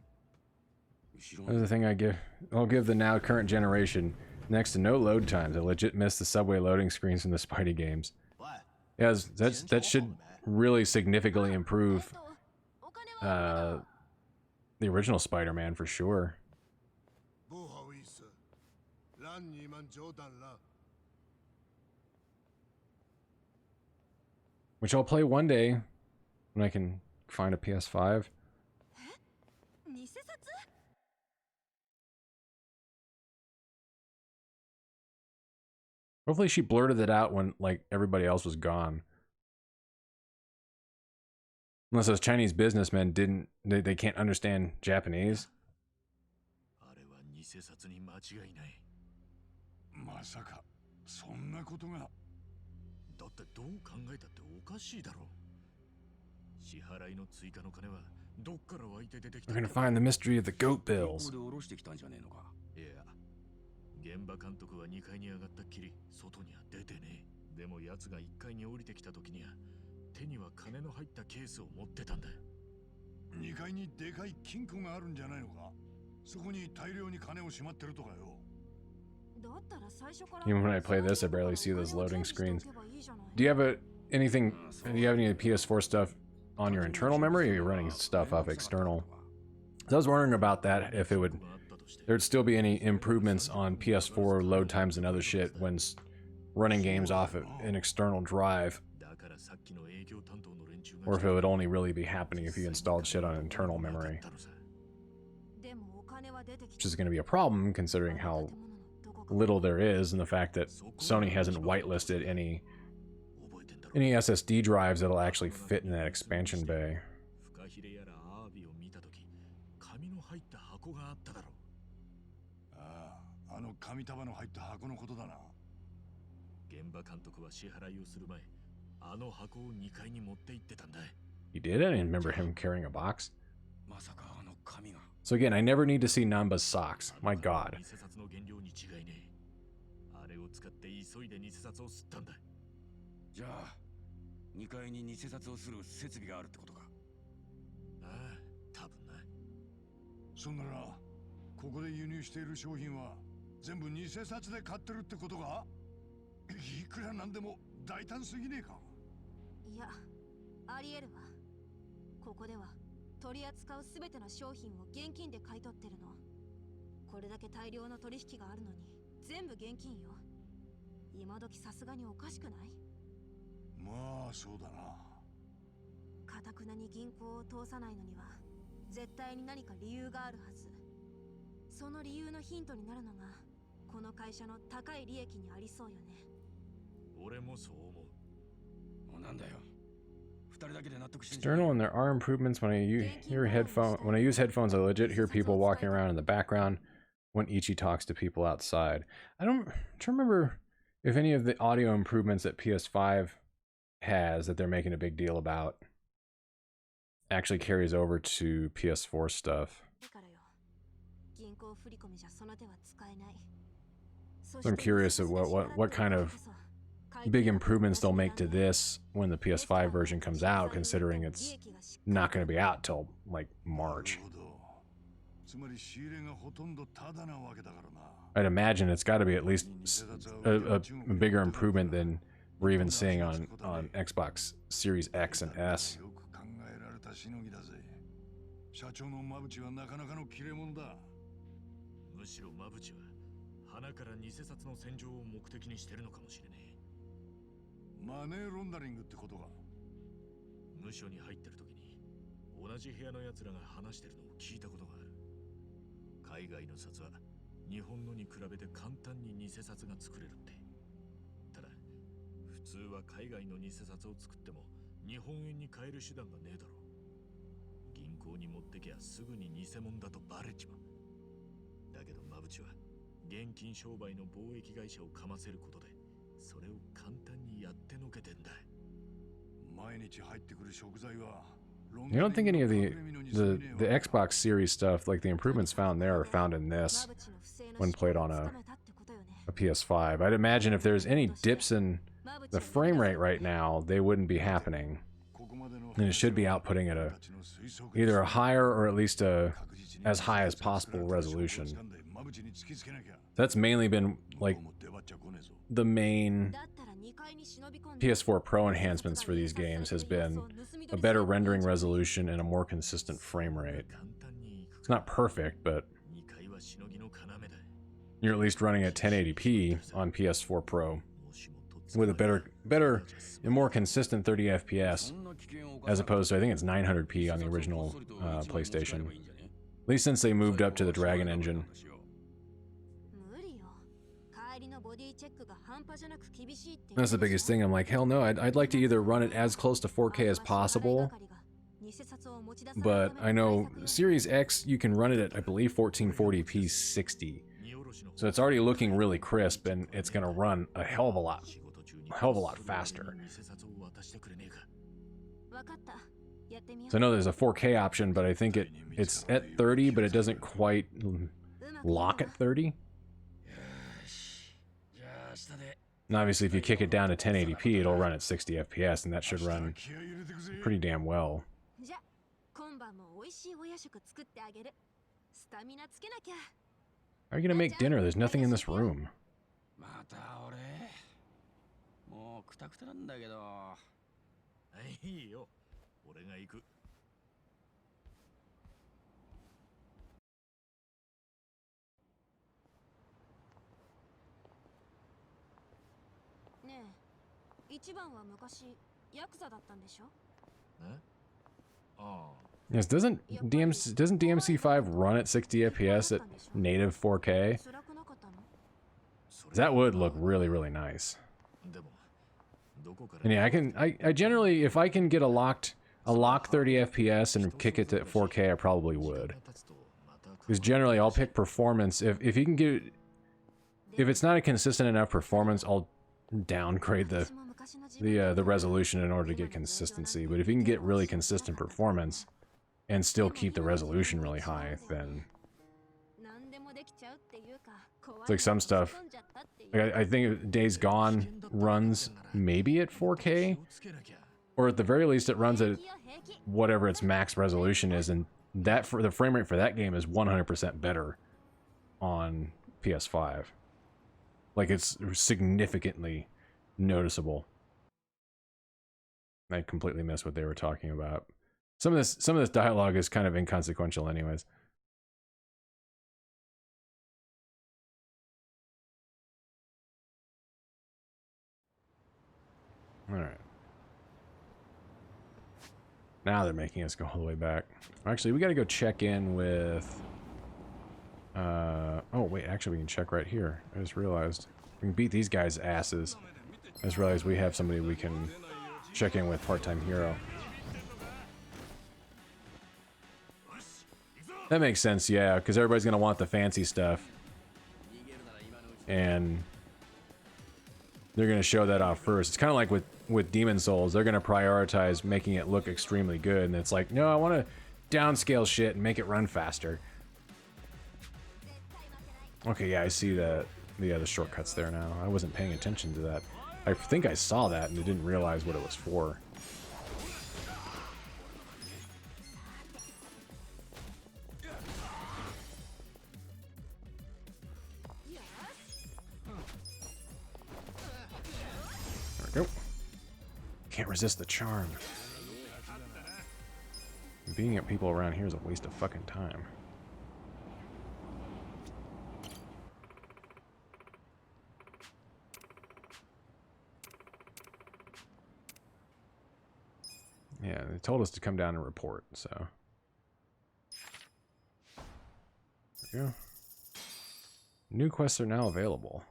That's the thing I'll give the now current generation. Next to no load times. I legit miss the subway loading screens from the Spidey games. Yeah, that should really significantly improve the original Spider-Man for sure. Which I'll play one day when I can find a PS5. Hopefully she blurted it out when, like, everybody else was gone. Unless those Chinese businessmen didn't, they can't understand Japanese. あれは偽札に間違いない。まさかそんなことが。だってどう考えたっておかしいだろう。支払いの追加の金はどっから湧いて出てきた We're gonna find the mystery of the goat bills. ここで下ろしてきたんじゃねえのか。いや、現場監督は2階に上がったっきり外には出てねえ。でも奴が1階に降りてきた時には手には金の入ったケースを持ってたんだ。2階にでかい金庫があるんじゃないのか。そこに大量に金をしまってるとかよ。 Even when I play this, I barely see those loading screens. Do you have anything? Do you have any PS4 stuff on your internal memory, or are you running stuff off external? So I was wondering about that. If it would, there'd still be any improvements on PS4 load times and other shit when running games off of an external drive, or if it would only really be happening if you installed shit on internal memory, which is going to be a problem considering how little there is, and the fact that Sony hasn't whitelisted any SSD drives that'll actually fit in that expansion bay. あの紙束の入った箱のことだな。現場監督は支払いをする前、あの箱を2階に持って行ってたんだ。He did? I didn't remember him carrying a box. まさかあの紙が。 So again, I never need to see Namba's socks. My god. 偽札の原料に違いねえ。あれを使って急いで偽札を吸ったんだ。じゃあ2階に偽札をする設備があるってことか。ああ、多分な。そんならここで輸入している商品は全部偽札で買ってるってことか。いくらなんでも大胆すぎねえか。いや、ありえるわ。ここでは取り扱うすべての商品を現金で買い取ってるの。これだけ大量の取引があるのに全部現金よ。今時さすがにおかしくない？まあそうだな。かたくなに銀行を通さないのには絶対に何か理由があるはず。その理由のヒントになるのがこの会社の高い利益にありそうよね。俺もそう思う。なんだよ。二人だけで納得してんじゃ External, and there are improvements when I use headphones. I legit hear people walking around in the background when Ichi talks to people outside. I'm trying to remember if any of the audio improvements that PS5 has that they're making a big deal about actually carries over to PS4 stuff. I'm curious of what kind of big improvements they'll make to this when the PS5 version comes out, considering it's not going to be out till like March. I'd imagine it's got to be at least a bigger improvement than we're even seeing on Xbox Series X and S. 社長のマブチはなかなかの切れ者だ。むしろマブチは鼻から偽札の洗浄を目的にしてるのかもしれねえ。マネーロンダリングってことか。無所に入ってる時に同じ部屋の奴らが話してるのを聞いたことがある。海外の札は日本のに比べて簡単に偽札が作れるって。ただ普通は海外の偽札を作っても日本円に変える手段がねえだろう。銀行に持ってきゃすぐに偽物だとバレちまう。だけどマブチは現金商売の貿易会社をかませることでそれを簡単にやってのけてんだ。毎日入ってくる食材は You don't think any of the Xbox Series stuff, like the improvements found there, are found in this when played on a PS5? I'd imagine if there's any dips in the frame rate right now, they wouldn't be happening. And it should be outputting at either a higher or at least as high as possible resolution. That's mainly been like the main PS4 Pro enhancements for these games has been a better rendering resolution and a more consistent frame rate. It's not perfect, but you're at least running at 1080p on PS4 Pro with a better and more consistent 30 FPS as opposed to, I think it's 900p on the original PlayStation. At least since they moved up to the Dragon engine. That's the biggest thing. I'm like, hell no, I'd like to either run it as close to 4K as possible, but I know Series X, you can run it at, I believe, 1440p 60. So it's already looking really crisp, and it's going to run a hell of a lot faster. So I know there's a 4K option, but I think it's at 30, but it doesn't quite lock at 30. And obviously, if you kick it down to 1080p, it'll run at 60 FPS, and that should run pretty damn well. How are you gonna make dinner? There's nothing in this room. Yes, doesn't DMC5 run at 60 FPS at native 4K? That would look really, really nice. And yeah, I generally, if I can get a lock 30 FPS and kick it to 4K, I probably would. Because generally, I'll pick performance. If you can get, if it's not a consistent enough performance, I'll downgrade the resolution in order to get consistency. But if you can get really consistent performance and still keep the resolution really high, then it's like some stuff. Like I think Days Gone runs maybe at 4K, or at the very least it runs at whatever its max resolution is, and that for the frame rate for that game is 100% better on PS5. Like it's significantly noticeable. I completely missed what they were talking about. Some of this dialogue is kind of inconsequential anyways. All right. Now they're making us go all the way back. Actually, we got to go check in with... oh, wait, actually we can check right here. I just realized. We can beat these guys' asses. I just realized we have somebody we can check in with, part-time hero. That makes sense, yeah, because everybody's going to want the fancy stuff. And they're going to show that off first. It's kind of like with Demon Souls. They're going to prioritize making it look extremely good. And it's like, no, I want to downscale shit and make it run faster. Okay, yeah, I see the shortcuts there now. I wasn't paying attention to that. I think I saw that and I didn't realize what it was for. There we go. Can't resist the charm. Beating up people around here is a waste of fucking time. Yeah, they told us to come down and report, so. There we go. New quests are now available.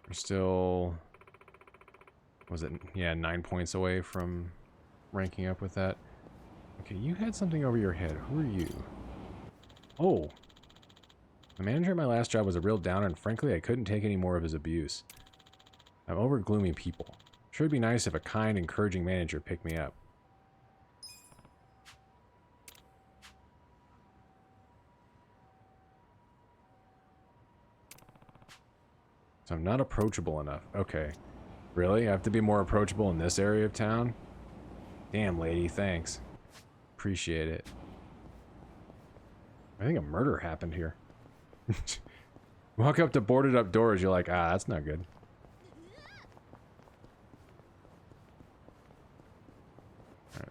We're still... Was it? Yeah, 9 points away from ranking up with that. Okay, you had something over your head. Who are you? Oh. The manager at my last job was a real downer, and frankly, I couldn't take any more of his abuse. I'm over gloomy people. Sure would be nice if a kind, encouraging manager picked me up. So I'm not approachable enough. Okay. Really? I have to be more approachable in this area of town? Damn, lady, thanks. Appreciate it. I think a murder happened here. Walk up to boarded up doors, you're like, ah, that's not good.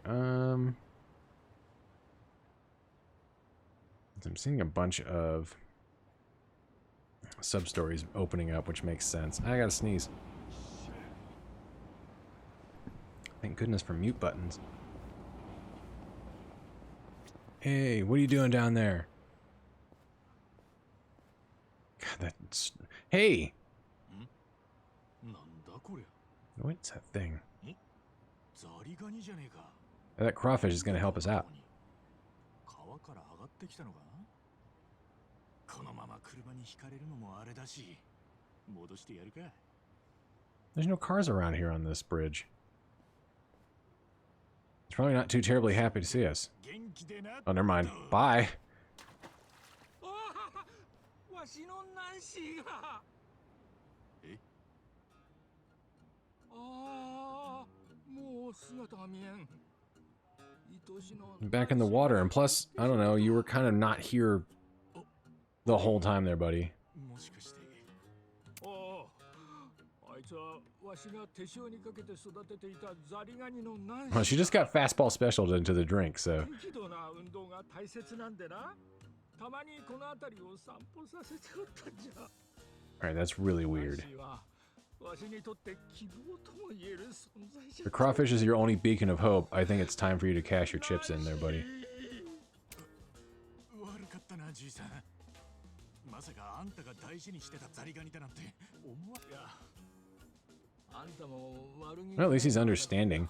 Alright, I'm seeing a bunch of sub-stories opening up, which makes sense. I gotta sneeze. Thank goodness for mute buttons. Hey, what are you doing down there? God, that's... Hey! What's that thing? That crawfish is gonna help us out. There's no cars around here on this bridge. He's probably not too terribly happy to see us. Oh, never mind. Bye. Back in the water, and plus, I don't know, you were kind of not here the whole time there, buddy. Well, she just got fastball special into the drink, so. Alright, that's really weird. The crawfish is your only beacon of hope. I think it's time for you to cash your chips in there, buddy. Well, at least he's understanding.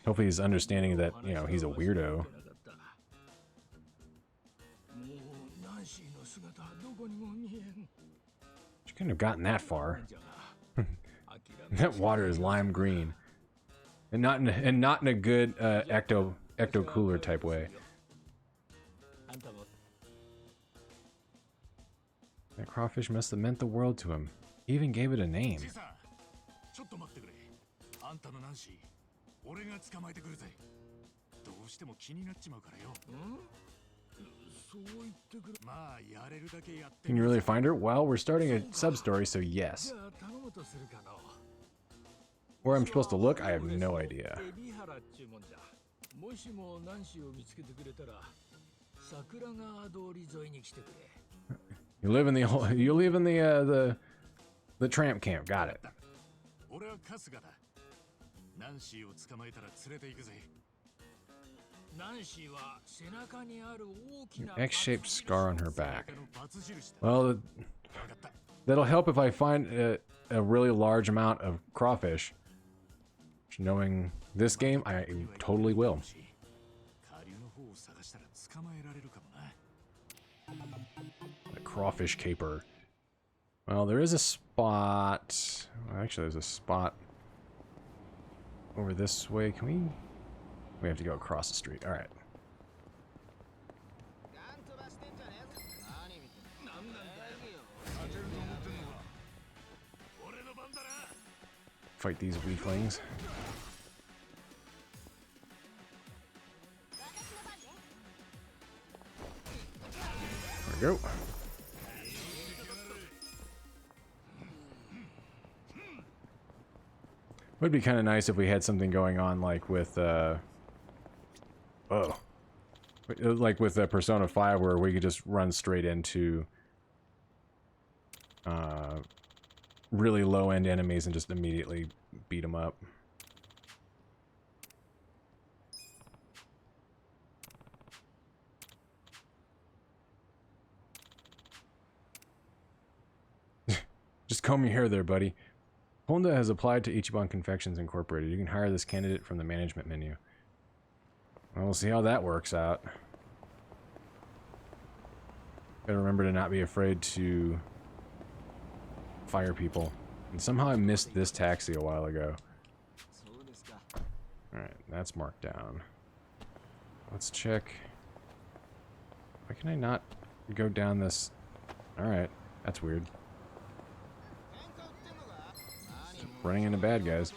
Hopefully he's understanding that, you know, he's a weirdo. She couldn't have gotten that far. That water is lime green. And not in a good ecto cooler type way. That crawfish must have meant the world to him. He even gave it a name. Can you really find her? Well, we're starting a sub-story, so yes. Where I'm supposed to look, I have no idea. You live in the tramp camp. Got it. ナンシーを捕まえたら連れて行くぜ。 X-shaped scar on her back. Well, that'll help if I find a really large amount of crawfish. Knowing this game, I totally will. A crawfish caper. Well, there is a spot. Well, actually, there's a spot over this way. Can we? We have to go across the street. All right. Fight these weaklings. There we go. Would be kind of nice if we had something going on like with like with Persona 5 where we could just run straight into really low-end enemies and just immediately beat them up. Just comb your hair there, buddy. Honda has applied to Ichiban Confections Incorporated. You can hire this candidate from the management menu. Well, we'll see how that works out. Gotta remember to not be afraid to fire people. And somehow I missed this taxi a while ago. Alright, that's marked down. Let's check. Why can I not go down this? Alright, that's weird. Just running into bad guys.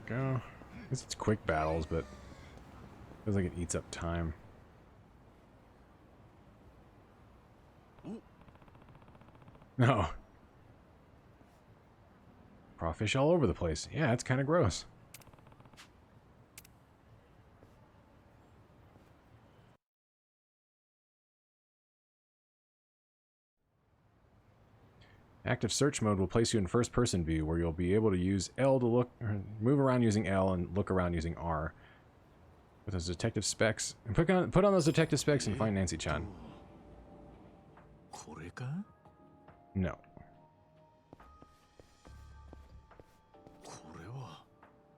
Go. I guess it's quick battles, but feels like it eats up time. No. Crawfish all over the place. Yeah, it's kind of gross. Active search mode will place you in first-person view, where you'll be able to use L to look, or move around using L and look around using R. With those detective specs, and put on those detective specs and find Nancy-chan. No.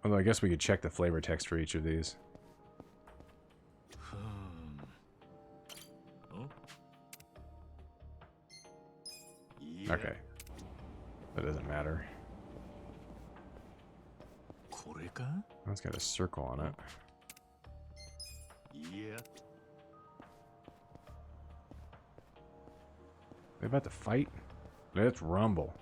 Although I guess we could check the flavor text for each of these. Okay. That doesn't matter. Oh, it's got a circle on it. They about to fight? Let's rumble.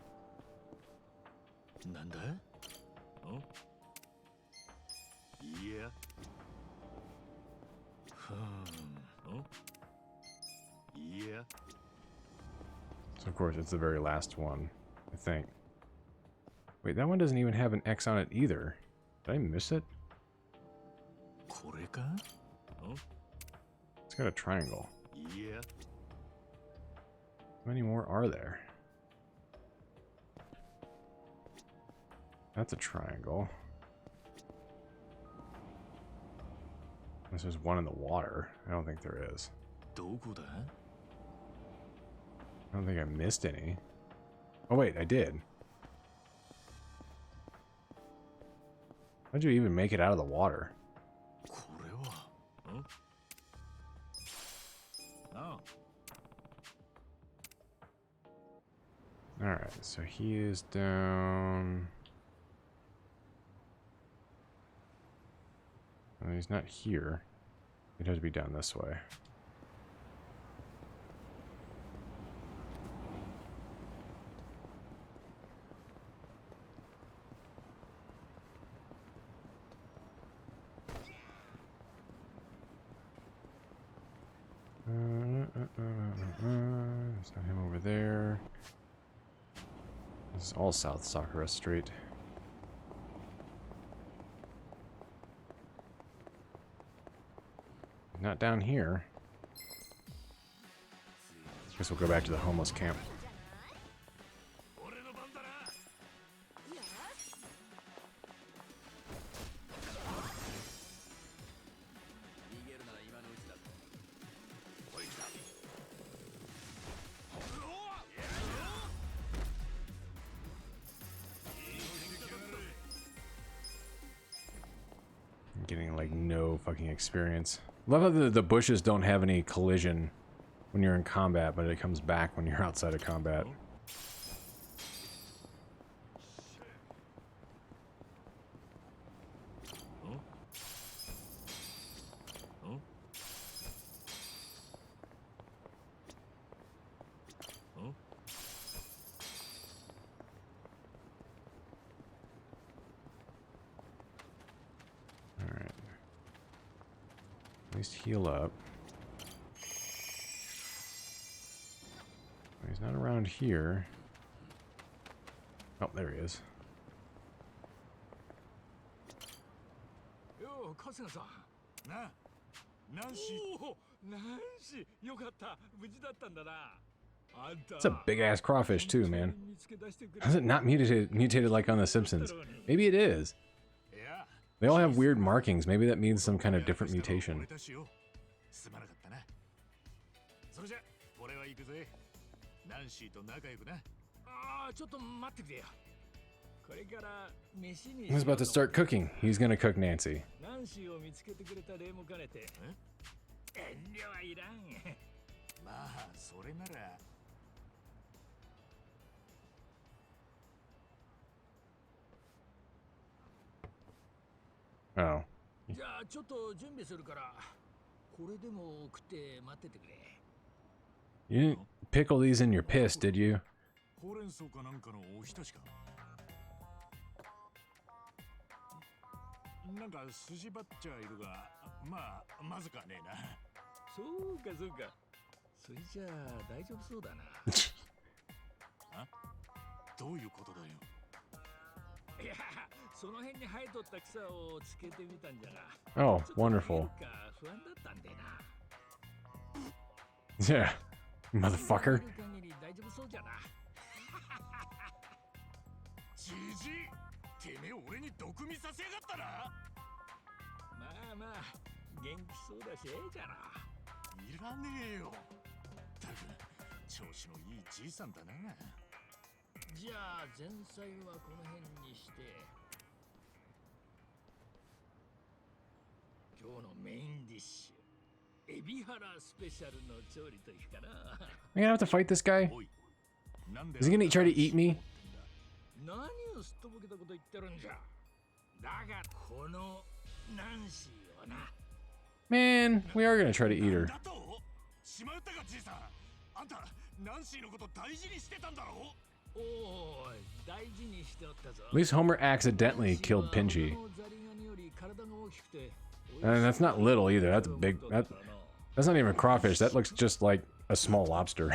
So of course it's the very last one, I think. Wait, that one doesn't even have an X on it either. Did I miss it? It's got a triangle. How many more are there? That's a triangle. Unless there's one in the water. I don't think there is. I don't think I missed any. Oh wait, I did. How'd you even make it out of the water? Alright, so he is down... Well, he's not here. He'd have to be down this way. There's not him over there. This is all South Sakura Street. not down here. Guess we'll go back to the homeless camp. I'm getting like no fucking experience. Love how the bushes don't have any collision when you're in combat, but it comes back when you're outside of combat. Alright. At least heal up. He's not around here. Oh, there he is. Yo, 春日さん。な、ナンシー。おお、ナンシー、よかった。無事だったんだな。It's a big ass crawfish too, man. How's it not mutated like on The Simpsons? Maybe it is. They all have weird markings. Maybe that means some kind of different mutation. ナンシーと仲良くな。ああ、ちょっと待ってくれよ。これから飯に。He's about to start cooking. He's gonna cook Nancy. ナンシーを見つけてくれた例も兼ねて。遠慮はいらん。まあ、それなら。Oh. じゃあ、ちょっと準備するから。これでも食って待っててくれ。You didn't pickle these in your piss, did you? ほうれん草かなんかのおひたしか。なんか筋張っちゃいるが、まあまずかねえな。そうかそうか。それじゃあ大丈夫そうだな。あ？どういうことだよ。いや、その辺に生えとった草をつけてみたんじゃが。Oh, wonderful. 不安だったんでな。Yeah. Motherfucker. じじい、てめえ俺に毒味させやがったな。まあまあ、元気そうだし、ええじゃな。いらねえよ。たく、調子のいいじいさんだな。じゃあ、前菜はこの辺にして、今日のメインディッシュ。エビハラスペシャルの調理というかな。Am I gonna have to fight this guy? Is he gonna try to eat me? 何をすっとぼけたこと言ってるんじゃ。だがこのナンシーをな。Man, we are gonna try to eat her. しまったかじいさん。あんたナンシーのこと大事にしてたんだろ。おお、大事にしておったぞ。At least Homer accidentally killed Pinchy. And that's not little either. That's big. That's not even a crawfish. That looks just like a small lobster.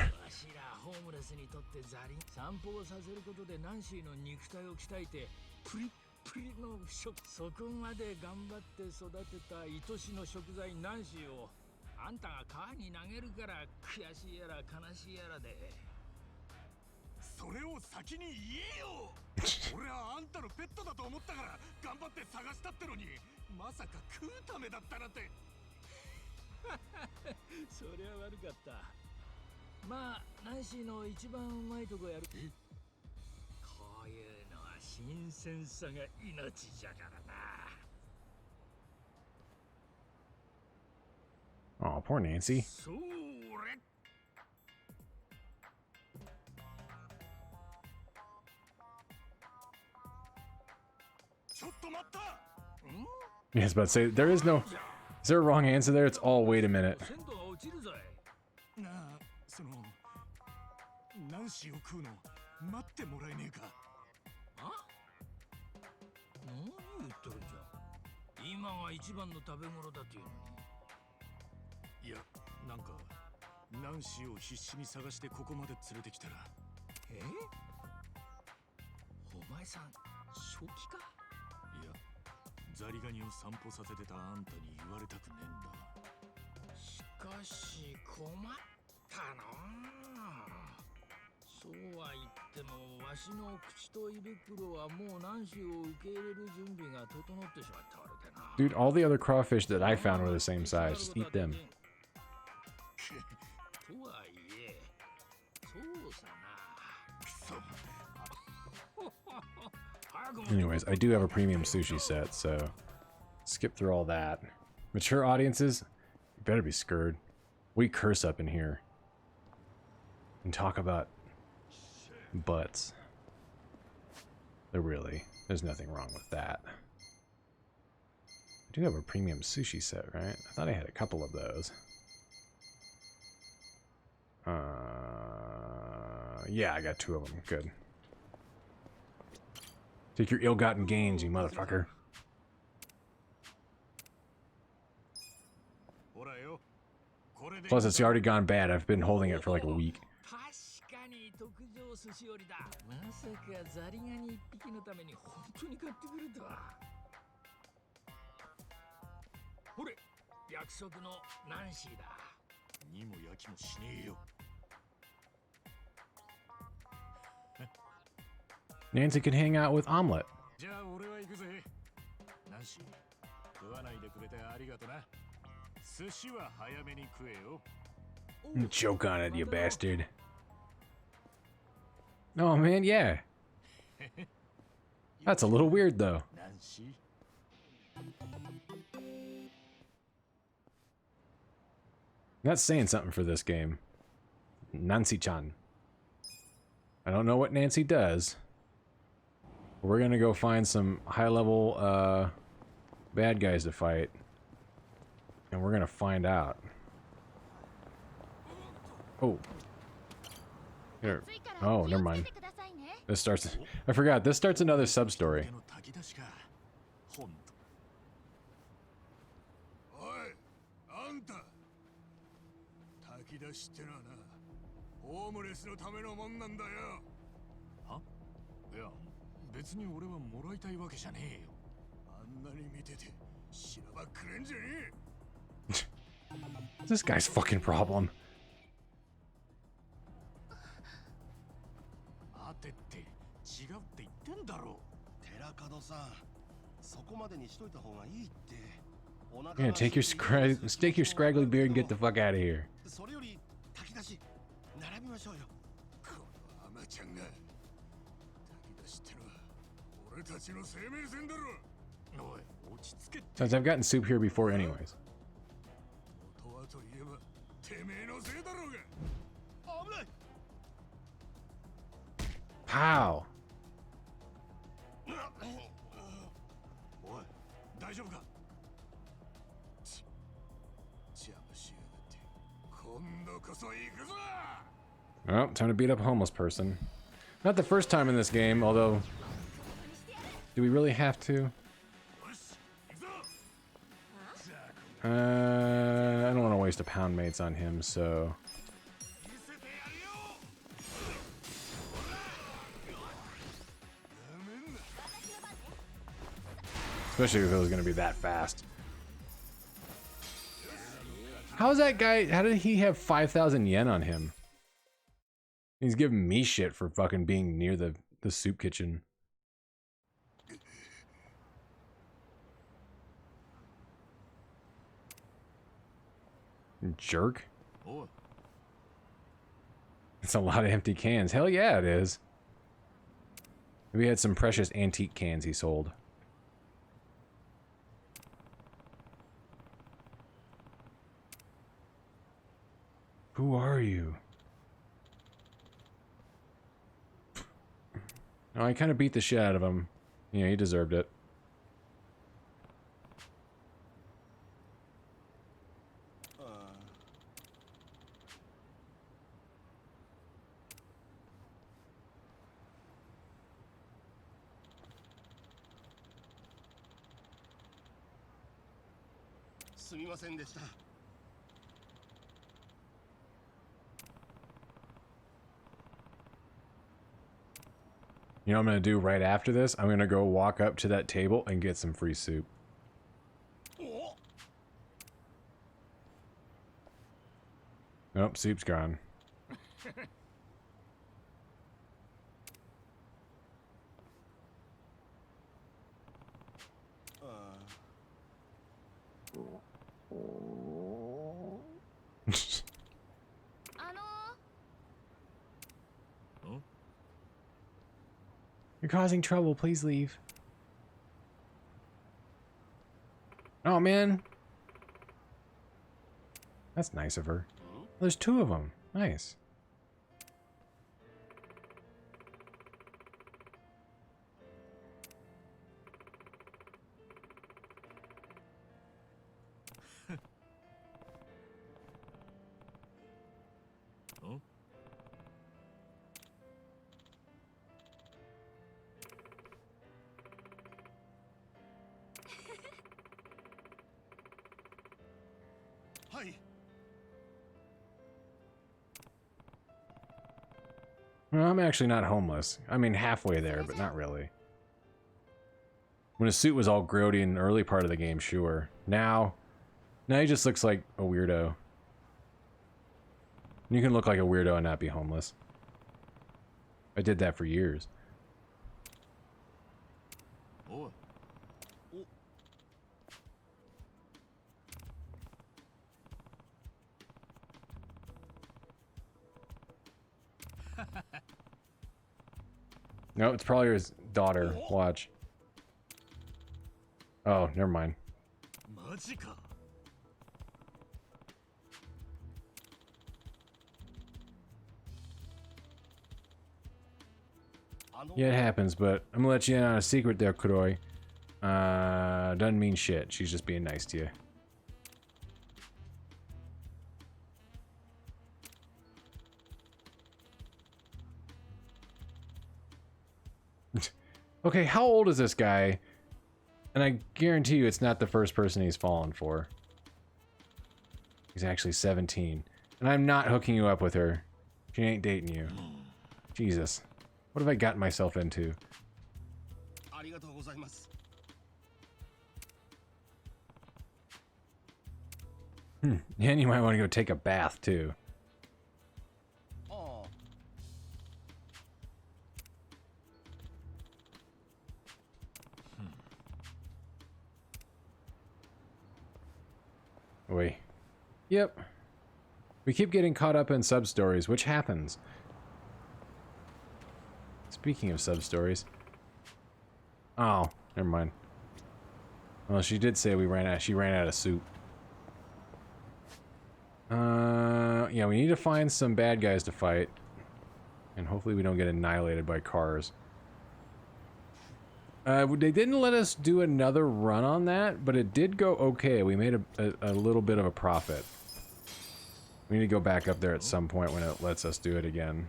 散歩をさせることでナンシーの肉体を鍛えてプリップリの食、そこまで頑張って育てた愛しの食材ナンシーをあんたが川に投げるから悔しいやら悲しいやらで。それを先に言えよ。俺はあんたのペットだと思ったから頑張って探したってのに、まさか食うためだったなんて。そりゃ悪かった。まあナンシーの一番うまいとこやる。こういうのは新鮮さが命じゃからな。Oh, poor Nancy. それ。ちょっと待った。Yeah, I was about to say, there is no... Is there a wrong answer there? It's all, wait a minute. なあ、そのナンシーを食うの待ってもらえねえか。あ？何言っとるんじゃ。今が一番の食べ頃だっていうのに。いや、なんかナンシーを必死に探してここまで連れてきたら。え？お前さん、正気か？いや、ザリガニを散歩させてたあんたに言われたくねえんだ。かし困ったな。そうは言ってもわしの口と胃袋はもうナンシーを受け入れる準備が整ってしまったわけでな。 Dude, all the other crawfish that I found were the same size. Just eat them. とはいえ、そうさな。Anyways, I do have a premium sushi set, so skip through all that. Mature audiences, you better be scared. We curse up in here and talk about butts. There's nothing wrong with that. I do have a premium sushi set, right? I thought I had a couple of those. Yeah, I got 2 of them. Good. Take your ill-gotten gains, you motherfucker. Plus, it's already gone bad. I've been holding it for like a week. まさかザリガニ1匹のために本当に買ってくるとは。ほれ、約束のナンシーだ。にもやきもしねえよ。Nancy can hang out with Omelet. じゃあ俺は行くぜ。ナンシー、食わないでくれてありがとな。寿司は早めに食えよ。Choke on it, you bastard. Oh man, yeah. That's a little weird though. That's saying something for this game. Nancy-chan. I don't know what Nancy does. We're gonna go find some high-level bad guys to fight. And we're gonna find out. Oh. Here. Oh, never mind. This starts... I forgot. This starts another sub-story. This guy's fucking problem. って違うって言ってんだろ。寺門さん、そこまでにしといた方がいいって。Yeah, take your stake your scraggly beard and get the fuck out of here. それより炊き出し並びましょうよ。このアマちゃんが炊き出しってのは俺たちの生命線だろ。おい、落ち着けって。 Since I've gotten soup here before anyways. 元はといえばてめえのせいだろうが。危ない。 How? おい、大丈夫か。邪魔しやがって。今度こそ行くぞ。 Well, time to beat up a homeless person. Not the first time in this game, although... Do we really have to? I don't want to waste a pound mates on him, so... Especially if it was going to be that fast. How's that guy... How did he have 5,000 yen on him? He's giving me shit for fucking being near the soup kitchen. Jerk. It's a lot of empty cans. Hell yeah, it is. Maybe he had some precious antique cans he sold. Who are you? Oh, I kind of beat the shit out of him. Yeah, he deserved it. You know what I'm gonna do right after this? I'm gonna go walk up to that table and get some free soup. Nope, soup's gone. You're causing trouble. Please leave. Oh, man. That's nice of her. There's two of them. Nice. Well, I'm actually not homeless. I mean, halfway there, but not really. When his suit was all grody in the early part of the game, sure. Now he just looks like a weirdo. You can look like a weirdo and not be homeless. I did that for years. Oh. No, it's probably his daughter. Watch. Oh, never mind. Yeah, it happens, but I'm gonna let you in on a secret there, Kuroi. Doesn't mean shit. She's just being nice to you. Okay, how old is this guy? And I guarantee you it's not the first person he's fallen for. He's actually 17. And I'm not hooking you up with her. She ain't dating you. Jesus. What have I gotten myself into? And you might want to go take a bath, too. Wait. Yep. We keep getting caught up in sub-stories, which happens. Speaking of sub-stories. Oh, never mind. Well, she did say she ran out of soup. Yeah, we need to find some bad guys to fight. And hopefully we don't get annihilated by cars. They didn't let us do another run on that, but it did go okay. We made a little bit of a profit. We need to go back up there at some point when it lets us do it again.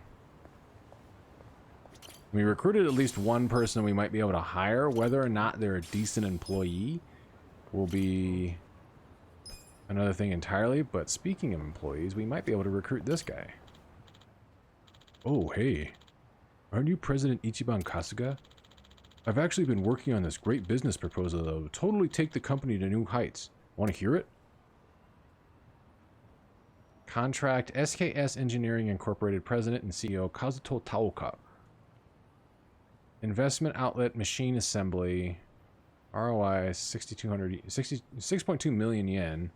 We recruited at least one person we might be able to hire. Whether or not they're a decent employee will be another thing entirely. But speaking of employees, we might be able to recruit this guy. Oh, hey. Aren't you President Ichiban Kasuga? I've actually been working on this great business proposal that will totally take the company to new heights. Want to hear it? Contract SKS Engineering Incorporated President and CEO Kazuto Taoka. Investment outlet machine assembly. ROI 6.2 million yen.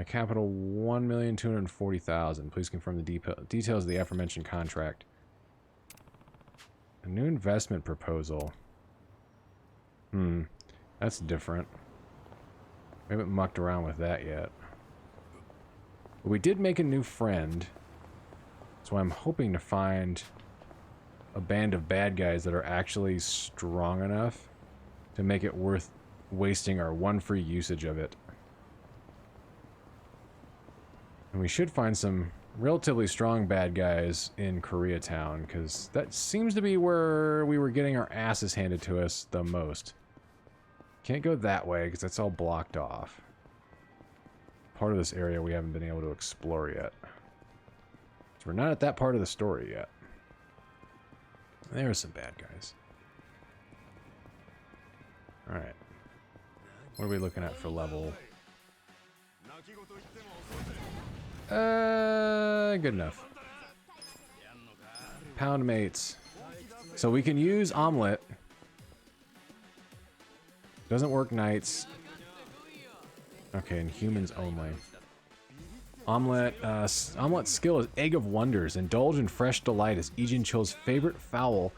Capital 1,240,000. Please confirm the details of the aforementioned contract. A new investment proposal. That's different. We haven't mucked around with that yet. But we did make a new friend. So I'm hoping to find a band of bad guys that are actually strong enough to make it worth wasting our one free usage of it. And we should find some relatively strong bad guys in Koreatown, because that seems to be where we were getting our asses handed to us the most. Can't go that way, because that's all blocked off. Part of this area we haven't been able to explore yet. So we're not at that part of the story yet. There are some bad guys. Alright. What are we looking at for level? Good enough. Pound mates. So we can use omelet. Doesn't work nights. Okay, and humans only. Omelet, omelet's skill is Egg of Wonders. Indulge in fresh delight as Ijin Cho's favorite fowl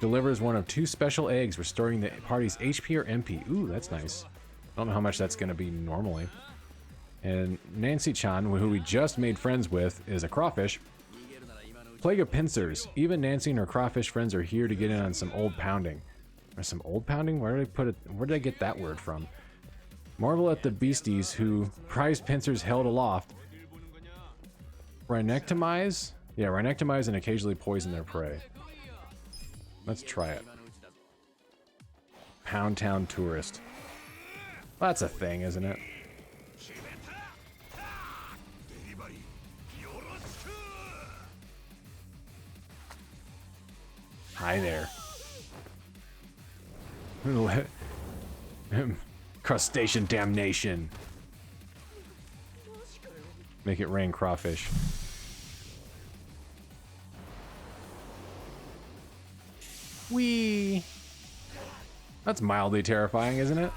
delivers one of 2 special eggs, restoring the party's HP or MP. Ooh, that's nice. I don't know how much that's going to be normally. And Nancy-chan, who we just made friends with, is a crawfish. Plague of Pincers. Even Nancy and her crawfish friends are here to get in on some old pounding. Or some old pounding? Where did I put it? Where did I get that word from? Marvel at the beasties who prize pincers held aloft. Rhinectomize? Yeah, rhinectomize and occasionally poison their prey. Let's try it. Pound Town Tourist. Well, that's a thing, isn't it? Hi there. Crustacean damnation. Make it rain crawfish. Whee! That's mildly terrifying, isn't it?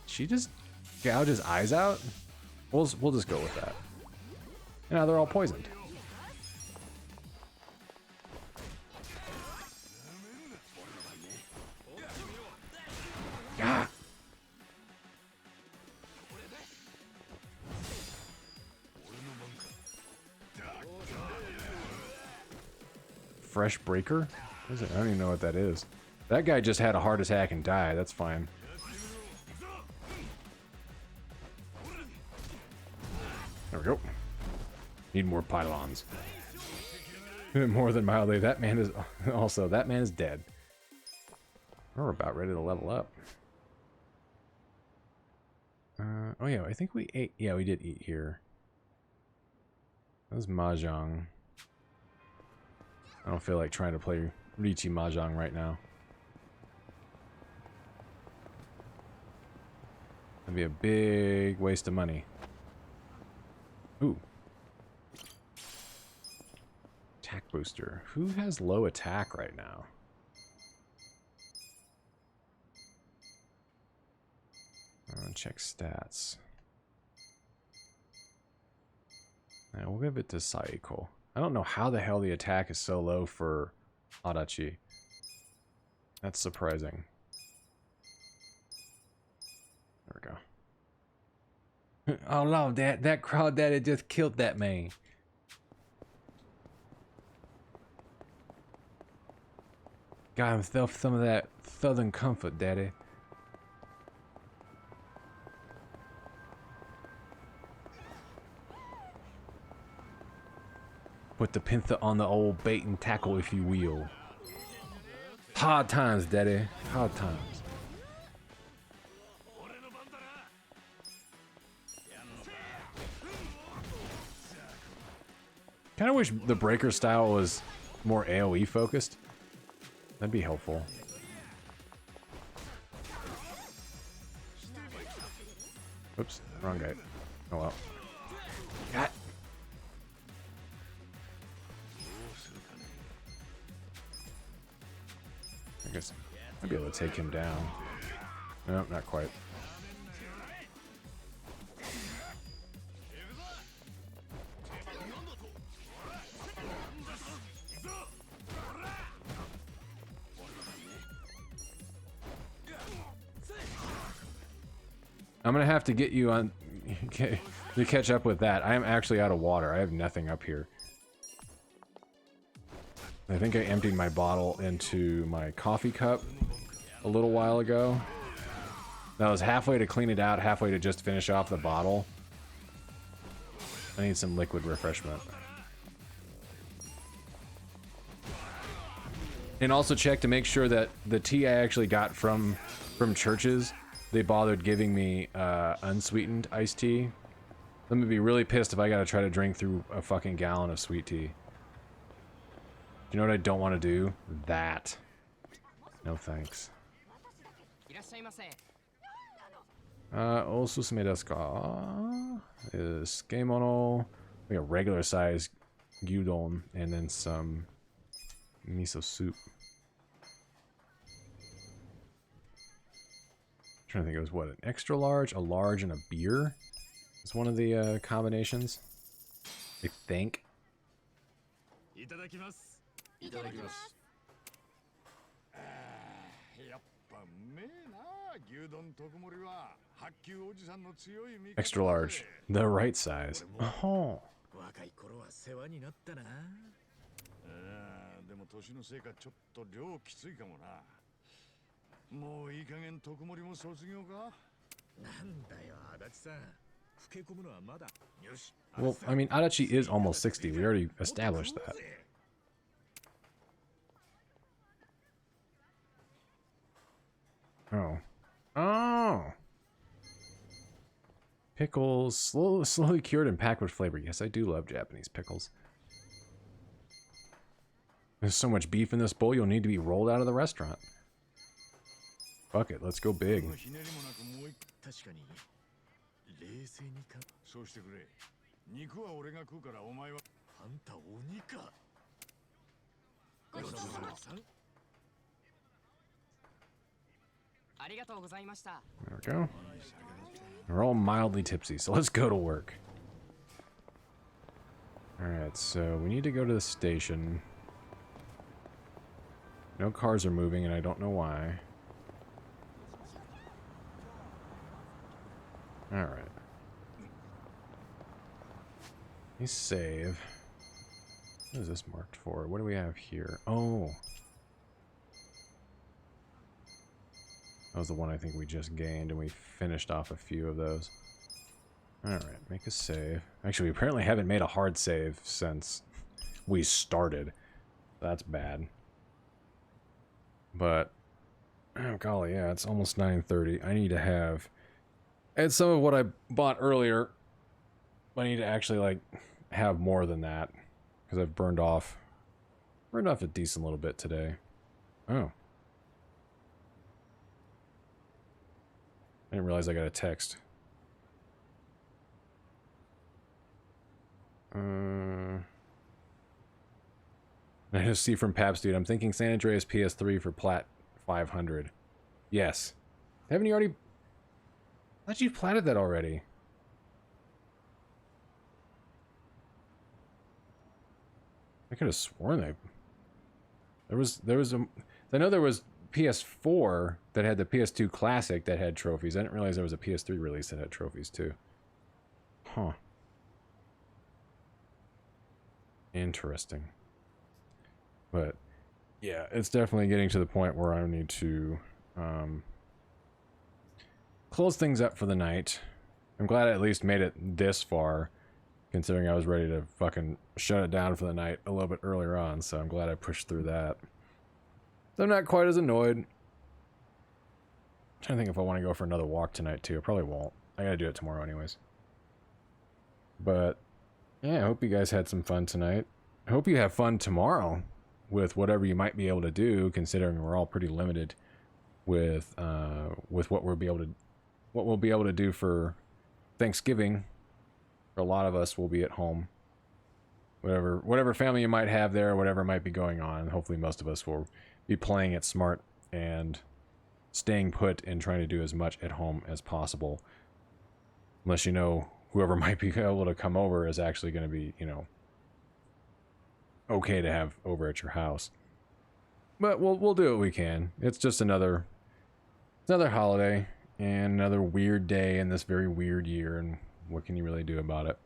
She just gouged his eyes out? We'll just go with that. And now they're all poisoned. Ah. Fresh breaker? What is it? I don't even know what that is. That guy just had a heart attack and died. That's fine. There we go. Need more pylons. More than mildly. That man is also, that man is dead. We're about ready to level up. Oh yeah, I think we ate. Yeah, we did eat here. That was Mahjong. I don't feel like trying to play Riichi Mahjong right now. That'd be a big waste of money. Ooh. Attack booster. Who has low attack right now? Check stats. Now we'll give it to Saiko. I don't know how the hell the attack is so low for Adachi. That's surprising. There we go. Oh no, that crowd that had just killed that man. Got himself some of that southern comfort, daddy. Put the pincer on the old bait and tackle, if you will. Hard times, daddy. Hard times. Kind of wish the breaker style was more AoE focused. That'd be helpful. Oops, wrong guy. Oh well. God. I guess I'd be able to take him down. No, not quite. I'm gonna have to get you on to catch up with that. I am actually out of water. I have nothing up here. I think I emptied my bottle into my coffee cup a little while ago. I was halfway to clean it out, halfway to just finish off the bottle. I need some liquid refreshment. And also check to make sure that the tea I actually got from Churches, they bothered giving me unsweetened iced tea. I'm gonna be really pissed if I gotta try to drink through a fucking gallon of sweet tea. You know what I don't want to do? That. No thanks. Osusume desu ka? Is kemono, like a regular size gyudon, and then some miso soup. I'm trying to think, it was what, an extra large, a large, and a beer? It's one of the combinations. I think. いただきます。いただきます。やっぱうめえな、牛丼特盛りは。白球おじさんの強い味方。 Extra large. The right size. Oh. 若い頃は世話になったな。でも年のせいかちょっと量きついかもな。もういい加減特盛りも卒業か。なんだよ、足立さん。老け込むのはまだ。よし。 Well, I mean, Adachi is almost 60. We already established that. Oh. Oh! Pickles. Slowly cured and packed with flavor. Yes, I do love Japanese pickles. There's so much beef in this bowl, you'll need to be rolled out of the restaurant. Fuck it, let's go big. そうしてくれ。肉は俺が食うからお前は。あんた鬼か。ごちそうさま。ありがとうございました。 There we go. We're all mildly tipsy, so let's go to work. Alright, so we need to go to the station. No cars are moving, and I don't know why. Alright. Let me save. What is this marked for? What do we have here? Oh. That was the one I think we just gained, and we finished off a few of those. Alright, make a save. Actually, we apparently haven't made a hard save since we started. That's bad. But, oh golly, yeah, it's almost 9:30. I need to have... And some of what I bought earlier, I need to actually, like, have more than that. Because I've burned off a decent little bit today. Oh. I didn't realize I got a text. I just see from Paps, dude, I'm thinking San Andreas PS3 for Plat 500. Yes. Haven't you already... I thought you platted that already. I could have sworn that... There was a... I know there was PS4 that had the PS2 Classic that had trophies. I didn't realize there was a PS3 release that had trophies too. Huh. Interesting. But, yeah, it's definitely getting to the point where I need to close things up for the night. I'm glad I at least made it this far, considering I was ready to fucking shut it down for the night a little bit earlier on, so I'm glad I pushed through that. So I'm not quite as annoyed. I'm trying to think if I want to go for another walk tonight, too. I probably won't. I gotta do it tomorrow anyways. But, yeah, I hope you guys had some fun tonight. I hope you have fun tomorrow with whatever you might be able to do, considering we're all pretty limited with what we'll be able to do for Thanksgiving. For a lot of us, we'll be at home. Whatever family you might have there, whatever might be going on, hopefully most of us will be playing it smart and staying put and trying to do as much at home as possible. Unless you know whoever might be able to come over is actually going to be, you know, okay to have over at your house. But we'll do what we can. It's just another holiday and another weird day in this very weird year, and what can you really do about it?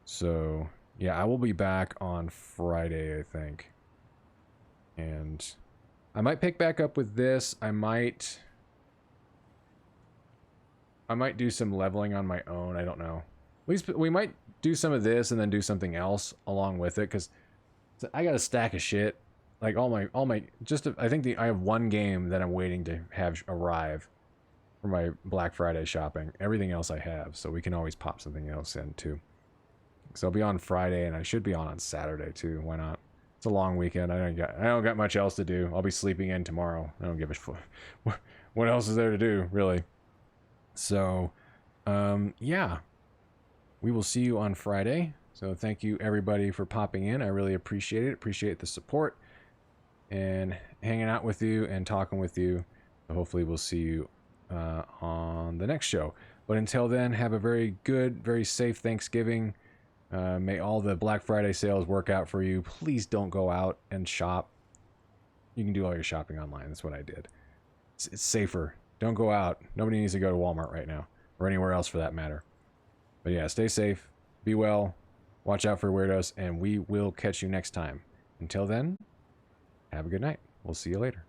So, yeah, I will be back on Friday, I think. And I might pick back up with this. I might do some leveling on my own. I don't know. At least we might do some of this and then do something else along with it, because I got a stack of shit. Like all my I think I have one game that I'm waiting to have arrive for my Black Friday shopping. Everything else I have, so we can always pop something else in too. So I'll be on Friday, and I should be on Saturday too. Why not? It's a long weekend. I don't got much else to do. I'll be sleeping in tomorrow. I don't give a fuck. What else is there to do, really? So, yeah, we will see you on Friday. So thank you everybody for popping in. I really appreciate it. Appreciate the support and hanging out with you and talking with you. So hopefully we'll see you on the next show. But until then, have a very good, very safe Thanksgiving. May all the Black Friday sales work out for you. Please don't go out and shop. You can do all your shopping online. That's what I did. It's safer. Don't go out. Nobody needs to go to Walmart right now, or anywhere else for that matter. But yeah, stay safe, be well, watch out for weirdos, and we will catch you next time. Until then, have a good night. We'll see you later.